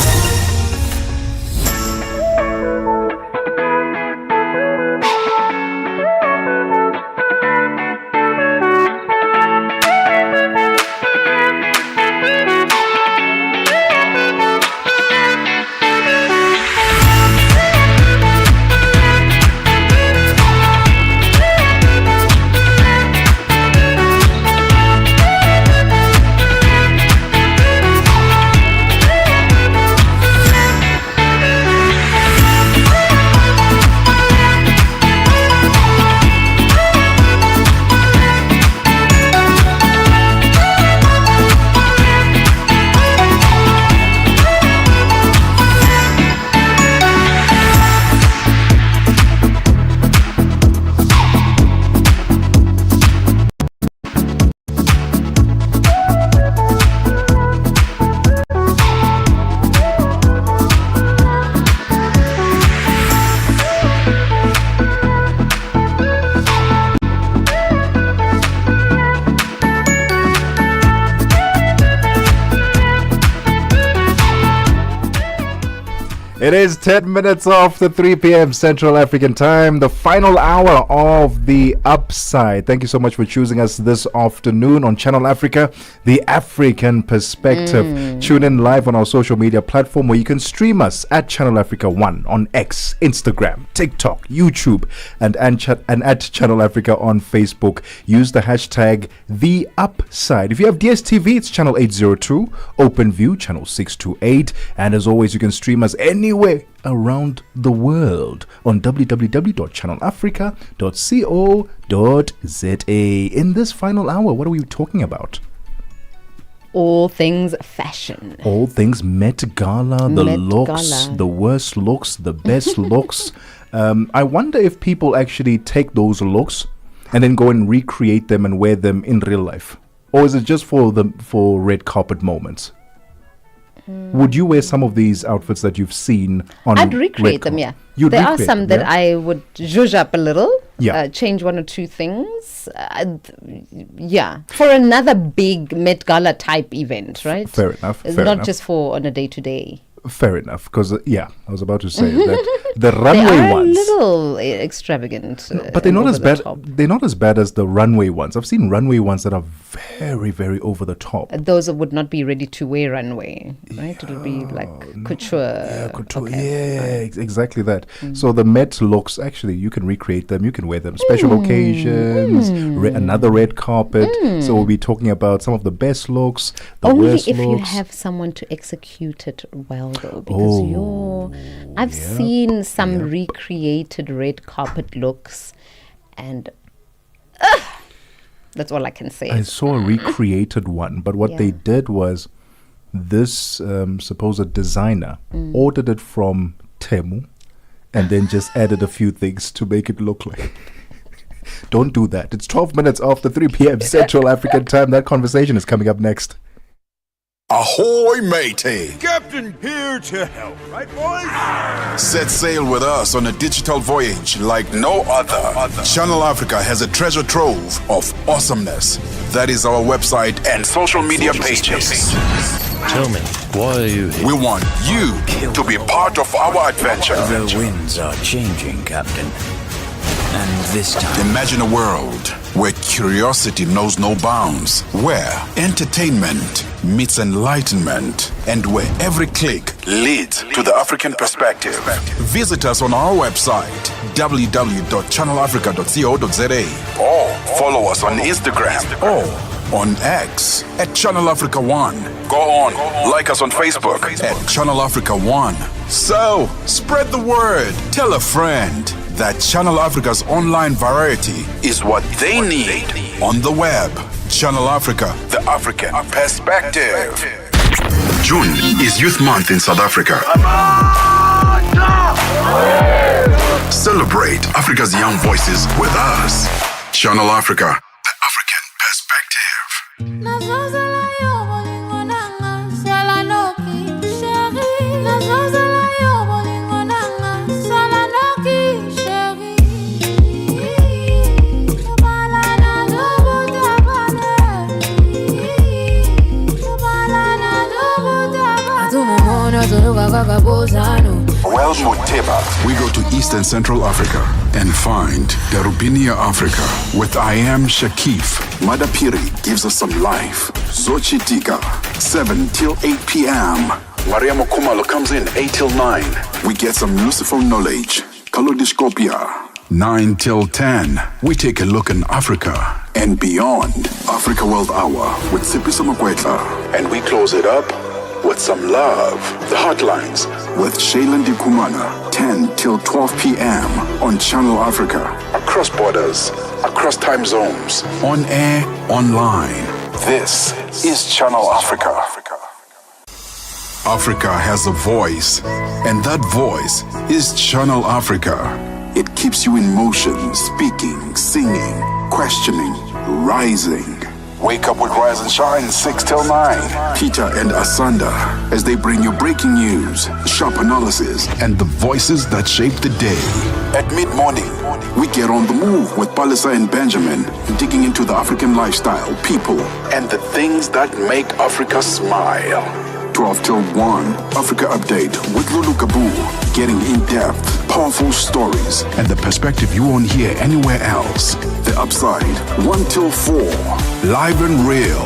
It is 10 minutes after 3 p.m. Central African Time, the final hour of The Upside. Thank you so much for choosing us this afternoon on Channel Africa, The African Perspective. Tune in live on our social media platform where you can stream us at Channel Africa 1 on X, Instagram, TikTok, YouTube, and at Channel Africa on Facebook. Use the hashtag The Upside. If you have DSTV, it's Channel 802, OpenView, Channel 628, and as always, you can stream us anywhere around the world on www.channelafrica.co.za. In this final hour, what are we talking about? all things fashion. All things Met Gala, the Met looks, Gala. the worst looks, the best looks. I wonder if people actually take those looks and then go and recreate them and wear them in real life. Or is it just for red carpet moments? Would you wear some of these outfits that you've seen on I'd recreate them, yeah. You'd there are recreate some them, that yeah? I would zhuzh up a little, Yeah. change one or two things. Yeah, for another big Met Gala type event, right? Fair enough, It's fair not enough. just for on a day-to-day. Fair enough, because I was about to say that the They runway are ones, a little extravagant, but they're not and as over bad. the top. They're not as bad as the runway ones. I've seen runway ones that are very, very over the top. Those would not be ready to wear runway, right? It'll be like couture. Yeah, couture. Okay. Yeah, exactly that. So the Met looks, actually, you can recreate them. You can wear them special occasions, another red carpet. So we'll be talking about some of the best looks, the Only worst if you looks. have someone to execute it well, though, because I've seen some recreated red carpet looks, and that's all I can say. I saw a recreated one, but what they did was this supposed designer ordered it from Temu and then just added a few things to make it look like. Don't do that. It's 12 minutes after 3 p.m. Central African time. That conversation is coming up next. Ahoy, matey! Captain here to help, right, boys? Set sail with us on a digital voyage like no other. Channel Africa has a treasure trove of awesomeness. That is our website and social media pages. Tell me, why are you here? We want you to be part of our adventure. The winds are changing, Captain. And this time... Imagine a world where curiosity knows no bounds, where entertainment meets enlightenment, and where every click leads to the African perspective. Visit us on our website, www.channelafrica.co.za, or follow us on Instagram or on X at Channel Africa 1. Go on, like us on Facebook at Channel Africa 1. So, spread the word. Tell a friend that Channel Africa's online variety is what they need on the web. Channel Africa, the African perspective. June is Youth Month in South Africa. Celebrate Africa's young voices with us. Channel Africa, the African perspective. Well, Muteba, we go to East and Central Africa and find Darubinia Africa with I Am Shakif. Madapiri gives us some life. Zochitika, 7 till 8 p.m. Maria Mokumalo comes in 8 till 9. We get some useful knowledge. Kalodiscopia, 9 till 10. We take a look in Africa and beyond. Africa World Hour with Sipisa Makwetla. And we close it up with some love. The Hotlines with Shailen Dikumana, 10 till 12 p.m. on Channel Africa. Across borders, across time zones, on air, online. This is Channel Africa. Africa has a voice, and that voice is Channel Africa. It keeps you in motion, speaking, singing, questioning, rising. Wake up with Rise and Shine 6 till 9. Peter and Asanda as they bring you breaking news, sharp analysis, and the voices that shape the day. At mid-morning, we get on the move with Palisa and Benjamin, digging into the African lifestyle, people, and the things that make Africa smile. 12 till 1, Africa Update with Lulu Kabu, getting in-depth, powerful stories, and the perspective you won't hear anywhere else. The Upside, 1 till 4, live and real,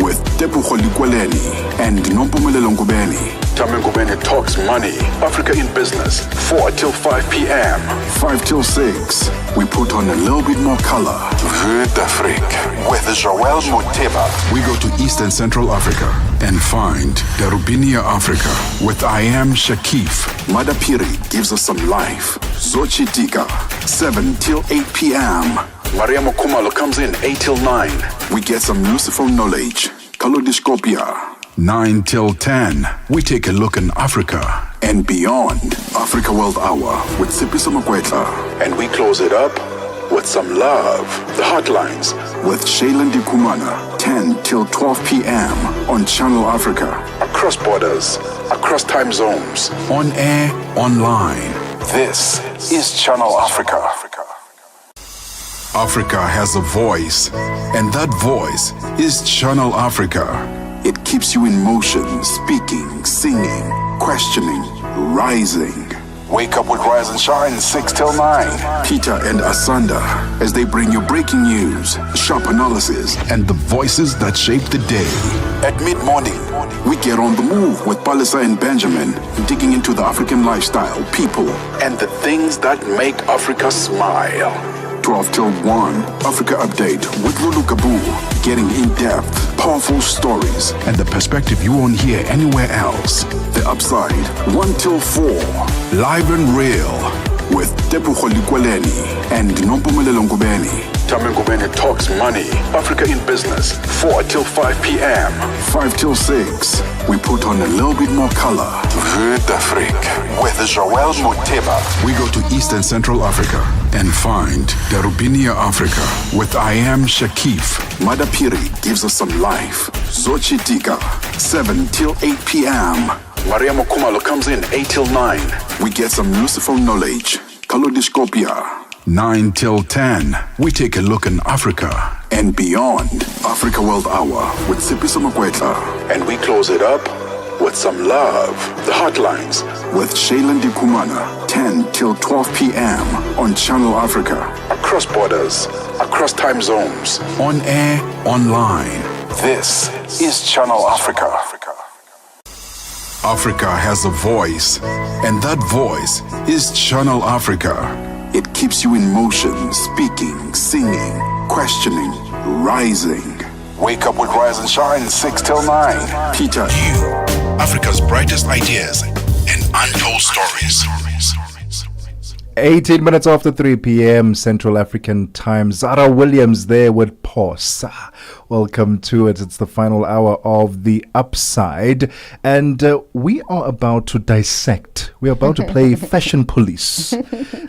with Tebogo Lekhuleni and Nompumelelo Ngubeni. Ngubeni talks money, Africa in business, 4 till 5 p.m. 5 till 6, we put on a little bit more color. Vue d'Afrique with Joel Moteba. We go to East and Central Africa and find Darubinia Africa with I Am Shakif. Madapiri gives us some life. Zochitika, 7 till 8 p.m. Maria Mokumalo comes in 8 till 9. We get some useful knowledge. Kalodiscopia. 9 till 10, we take a look in Africa and beyond. Africa World Hour with Sipisa Makwetla. And we close it up with some love. The Hotlines with Shailen Dikumana. 10 till 12 p.m. on Channel Africa. Across borders, across time zones, on air, online. This is Channel Africa. Africa has a voice, and that voice is Channel Africa. It keeps you in motion, speaking, singing, questioning, rising. Wake up with Rise and Shine 6 till 9. Peter and Asanda as they bring you breaking news, sharp analysis, and the voices that shape the day. At mid-morning, we get on the move with Palisa and Benjamin, digging into the African lifestyle, people, and the things that make Africa smile. 12 till 1, Africa Update with Lulu Kabu, getting in-depth, powerful stories, and the perspective you won't hear anywhere else. The Upside, 1 till 4, live and real, with Tebogo Lekhuleni and Nompumelelo Ngubeni talks money, Africa in business, 4 till 5 p.m. 5 till 6, we put on a little bit more color. Vue d'Afrique with Joel Moteba. We go to East and Central Africa and find Darubinia Africa with I Am Shakif. Madapiri gives us some life. Zochi Tika, 7 till 8 p.m. Maria Mokumalo comes in 8 till 9. We get some useful knowledge. Kalodiscopia. 9 till 10, we take a look in Africa and beyond. Africa World Hour with Sipisa Makwetla. And we close it up with some love. The Hotlines with Shailen Dikumana. 10 till 12 p.m. on Channel Africa. Across borders, across time zones, on air, online. This is Channel Africa. Africa has a voice, and that voice is Channel Africa. It keeps you in motion, speaking, singing, questioning, rising. Wake up with Rise and Shine 6 till 9. Peter. You, Africa's brightest ideas and untold stories. 18 minutes after 3 p.m. Central African time. Zara Williams there with Pause. Welcome to it. It's the final hour of The Upside. And we are about to dissect. We're about to play Fashion Police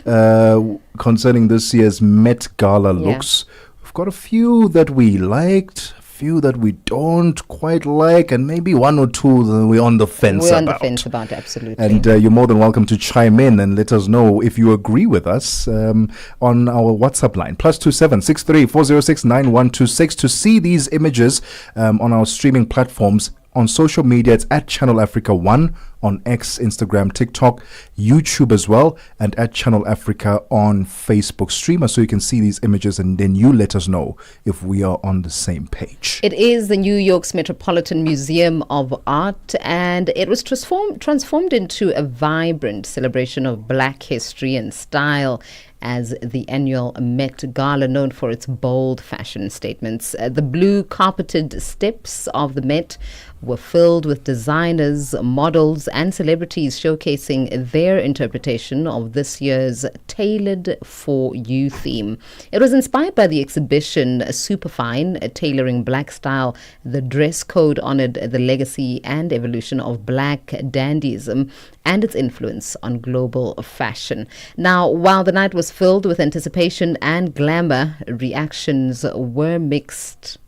concerning this year's Met Gala looks. We've got a few that we liked, few that we don't quite like, and maybe one or two that we're on the fence about. We're on the fence about, absolutely. And you're more than welcome to chime in and let us know if you agree with us on our WhatsApp line, +27 63 406 9126, to see these images on our streaming platforms. On social media, it's at Channel Africa 1 on X, Instagram, TikTok, YouTube as well, and at Channel Africa on Facebook. Stream us so you can see these images, and then you let us know if we are on the same page. It is the New York's Metropolitan Museum of Art, and it was transformed into a vibrant celebration of Black history and style as the annual Met Gala, known for its bold fashion statements. The blue carpeted steps of the Met were filled with designers, models, and celebrities showcasing their interpretation of this year's Tailored for You theme. It was inspired by the exhibition Superfine, Tailoring Black Style. The dress code honored the legacy and evolution of Black dandyism and its influence on global fashion. Now, while the night was filled with anticipation and glamour, reactions were mixed,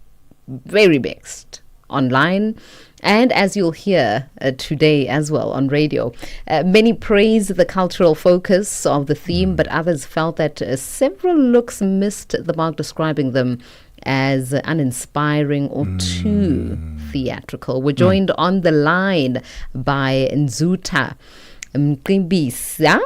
very mixed, online. And as you'll hear today as well on radio, many praised the cultural focus of the theme, but others felt that several looks missed the mark, describing them as uninspiring or too theatrical. We're joined on the line by Nzuta Mqibisa.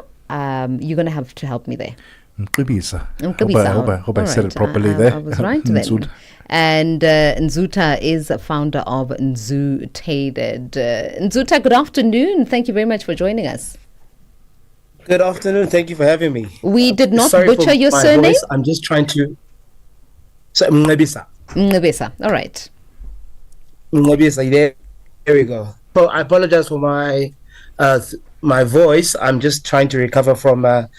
You're going to have to help me there. Mqibisa. Mqibisa. Hope I said it properly there. I was right then. And Nzuta is a founder of Nzutated. Nzuta, good afternoon. Thank you very much for joining us. Good afternoon. Thank you for having me. We did not butcher your surname. Voice. I'm just trying to. So, Mqibisa. Mqibisa. All right. Mqibisa. There we go. So I apologize for my voice. I'm just trying to recover from a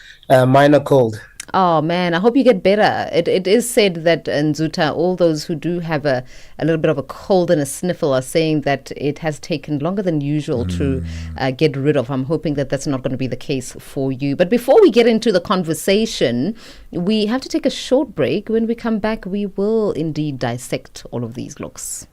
minor cold. Oh man, I hope you get better. It is said that in Nzuta, all those who do have a little bit of a cold and a sniffle are saying that it has taken longer than usual to get rid of. I'm hoping that that's not going to be the case for you. But before we get into the conversation, we have to take a short break. When we come back, we will indeed dissect all of these looks.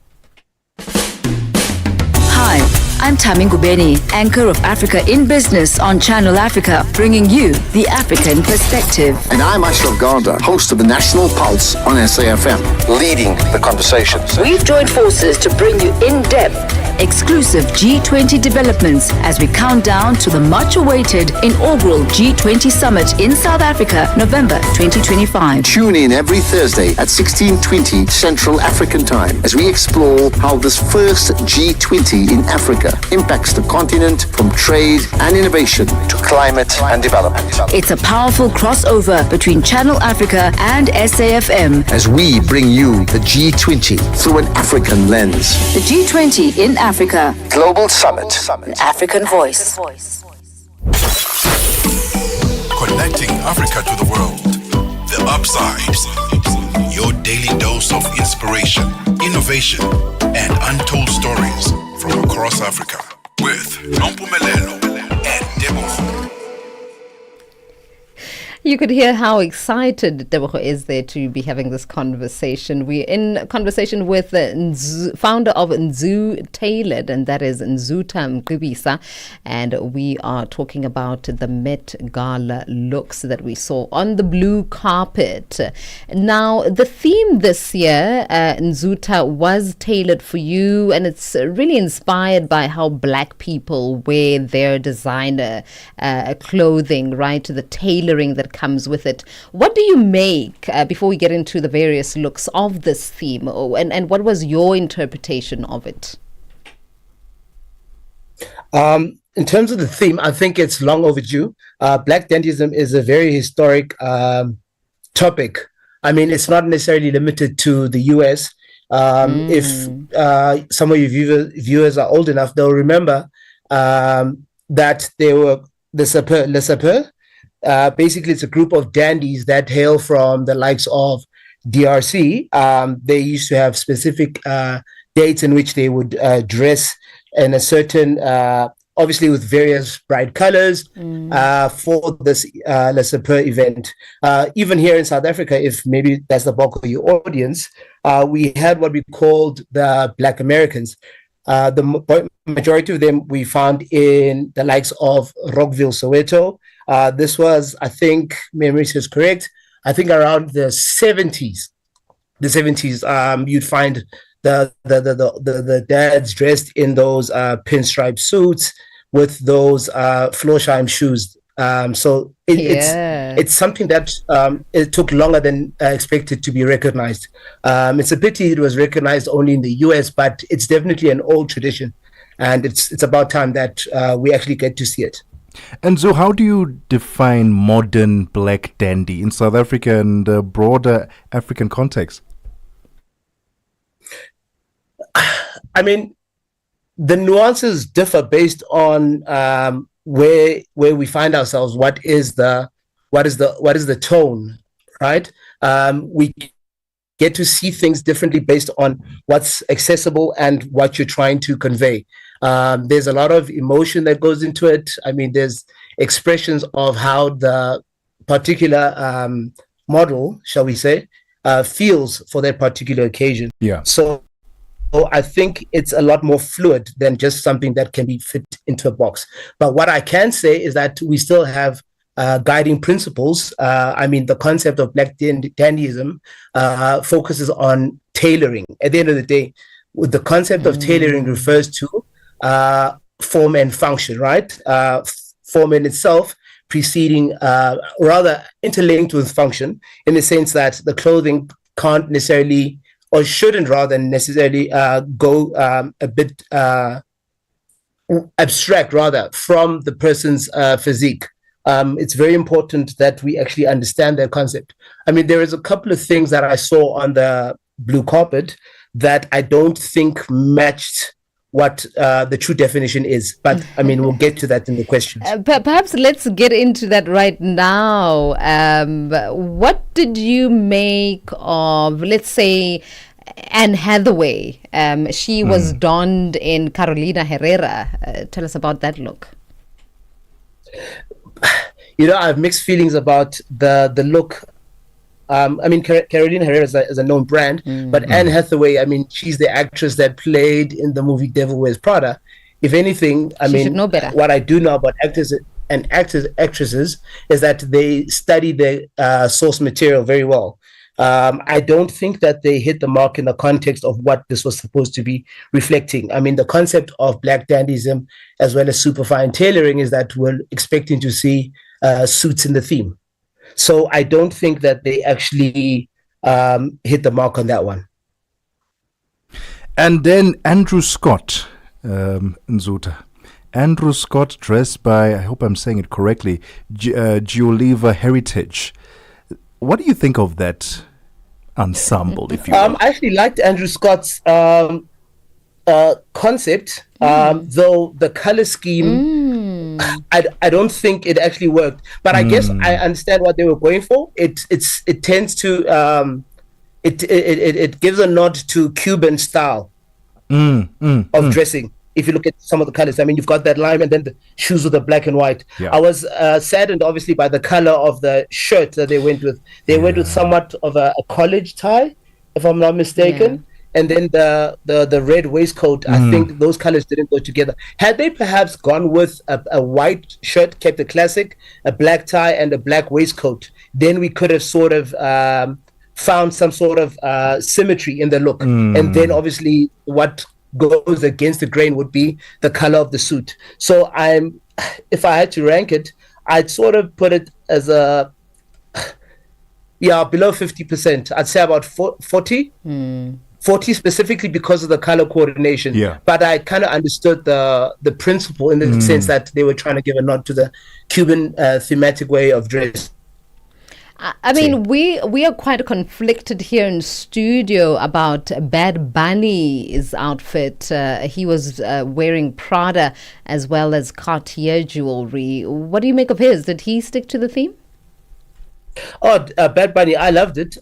Hi, I'm Nompumelelo Ngubeni, anchor of Africa in Business on Channel Africa, bringing you the African perspective. And I'm Ashraf Garda, host of the National Pulse on SAFM, leading the conversation. We've joined forces to bring you in-depth, exclusive G20 developments as we count down to the much-awaited inaugural G20 summit in South Africa, November 2025. Tune in every Thursday at 16:20 Central African Time as we explore how this first G20 in Africa impacts the continent from trade and innovation to climate and development. It's a powerful crossover between Channel Africa and SAFM as we bring you the G20 through an African lens. The G20 in Africa. Global Summit. An African voice. Connecting Africa to the world. The Upside. Your daily dose of inspiration, innovation, and untold stories from across Africa. With Nompumelelo and Tebogo. You could hear how excited Tebogo is there to be having this conversation. We're in conversation with the founder of Nzu Tailored, and that is Nzuta Mgqibisa, and we are talking about the Met Gala looks that we saw on the blue carpet. Now, the theme this year, Nzuta, was tailored for you, and it's really inspired by how Black people wear their designer clothing, right? The tailoring that comes with it. What do you make, before we get into the various looks, of this theme, and what was your interpretation of it? In terms of the theme, I think it's long overdue. Black dandyism is a very historic topic. I mean, it's not necessarily limited to the US. If some of your viewers are old enough, they'll remember that they were the Les Sapeurs. Basically, it's a group of dandies that hail from the likes of DRC. They used to have specific dates in which they would dress in a certain, obviously with various bright colors for this Les Sapeurs event. Even here in South Africa, if maybe that's the bulk of your audience, we had what we called the Black Americans. The majority of them we found in the likes of Rockville, Soweto. This was, I think, memory is correct, I think around the 70s. You'd find the dads dressed in those pinstripe suits with those Florsheim shoes. So it's something that it took longer than expected to be recognized. It's a pity it was recognized only in the US, but it's definitely an old tradition, and it's about time that we actually get to see it. And so how do you define modern Black dandy in South Africa and broader African context? I mean, the nuances differ based on where we find ourselves. What is the tone, right? We get to see things differently based on what's accessible and what you're trying to convey. There's a lot of emotion that goes into it. I mean, there's expressions of how the particular model, shall we say, feels for that particular occasion. Yeah. So I think it's a lot more fluid than just something that can be fit into a box. But what I can say is that we still have guiding principles. I mean, the concept of Black dandyism focuses on tailoring. At the end of the day, the concept of tailoring refers to form and function, right? Form in itself preceding, rather interlinked with function, in the sense that the clothing can't necessarily, or shouldn't rather necessarily go a bit abstract, rather, from the person's physique. It's very important that we actually understand that concept. I mean, there is a couple of things that I saw on the blue carpet that I don't think matched what the true definition is. But I mean, we'll get to that in the questions. Perhaps let's get into that right now. What did you make of, let's say, Anne Hathaway? She was donned in Carolina Herrera. Tell us about that look. You know, I have mixed feelings about the look. I mean, Carolina Herrera is a known brand, but Anne Hathaway, I mean, she's the actress that played in the movie Devil Wears Prada. If anything, I mean, should know better. What I do know about actors and actresses is that they study the source material very well. I don't think that they hit the mark in the context of what this was supposed to be reflecting. I mean, the concept of black dandyism as well as superfine tailoring is that we're expecting to see suits in the theme. So I don't think that they actually hit the mark on that one. And then Andrew Scott, Nzuta. Andrew Scott, dressed by, I hope I'm saying it correctly, Gioliva Heritage. What do you think of that ensemble, if you will? I actually liked Andrew Scott's concept, though the color scheme, I don't think it actually worked. But I guess I understand what they were going for. It tends to it gives a nod to Cuban style of dressing. If you look at some of the colors, I mean, you've got that lime and then the shoes with the black and white. Yeah. I was saddened, obviously, by the color of the shirt that they went with. They went with somewhat of a college tie, if I'm not mistaken. And then the red waistcoat, I think those colors didn't go together. Had they perhaps gone with a white shirt, kept it classic, a black tie and a black waistcoat, then we could have sort of found some sort of symmetry in the look. And then obviously what goes against the grain would be the color of the suit. So if I had to rank it, I'd sort of put it as below 50%. I'd say about 40. 40 specifically because of the color coordination. Yeah. But I kind of understood the principle in the sense that they were trying to give a nod to the Cuban thematic way of dress. I mean, we are quite conflicted here in studio about Bad Bunny's outfit. He was wearing Prada as well as Cartier jewelry. What do you make of his? Did he stick to the theme? Bad Bunny, I loved it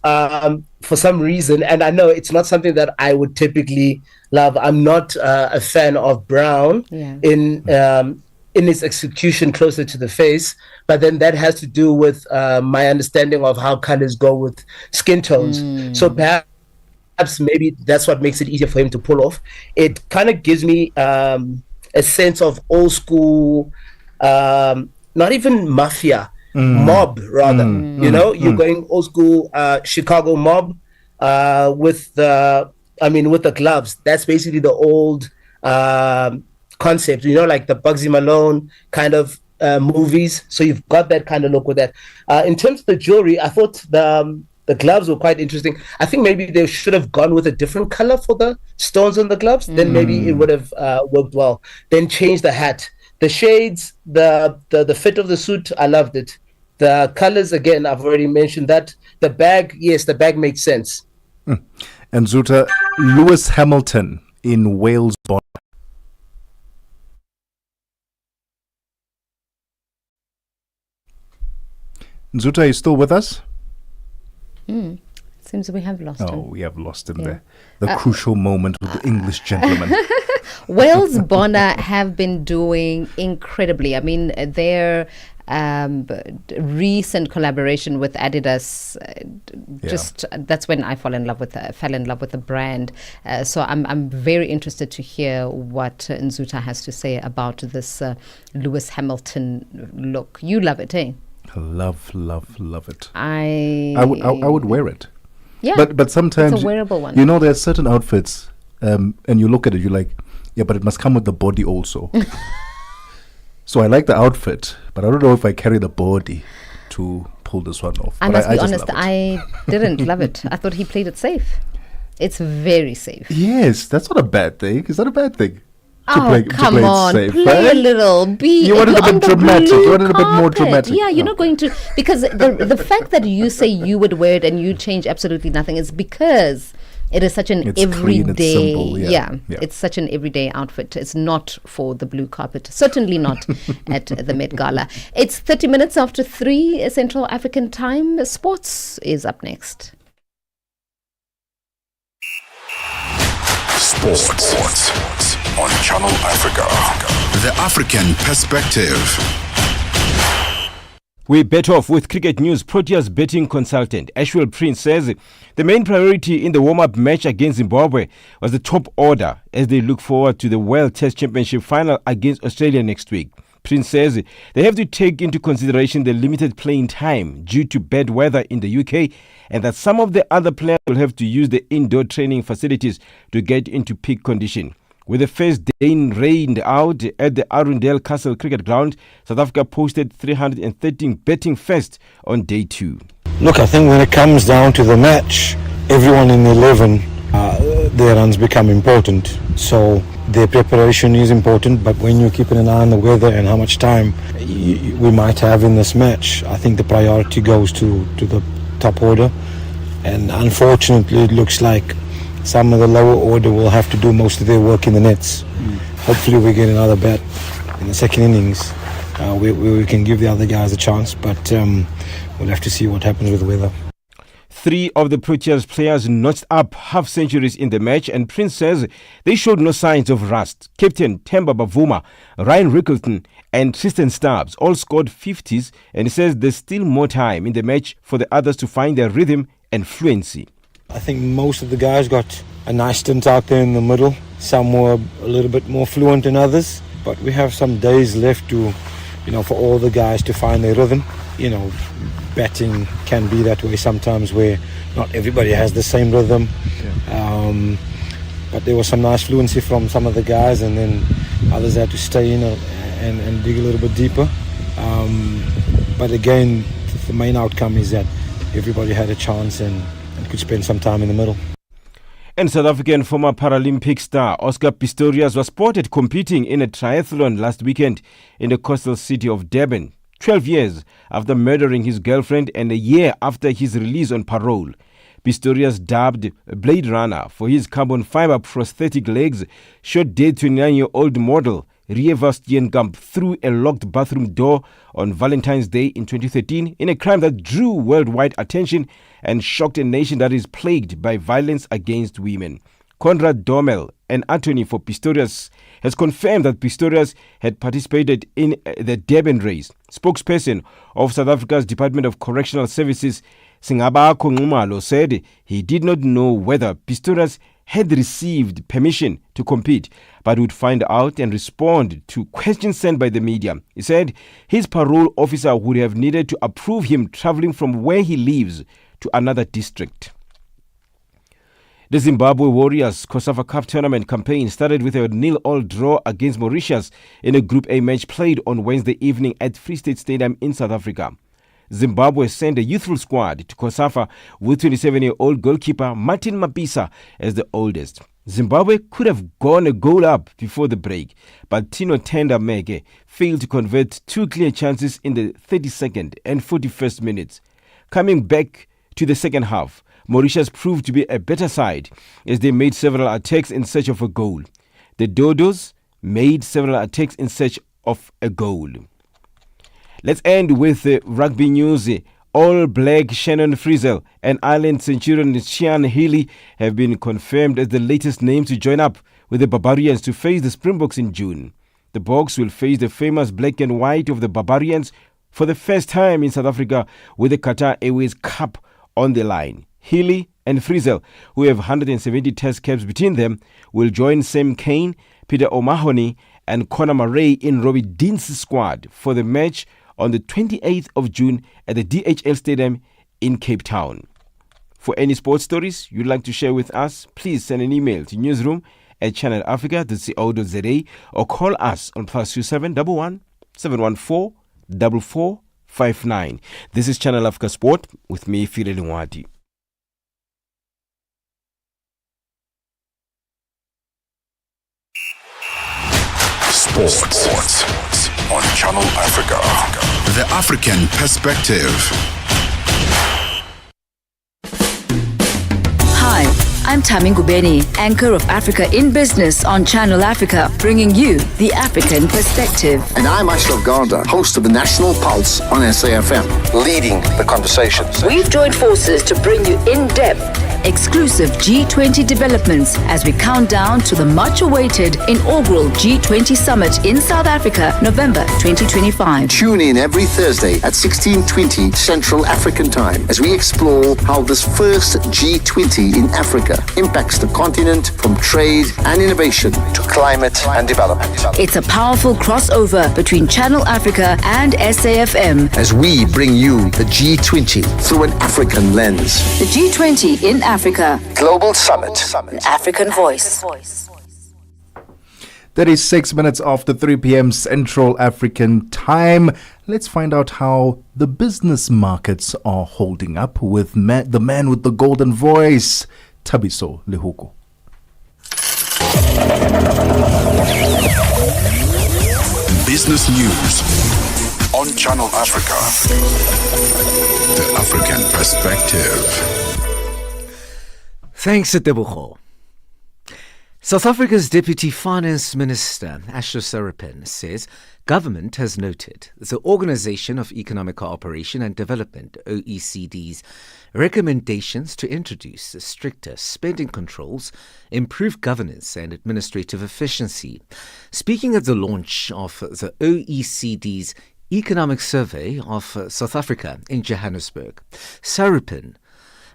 for some reason, and I know it's not something that I would typically love. I'm not a fan of brown in its execution closer to the face, but then that has to do with my understanding of how colors go with skin tones. So perhaps maybe that's what makes it easier for him to pull off. It kind of gives me a sense of old school, not even mafia, mob rather. You know, you're going old school Chicago mob with the gloves. That's basically the old concept, you know, like the Bugsy Malone kind of movies. So you've got that kind of look with that. In terms of the jewelry, I thought the gloves were quite interesting. I think maybe they should have gone with a different color for the stones on the gloves. Then maybe it would have worked well. Then change the hat, the shades, the fit of the suit. I loved it. The colors, again, I've already mentioned that. The bag, yes, the bag makes sense. And Zuta, Lewis Hamilton in Wales Bonner. Nzuta, are you still with us? Seems we have lost him. Oh, we have lost him there. The crucial moment with the English gentleman. Wales Bonner have been doing incredibly. I mean, their recent collaboration with Adidas, that's when I fell in love with the brand. So I'm very interested to hear what Nzuta has to say about this Lewis Hamilton look. You love it, eh? Love it. I would wear it. Yeah, but sometimes it's a wearable one. You know, there are certain outfits, and you look at it, you're like, yeah, but it must come with the body also. So I like the outfit, but I don't know if I carry the body to pull this one off. I but must be just honest, I didn't love it. I thought he played it safe. It's very safe. Yes, that's not a bad thing. It's not a bad thing. Come on, safe, play right? a little. You wanted a bit dramatic. You wanted a bit more dramatic. Yeah, you're not going to, because the fact that you say you would wear it and you change absolutely nothing is because It is such an It's clean, it's everyday, simple, it's such an everyday outfit. It's not for the blue carpet. Certainly not at the Met Gala. It's 30 minutes after 3 Central African time. Sports is up next. Sports on Channel Africa. The African perspective. We bet off with cricket news. Proteas betting consultant Ashwell Prince says the main priority in the warm-up match against Zimbabwe was the top order as they look forward to the World Test Championship final against Australia next week. Prince says they have to take into consideration the limited playing time due to bad weather in the UK and that some of the other players will have to use the indoor training facilities to get into peak condition. With the first day rained out at the Arundel Castle Cricket Ground, South Africa posted 313 betting first on day 2. Look, I think when it comes down to the match, everyone in 11, their runs become important. So their preparation is important, but when you're keeping an eye on the weather and how much time we might have in this match, I think the priority goes to the top order. And unfortunately, it looks like some of the lower order will have to do most of their work in the nets. Hopefully we get another bat in the second innings where we can give the other guys a chance, but we'll have to see what happens with the weather. 3 of the Proteas players notched up half centuries in the match, and Prince says they showed no signs of rust. Captain Themba Bavuma, Ryan Rickleton and Tristan Stubbs all scored 50s, and he says there's still more time in the match for the others to find their rhythm and fluency. I think most of the guys got a nice stint out there in the middle. Some were a little bit more fluent than others, but we have some days left to, for all the guys to find their rhythm. Batting can be that way sometimes where not everybody has the same rhythm. But there was some nice fluency from some of the guys, and then others had to stay in and dig a little bit deeper. But again, the main outcome is that everybody had a chance and could spend some time in the middle. And South African former Paralympic star Oscar Pistorius was spotted competing in a triathlon last weekend in the coastal city of Durban, 12 years after murdering his girlfriend and a year after his release on parole. Pistorius, dubbed Blade Runner for his carbon fiber prosthetic legs, shot dead 29-year-old model Rieva Steenkamp through a locked bathroom door on Valentine's Day in 2013 in a crime that drew worldwide attention and shocked a nation that is plagued by violence against women. Conrad Dommel, an attorney for Pistorius, has confirmed that Pistorius had participated in the Durban race. Spokesperson of South Africa's Department of Correctional Services, Singabako Nxumalo, said he did not know whether Pistorius had received permission to compete, but would find out and respond to questions sent by the media. He said his parole officer would have needed to approve him traveling from where he lives to another district. The Zimbabwe Warriors COSAFA Cup tournament campaign started with a 0-0 draw against Mauritius in a Group A match played on Wednesday evening at Free State Stadium in South Africa. Zimbabwe sent a youthful squad to COSAFA with 27-year-old goalkeeper Martin Mapisa as the oldest. Zimbabwe could have gone a goal up before the break, but Tino Tenda Mege failed to convert 2 clear chances in the 32nd and 41st minutes. Coming back to the second half, Mauritius proved to be a better side as they made several attacks in search of a goal. The Dodos made several attacks in search of a goal. Let's end with rugby news. All Black Shannon Frizzell and Ireland Centurion Sean Healy have been confirmed as the latest names to join up with the Barbarians to face the Springboks in June. The Boks will face the famous black and white of the Barbarians for the first time in South Africa with the Qatar Airways Cup on the line. Healy and Frizzell, who have 170 test caps between them, will join Sam Cane, Peter O'Mahony and Conor Murray in Robbie Dean's squad for the match on the 28th of June at the DHL Stadium in Cape Town. For any sports stories you'd like to share with us, please send an email to newsroom@channelafrica.co.za or call us on +27 11 714 4459. This is Channel Africa Sport with me, Phile Lungwati. Sports on Channel Africa. The African perspective. Hi, I'm Tami Ngubeni, anchor of Africa in Business on Channel Africa, bringing you the African perspective. And I'm Ashraf Garda, host of the National Pulse on SAFM, leading the conversation. We've joined forces to bring you in-depth, exclusive G20 developments as we count down to the much-awaited inaugural G20 summit in South Africa, November 2025. Tune in every Thursday at 16:20 Central African Time as we explore how this first G20 in Africa impacts the continent, from trade and innovation to climate and development. It's a powerful crossover between Channel Africa and SAFM as we bring you the G20 through an African lens. The G20 in Africa. Global Summit. An African voice. 36 minutes after 3 p.m. Central African Time. Let's find out how the business markets are holding up with the man with the golden voice, Thabiso Lehuko. Business news on Channel Africa. The African perspective. Thanks, Tebogo. South Africa's Deputy Finance Minister, Asher Sarapin, says government has noted the Organisation of Economic Cooperation and Development, OECD's, recommendations to introduce stricter spending controls, improve governance and administrative efficiency. Speaking at the launch of the OECD's Economic Survey of South Africa in Johannesburg, Sarapin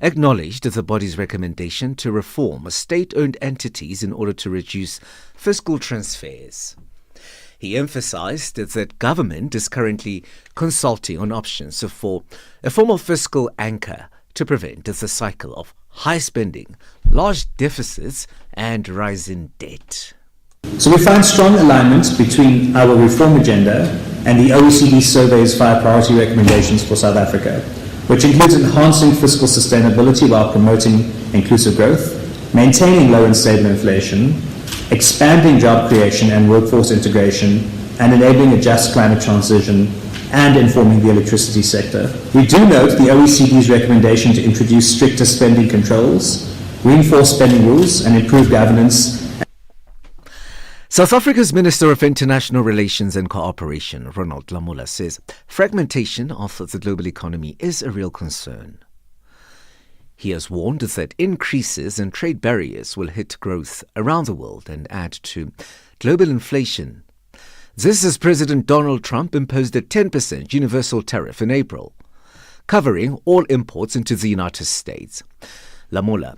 acknowledged the body's recommendation to reform state-owned entities in order to reduce fiscal transfers. He emphasized that government is currently consulting on options for a formal fiscal anchor to prevent the cycle of high spending, large deficits and rising debt. So we find strong alignment between our reform agenda and the OECD survey's 5 priority recommendations for South Africa, which includes enhancing fiscal sustainability while promoting inclusive growth, maintaining low and stable inflation, expanding job creation and workforce integration, and enabling a just climate transition, and informing the electricity sector. We do note the OECD's recommendation to introduce stricter spending controls, reinforce spending rules, and improve governance. South Africa's Minister of International Relations and Cooperation, Ronald Lamola, says fragmentation of the global economy is a real concern. He has warned that increases in trade barriers will hit growth around the world and add to global inflation. This as President Donald Trump imposed a 10% universal tariff in April, covering all imports into the United States. Lamola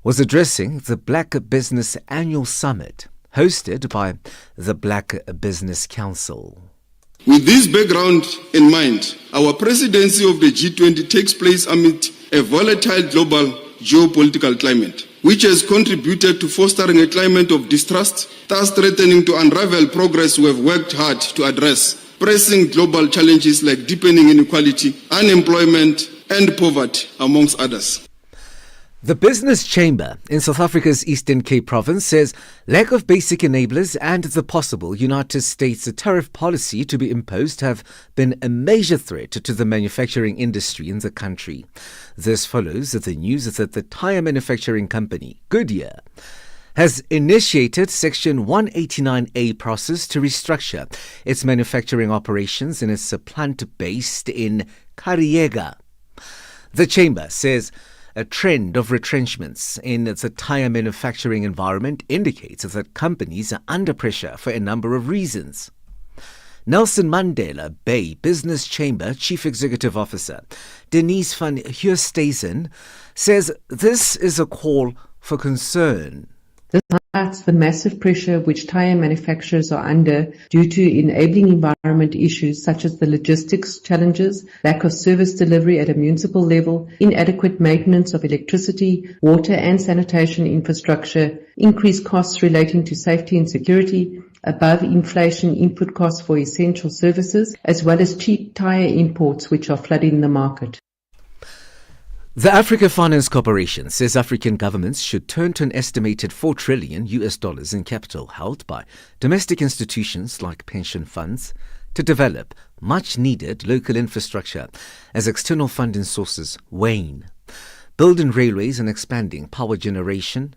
was addressing the Black Business Annual Summit, hosted by the Black Business Council. With this background in mind, our presidency of the G20 takes place amid a volatile global geopolitical climate, which has contributed to fostering a climate of distrust, thus threatening to unravel progress we have worked hard to address, pressing global challenges like deepening inequality, unemployment, and poverty, amongst others. The Business Chamber in South Africa's Eastern Cape province says lack of basic enablers and the possible United States tariff policy to be imposed have been a major threat to the manufacturing industry in the country. This follows the news that the tyre manufacturing company, Goodyear, has initiated Section 189A process to restructure its manufacturing operations in its plant based in Kariega. The Chamber says a trend of retrenchments in the tyre manufacturing environment indicates that companies are under pressure for a number of reasons. Nelson Mandela Bay Business Chamber Chief Executive Officer Denise van Heersthuizen says this is a call for concern. This highlights the massive pressure which tyre manufacturers are under due to enabling environment issues such as the logistics challenges, lack of service delivery at a municipal level, inadequate maintenance of electricity, water and sanitation infrastructure, increased costs relating to safety and security, above inflation input costs for essential services, as well as cheap tyre imports which are flooding the market. The Africa Finance Corporation says African governments should turn to an estimated $4 trillion in capital held by domestic institutions like pension funds to develop much-needed local infrastructure as external funding sources wane. building railways and expanding power generation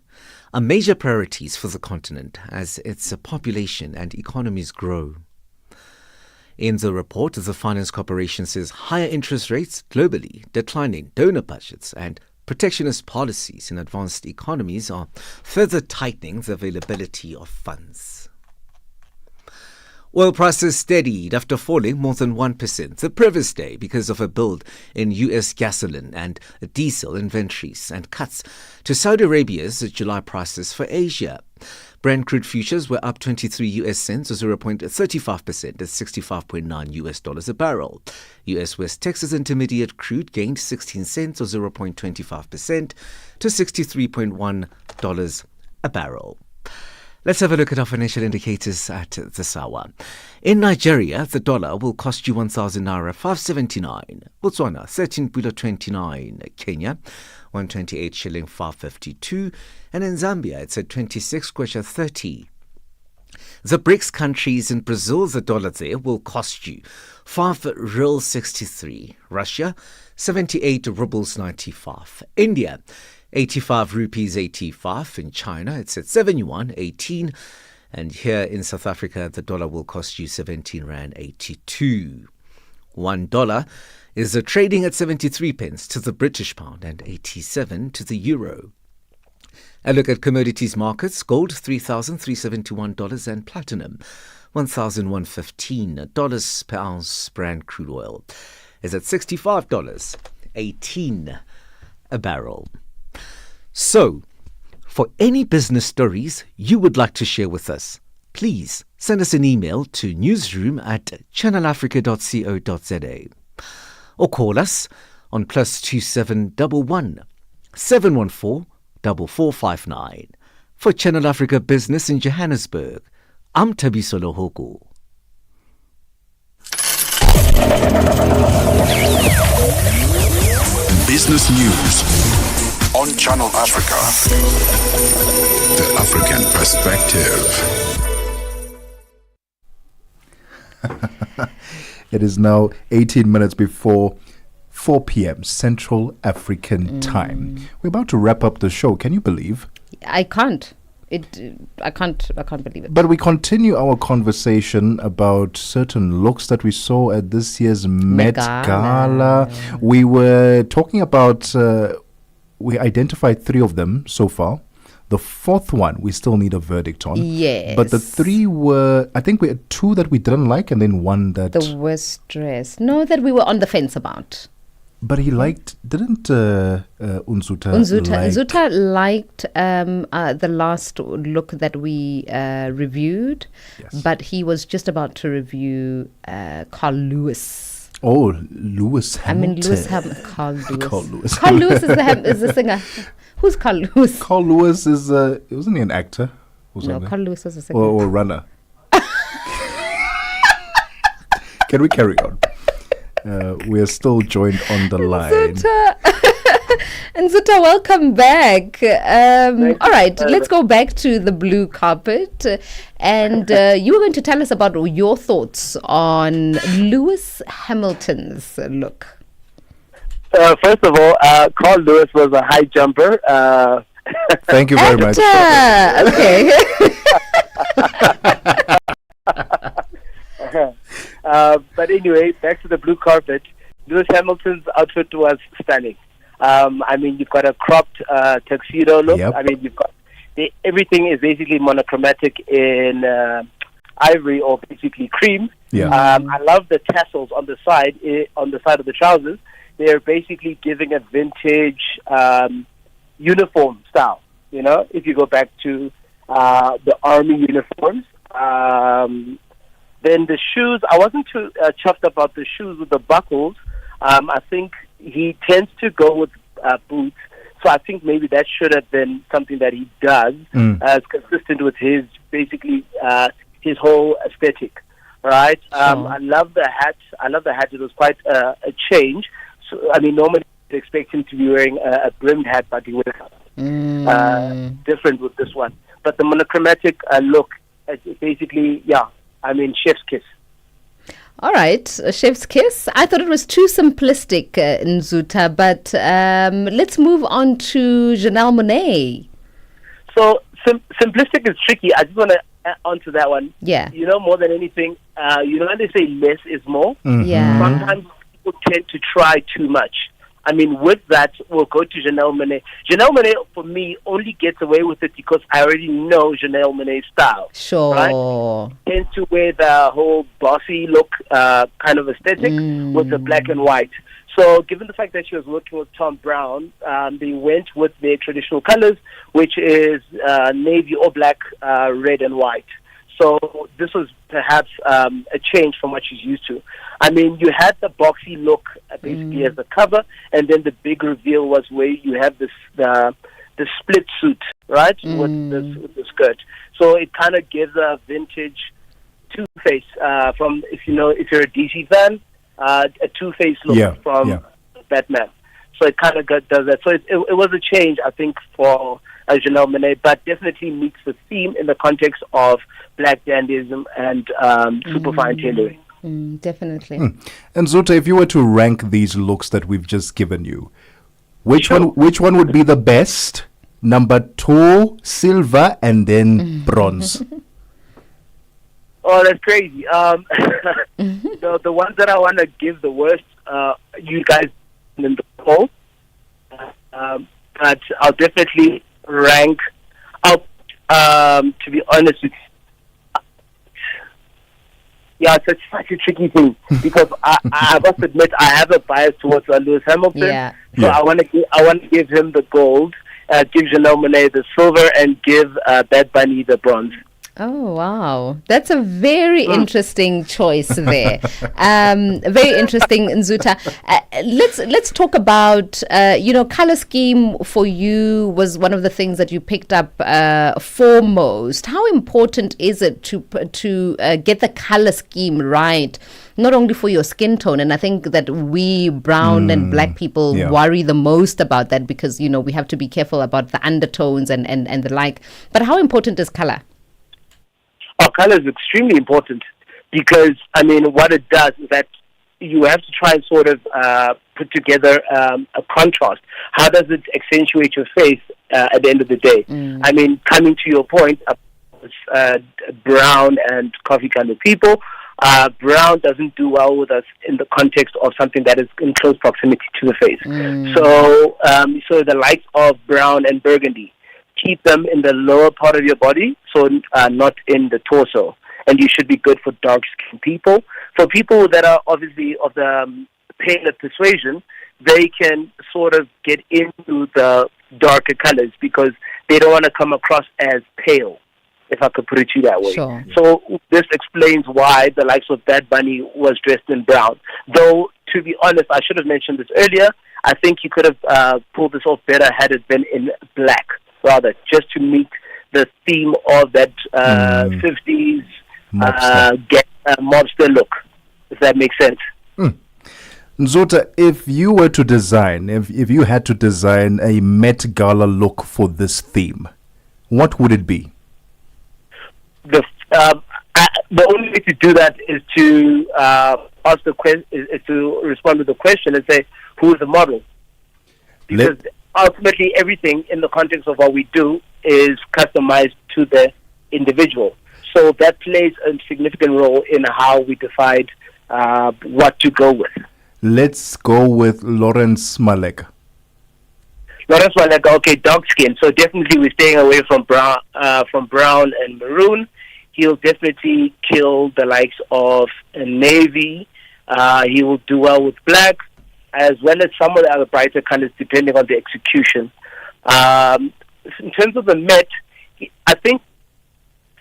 are major priorities for the continent as its population and economies grow. In the report, the Finance Corporation says higher interest rates globally, declining donor budgets and protectionist policies in advanced economies are further tightening the availability of funds. Oil prices steadied after falling more than 1% the previous day because of a build in U.S. gasoline and diesel inventories and cuts to Saudi Arabia's July prices for Asia. Brent crude futures were up 23 US cents or 0.35% at $65.9 US a barrel. US West Texas Intermediate crude gained 16 cents or 0.25% to $63.1 a barrel. Let's have a look at our financial indicators at this hour. In Nigeria, the dollar will cost you 1,000 naira 579. Botswana 13.29. Kenya 128 shilling 552. And in Zambia it's at 26 kwacha 30. The BRICS countries in Brazil, the dollar there will cost you 5 real 63. Russia 78 rubles 95. India 85 rupees 85. In China, it's at 71 18. And here in South Africa, the dollar will cost you 17 rand 82. $1 is trading at 73 pence to the British pound and 87 to the euro. A look at commodities markets: gold $3,371 and platinum $1,115 per ounce. Brent crude oil is at $65.18 a barrel. So, for any business stories you would like to share with us, please send us an email to newsroom@channelafrica.co.za or call us on +2711 714 4459. For Channel Africa Business in Johannesburg, I'm Thabiso Lohoko. Business News on Channel Africa. The African Perspective. It is now 18 minutes before 4 p.m. Central African time. We're about to wrap up the show. Can you believe? I can't. I can't believe it. But we continue our conversation about certain looks that we saw at this year's Met Gala. We were talking about, we identified 3 of them so far. The 4th one, we still need a verdict on. Yes. But the 3 were, I think we had 2 that we didn't like and then 1 that... The worst dress. No, that we were on the fence about. But he liked, didn't Unzuta liked the last look that we reviewed, but he was just about to review Carl Lewis. Oh, Lewis Hamilton. Carl Lewis. Carl Lewis. Carl Lewis is the singer. Who's Carl Lewis? Carl Lewis is, wasn't he an actor? No, Carl Lewis was a singer. Or runner. Can we carry on? We are still joined on the line. Nzuta, welcome back. All right, let's go back to the blue carpet. And you were going to tell us about your thoughts on Lewis Hamilton's look. First of all, Carl Lewis was a high jumper. Thank you very much. Okay. But anyway, back to the blue carpet. Lewis Hamilton's outfit was stunning. I mean, you've got a cropped tuxedo look. Yep. I mean, you've got everything is basically monochromatic in ivory or basically cream. Yeah. I love the tassels on the side of the trousers. They're basically giving a vintage uniform style. You know, if you go back to the army uniforms. Then the shoes, I wasn't too chuffed about the shoes with the buckles. I think he tends to go with boots. So I think maybe that should have been something that he does as consistent with his, basically, his whole aesthetic. Right? I love the hat. It was quite a change. So, I mean, normally you'd expect him to be wearing a brimmed hat, but he was different with this one. But the monochromatic look, basically, yeah. I mean, chef's kiss. All right, Chef's Kiss. I thought it was too simplistic, Nzuta, but let's move on to Janelle Monáe. So simplistic is tricky. I just want to add on to that one. Yeah. You know, more than anything, when they say less is more, Yeah. sometimes people tend to try too much. I mean, with that, we'll go to Janelle Monáe. Janelle Monáe, for me, only gets away with it because I already know Janelle Monáe's style. Sure. Right? Tends to wear the whole bossy look kind of aesthetic with the black and white. So given the fact that she was working with Tom Brown, they went with their traditional colors, which is navy or black, red and white. So this was perhaps a change from what she's used to. I mean, you had the boxy look basically as the cover, and then the big reveal was where you have this the split suit, right, with the skirt. So it kind of gives a vintage Two-Face from, if you're a DC fan, a Two-Face look from Batman. So it kind of does that. So it was a change, I think, for Janelle Monáe, but definitely meets the theme in the context of black dandyism and superfine tailoring. Definitely. And Zota, if you were to rank these looks that we've just given you, which one would be the best? Number 2, silver, and then bronze. Oh, that's crazy. The ones that I want to give the worst, you guys in the poll. But I'll definitely rank up, to be honest with you. Yeah, it's such a tricky thing because I must admit I have a bias towards Lewis Hamilton. Yeah. So I want to give him the gold, give Janelle Monáe the silver, and give Bad Bunny the bronze. Oh, wow. That's a very interesting choice there. Very interesting, Nzuta. Let's talk about, color scheme for you was one of the things that you picked up foremost. How important is it to get the color scheme right, not only for your skin tone? And I think that we brown and black people worry the most about that because, we have to be careful about the undertones and the like. But how important is color? Our color is extremely important because, what it does is that you have to try and sort of put together a contrast. How does it accentuate your face at the end of the day? Coming to your point, brown and coffee-colored people, brown doesn't do well with us in the context of something that is in close proximity to the face. So the likes of brown and burgundy, keep them in the lower part of your body, so not in the torso. And you should be good for dark-skinned people. For people that are obviously of the paler persuasion, they can sort of get into the darker colors because they don't want to come across as pale, if I could put it to you that way. Sure. So this explains why the likes of Bad Bunny was dressed in brown. Though, to be honest, I should have mentioned this earlier, I think he could have pulled this off better had it been in black, rather, just to meet the theme of that 50s mobster look, if that makes sense. Nzota, if you were to design, if you had to design a Met Gala look for this theme, what would it be? The only way to do that is to ask the question, is to respond to the question and say, who is the model? Because ultimately, everything in the context of what we do is customized to the individual. So that plays a significant role in how we decide what to go with. Let's go with Lawrence Maleka. Lawrence Maleka, okay, dark skin. So definitely we're staying away from brown and maroon. He'll definitely kill the likes of navy. He will do well with black, as well as some of the other brighter colors, depending on the execution. In terms of the Met, I think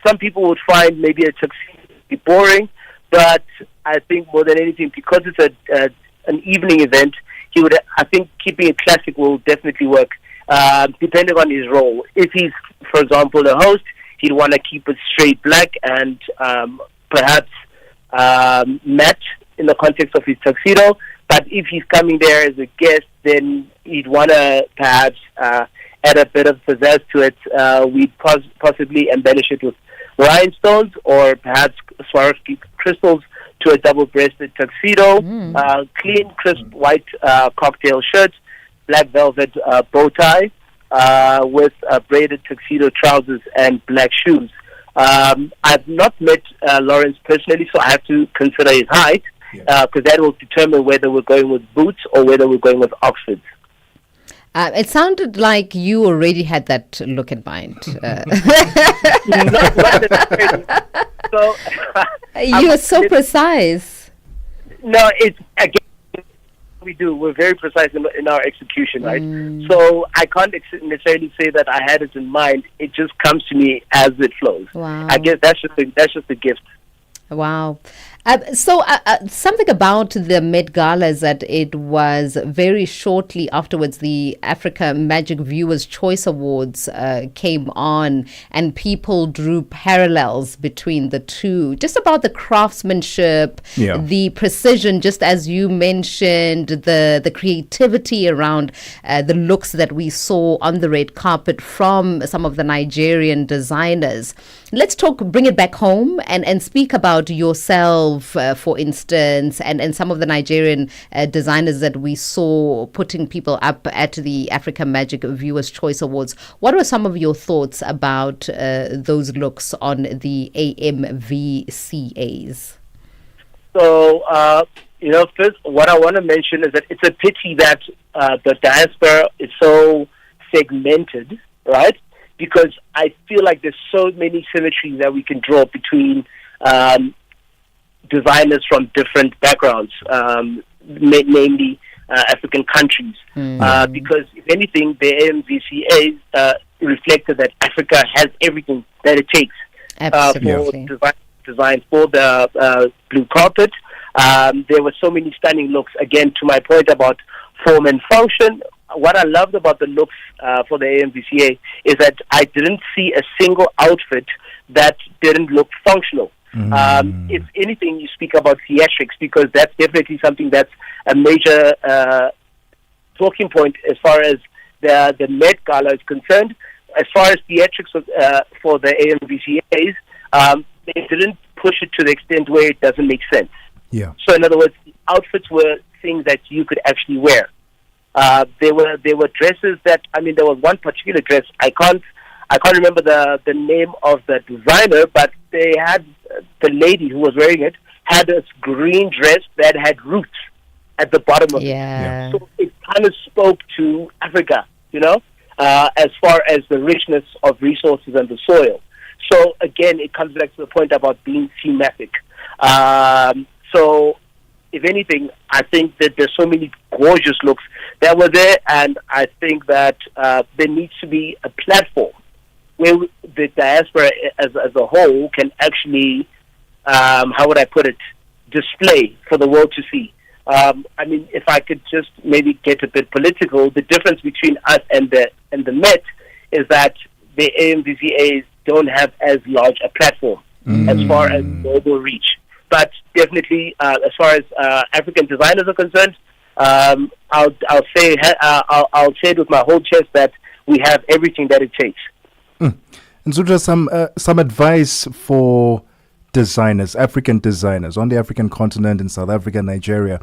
some people would find maybe a tuxedo boring, but I think more than anything, because it's an evening event, I think keeping it classic will definitely work, depending on his role. If he's, for example, a host, he'd want to keep it straight black and perhaps matte in the context of his tuxedo. But if he's coming there as a guest, then he'd want to perhaps add a bit of pizzazz to it. We'd possibly embellish it with rhinestones or perhaps Swarovski crystals to a double-breasted tuxedo, clean, crisp white cocktail shirt, black velvet bow tie, with braided tuxedo trousers and black shoes. I've not met Lawrence personally, so I have to consider his height, because that will determine whether we're going with boots or whether we're going with Oxfords. It sounded like you already had that look in mind. So, you are so precise. No, it's again we do. We're very precise in our execution, right? So I can't necessarily say that I had it in mind. It just comes to me as it flows. Wow. I guess that's just a gift. Wow. So something about the Met Gala is that it was very shortly afterwards the Africa Magic Viewers Choice Awards came on, and people drew parallels between the two, just about the craftsmanship, the precision, just as you mentioned, the creativity around the looks that we saw on the red carpet from some of the Nigerian designers. Let's bring it back home and speak about yourself, for instance, and some of the Nigerian designers that we saw putting people up at the Africa Magic Viewers Choice Awards. What were some of your thoughts about those looks on the AMVCAs? So, first, what I want to mention is that it's a pity that the diaspora is so segmented, right? Because I feel like there's so many symmetries that we can draw between designers from different backgrounds, namely African countries. Because, if anything, the AMVCA reflected that Africa has everything that it takes for design for the blue carpet. There were so many stunning looks. Again, to my point about form and function, what I loved about the looks for the AMVCA is that I didn't see a single outfit that didn't look functional. If anything, you speak about theatrics, because that's definitely something that's a major talking point as far as the Met Gala is concerned. As far as theatrics for the AMVCAs, they didn't push it to the extent where it doesn't make sense. So in other words, the outfits were things that you could actually wear. There were dresses that, there was one particular dress, I can't remember the name of the designer, but they had, the lady who was wearing it had this green dress that had roots at the bottom of it. So it kind of spoke to Africa, as far as the richness of resources and the soil. So again, it comes back to the point about being thematic. So if anything, I think that there's so many gorgeous looks that were there, and I think that there needs to be a platform where the diaspora as a whole can actually, how would I put it, display for the world to see. If I could just maybe get a bit political, the difference between us and the Met is that the AMVCAs don't have as large a platform as far as global reach. But definitely, as far as African designers are concerned, I'll say it with my whole chest that we have everything that it takes. And so just some advice for designers, African designers on the African continent, in South Africa, Nigeria.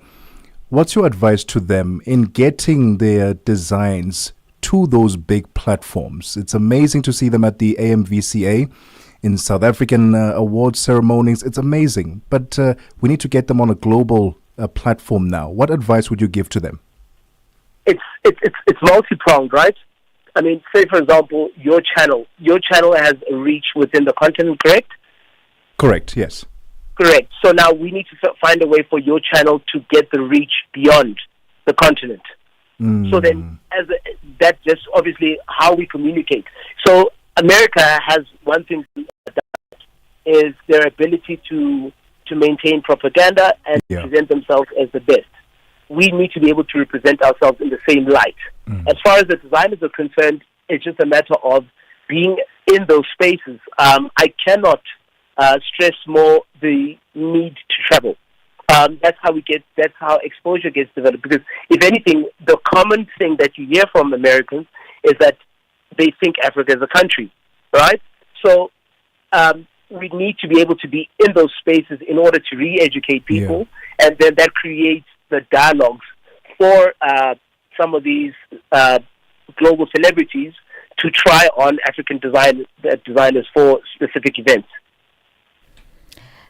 What's your advice to them in getting their designs to those big platforms? It's amazing to see them at the AMVCA, in South African award ceremonies. It's amazing, but we need to get them on a global platform now. What advice would you give to them? It's multi-pronged, right? Say for example, your channel has a reach within the continent, correct? Correct, yes. Correct. So now we need to find a way for your channel to get the reach beyond the continent. So then, that's just obviously how we communicate. So America has one thing that is their ability to maintain propaganda and present themselves as the best. We need to be able to represent ourselves in the same light. As far as the designers are concerned, it's just a matter of being in those spaces. I cannot stress more the need to travel. That's how exposure gets developed. Because if anything, the common thing that you hear from Americans is that they think Africa is a country, right? So we need to be able to be in those spaces in order to re-educate people, and then that creates the dialogues for some of these global celebrities to try on African designers for specific events.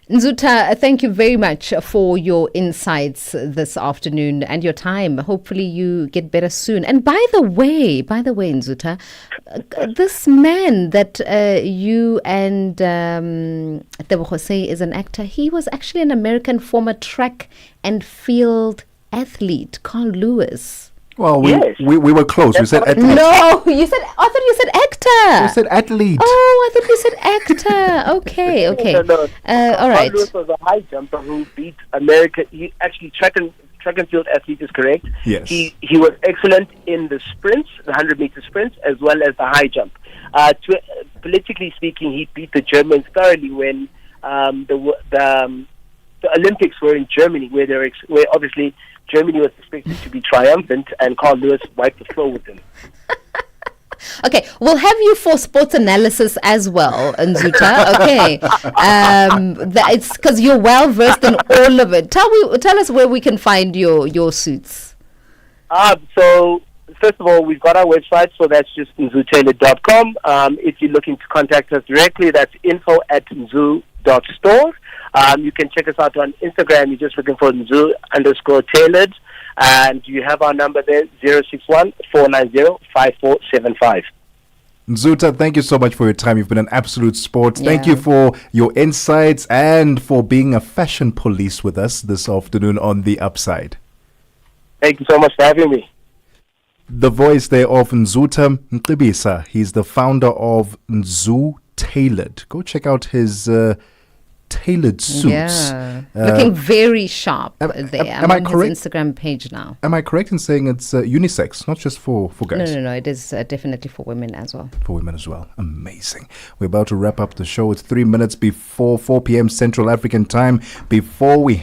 Nzuta, thank you very much for your insights this afternoon and your time. Hopefully you get better soon. And by the way, Nzuta, this man that you and Tebogo say is an actor, he was actually an American former track and field athlete, Carl Lewis. Well, we were close. We said athlete. No, I thought you said actor. You said athlete. Oh, I thought you said actor. Okay. No. All right. Carl Lewis was a high jumper who beat America. He actually track and field athlete is correct. Yes. He was excellent in the sprints, the 100-meter sprints, as well as the high jump. Politically speaking, he beat the Germans thoroughly when the Olympics were in Germany, where obviously Germany was expected to be triumphant, and Carl Lewis wiped the floor with them. Okay, we'll have you for sports analysis as well, Nzuta. Okay, it's because you're well versed in all of it. Tell us where we can find your suits. So first of all, we've got our website, so that's just nzutailor.com. If you're looking to contact us directly, that's info@nzu.store. You can check us out on Instagram. You're just looking for Nzu_tailored. And you have our number there, 061-490-5475. Nzuta, thank you so much for your time. You've been an absolute sport. Thank you for your insights and for being a fashion police with us this afternoon on The Upside. Thank you so much for having me. The voice there of Nzuta Mqibisa. He's the founder of Nzu Tailored. Go check out his tailored suits. Looking very sharp there. Am I correct? His Instagram page now. Am I correct in saying it's unisex, not just for guys? No. It is definitely for women as well. For women as well. Amazing. We're about to wrap up the show. It's 3 minutes before 4 p.m. Central African time. Before we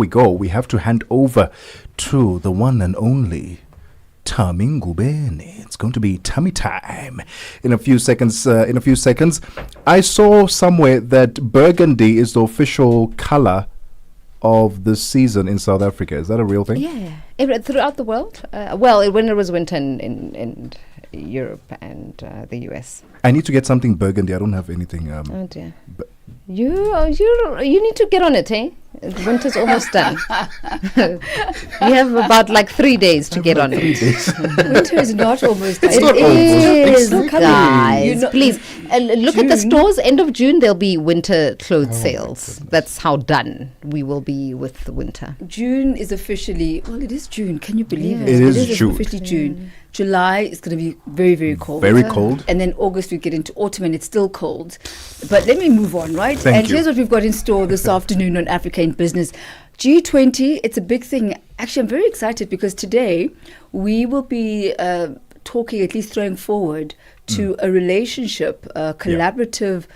go, we have to hand over to the one and only Tummy Ngubeni. It's going to be tummy time in a few seconds. I saw somewhere that burgundy is the official color of the season in South Africa. Is that a real thing? Yeah, throughout the world. When it was winter in Europe and the US. I need to get something burgundy. I don't have anything. Oh dear. You need to get on it, eh? Winter's almost done. You have about 3 days to get on it. Winter is not almost done. It is, guys. Please look at the stores. End of June, there'll be winter clothes sales. That's how done we will be with the winter. June is officially, it is June. Can you believe it? It is June. Officially June. July is going to be very, very cold. Very cold. And then August we get into autumn and it's still cold. But let me move on, right? Thank you. Here's what we've got in store this afternoon on Africa in Business. G20, it's a big thing. Actually, I'm very excited because today we will be talking, at least throwing forward, to a relationship, a collaborative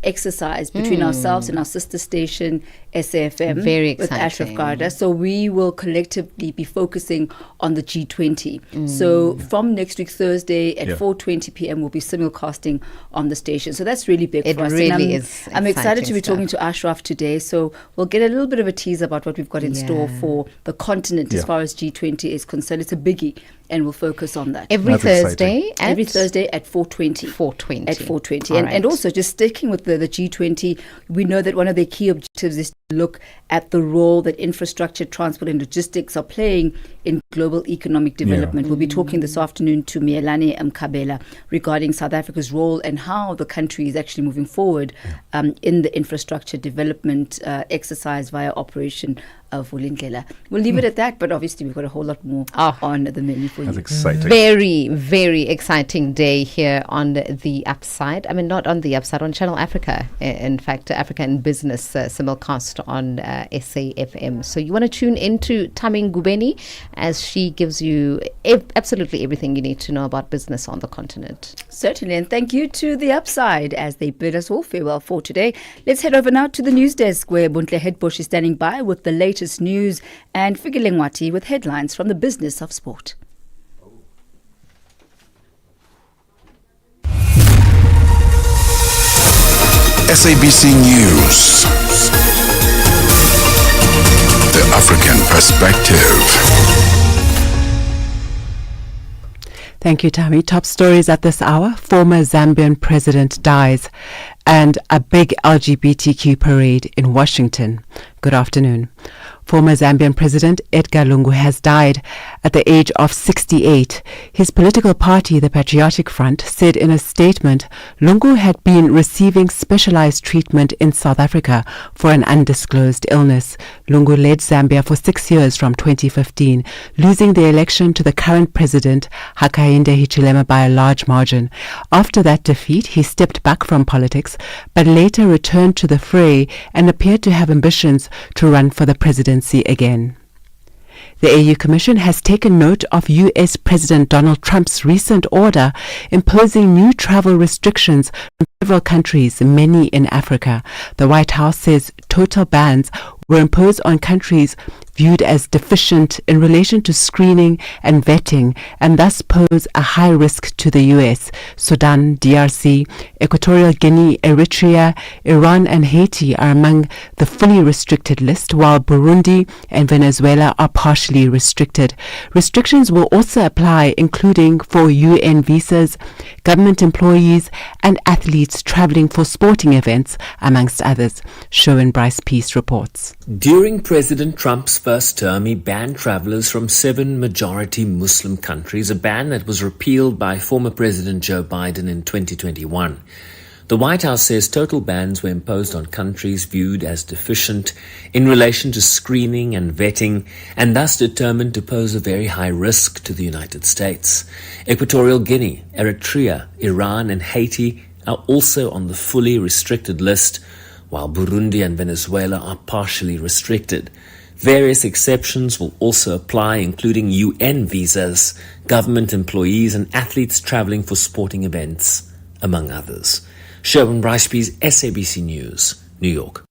exercise between ourselves and our sister station SAFM. Very with exciting. Ashraf Garda. So we will collectively be focusing on the G20. So from next week Thursday at 4:20 p.m. we'll be simulcasting on the station. So that's really big for us. Really is. I'm excited to be stuff. talking to Ashraf today. So we'll get a little bit of a tease about what we've got in store for the continent as far as G20 is concerned. It's a biggie. And we'll focus on that. Every Thursday at 4:20. 4:20. At 4:20. And also just sticking with the G20, we know that one of their key objectives is to look at the role that infrastructure, transport and logistics are playing in global economic development. We'll be talking this afternoon to Mielani Mkabela regarding South Africa's role and how the country is actually moving forward in the infrastructure development exercise via Operation Vulindlela. We'll leave it at that, but obviously we've got a whole lot more on the menu for you. That's exciting. Very, very exciting day here on The Upside. I mean, not on The Upside, on Channel Africa. In fact, Africa in Business simulcast on SAFM. So you want to tune into Tummy Ngubeni as she gives you absolutely everything you need to know about business on the continent. Certainly, and thank you to The Upside as they bid us all farewell for today. Let's head over now to the news desk where Buntle Hedbush is standing by with the latest news and Figilengwati with headlines from the business of sport. SABC News. The African Perspective. Thank you, Tammy. Top stories at this hour. Former Zambian president dies and a big LGBTQ parade in Washington. Good afternoon. Former Zambian President Edgar Lungu has died at the age of 68. His political party, the Patriotic Front, said in a statement Lungu had been receiving specialized treatment in South Africa for an undisclosed illness. Lungu led Zambia for 6 years from 2015, losing the election to the current president, Hakainde Hichilema, by a large margin. After that defeat, he stepped back from politics, but later returned to the fray and appeared to have ambitions to run for the presidency again. The AU Commission has taken note of US President Donald Trump's recent order imposing new travel restrictions on several countries, many in Africa. The White House says total bans were imposed on countries viewed as deficient in relation to screening and vetting, and thus pose a high risk to the US. Sudan, DRC, Equatorial Guinea, Eritrea, Iran and Haiti are among the fully restricted list, while Burundi and Venezuela are partially restricted. Restrictions will also apply, including for UN visas, government employees and athletes travelling for sporting events, amongst others. Sherwin Bryce Peace reports. During President Trump's first term, he banned travelers from 7 majority Muslim countries, a ban that was repealed by former President Joe Biden in 2021. The White House says total bans were imposed on countries viewed as deficient in relation to screening and vetting, and thus determined to pose a very high risk to the United States. Equatorial Guinea, Eritrea, Iran and Haiti are also on the fully restricted list, while Burundi and Venezuela are partially restricted. Various exceptions will also apply, including UN visas, government employees and athletes travelling for sporting events, among others. Sherwin Bryce's SABC News, New York.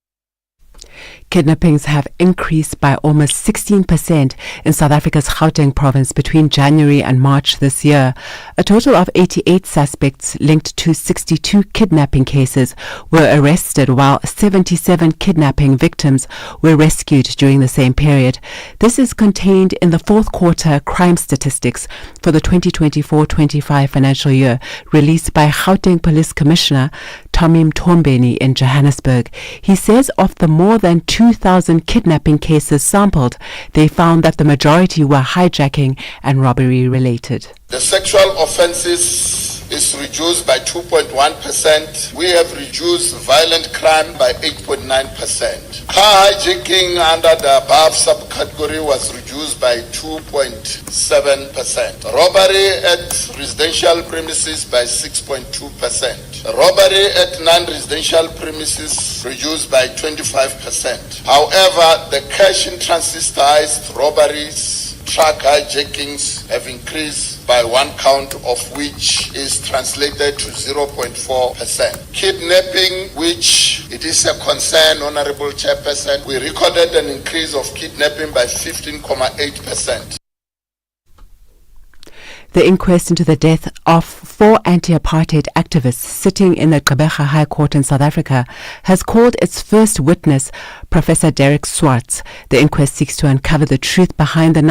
Kidnappings have increased by almost 16% in South Africa's Gauteng province between January and March this year. A total of 88 suspects linked to 62 kidnapping cases were arrested, while 77 kidnapping victims were rescued during the same period. This is contained in the fourth quarter crime statistics for the 2024-25 financial year, released by Gauteng Police Commissioner Tommy Mtombeni in Johannesburg. He says of the more than 2,000 kidnapping cases sampled, they found that the majority were hijacking and robbery related. The sexual offences is reduced by 2.1%. We have reduced violent crime by 8.9%. Car hijacking under the above subcategory was reduced by 2.7%. Robbery at residential premises by 6.2%. Robbery at non-residential premises reduced by 25%. However, the cash in transit robberies, truck hijackings have increased by 1 count, of which is translated to 0.4%. Kidnapping, which it is a concern, Honorable Chairperson, we recorded an increase of kidnapping by 15.8%. The inquest into the death of 4 anti-apartheid activists sitting in the Gqeberha High Court in South Africa has called its first witness, Professor Derek Swartz. The inquest seeks to uncover the truth behind the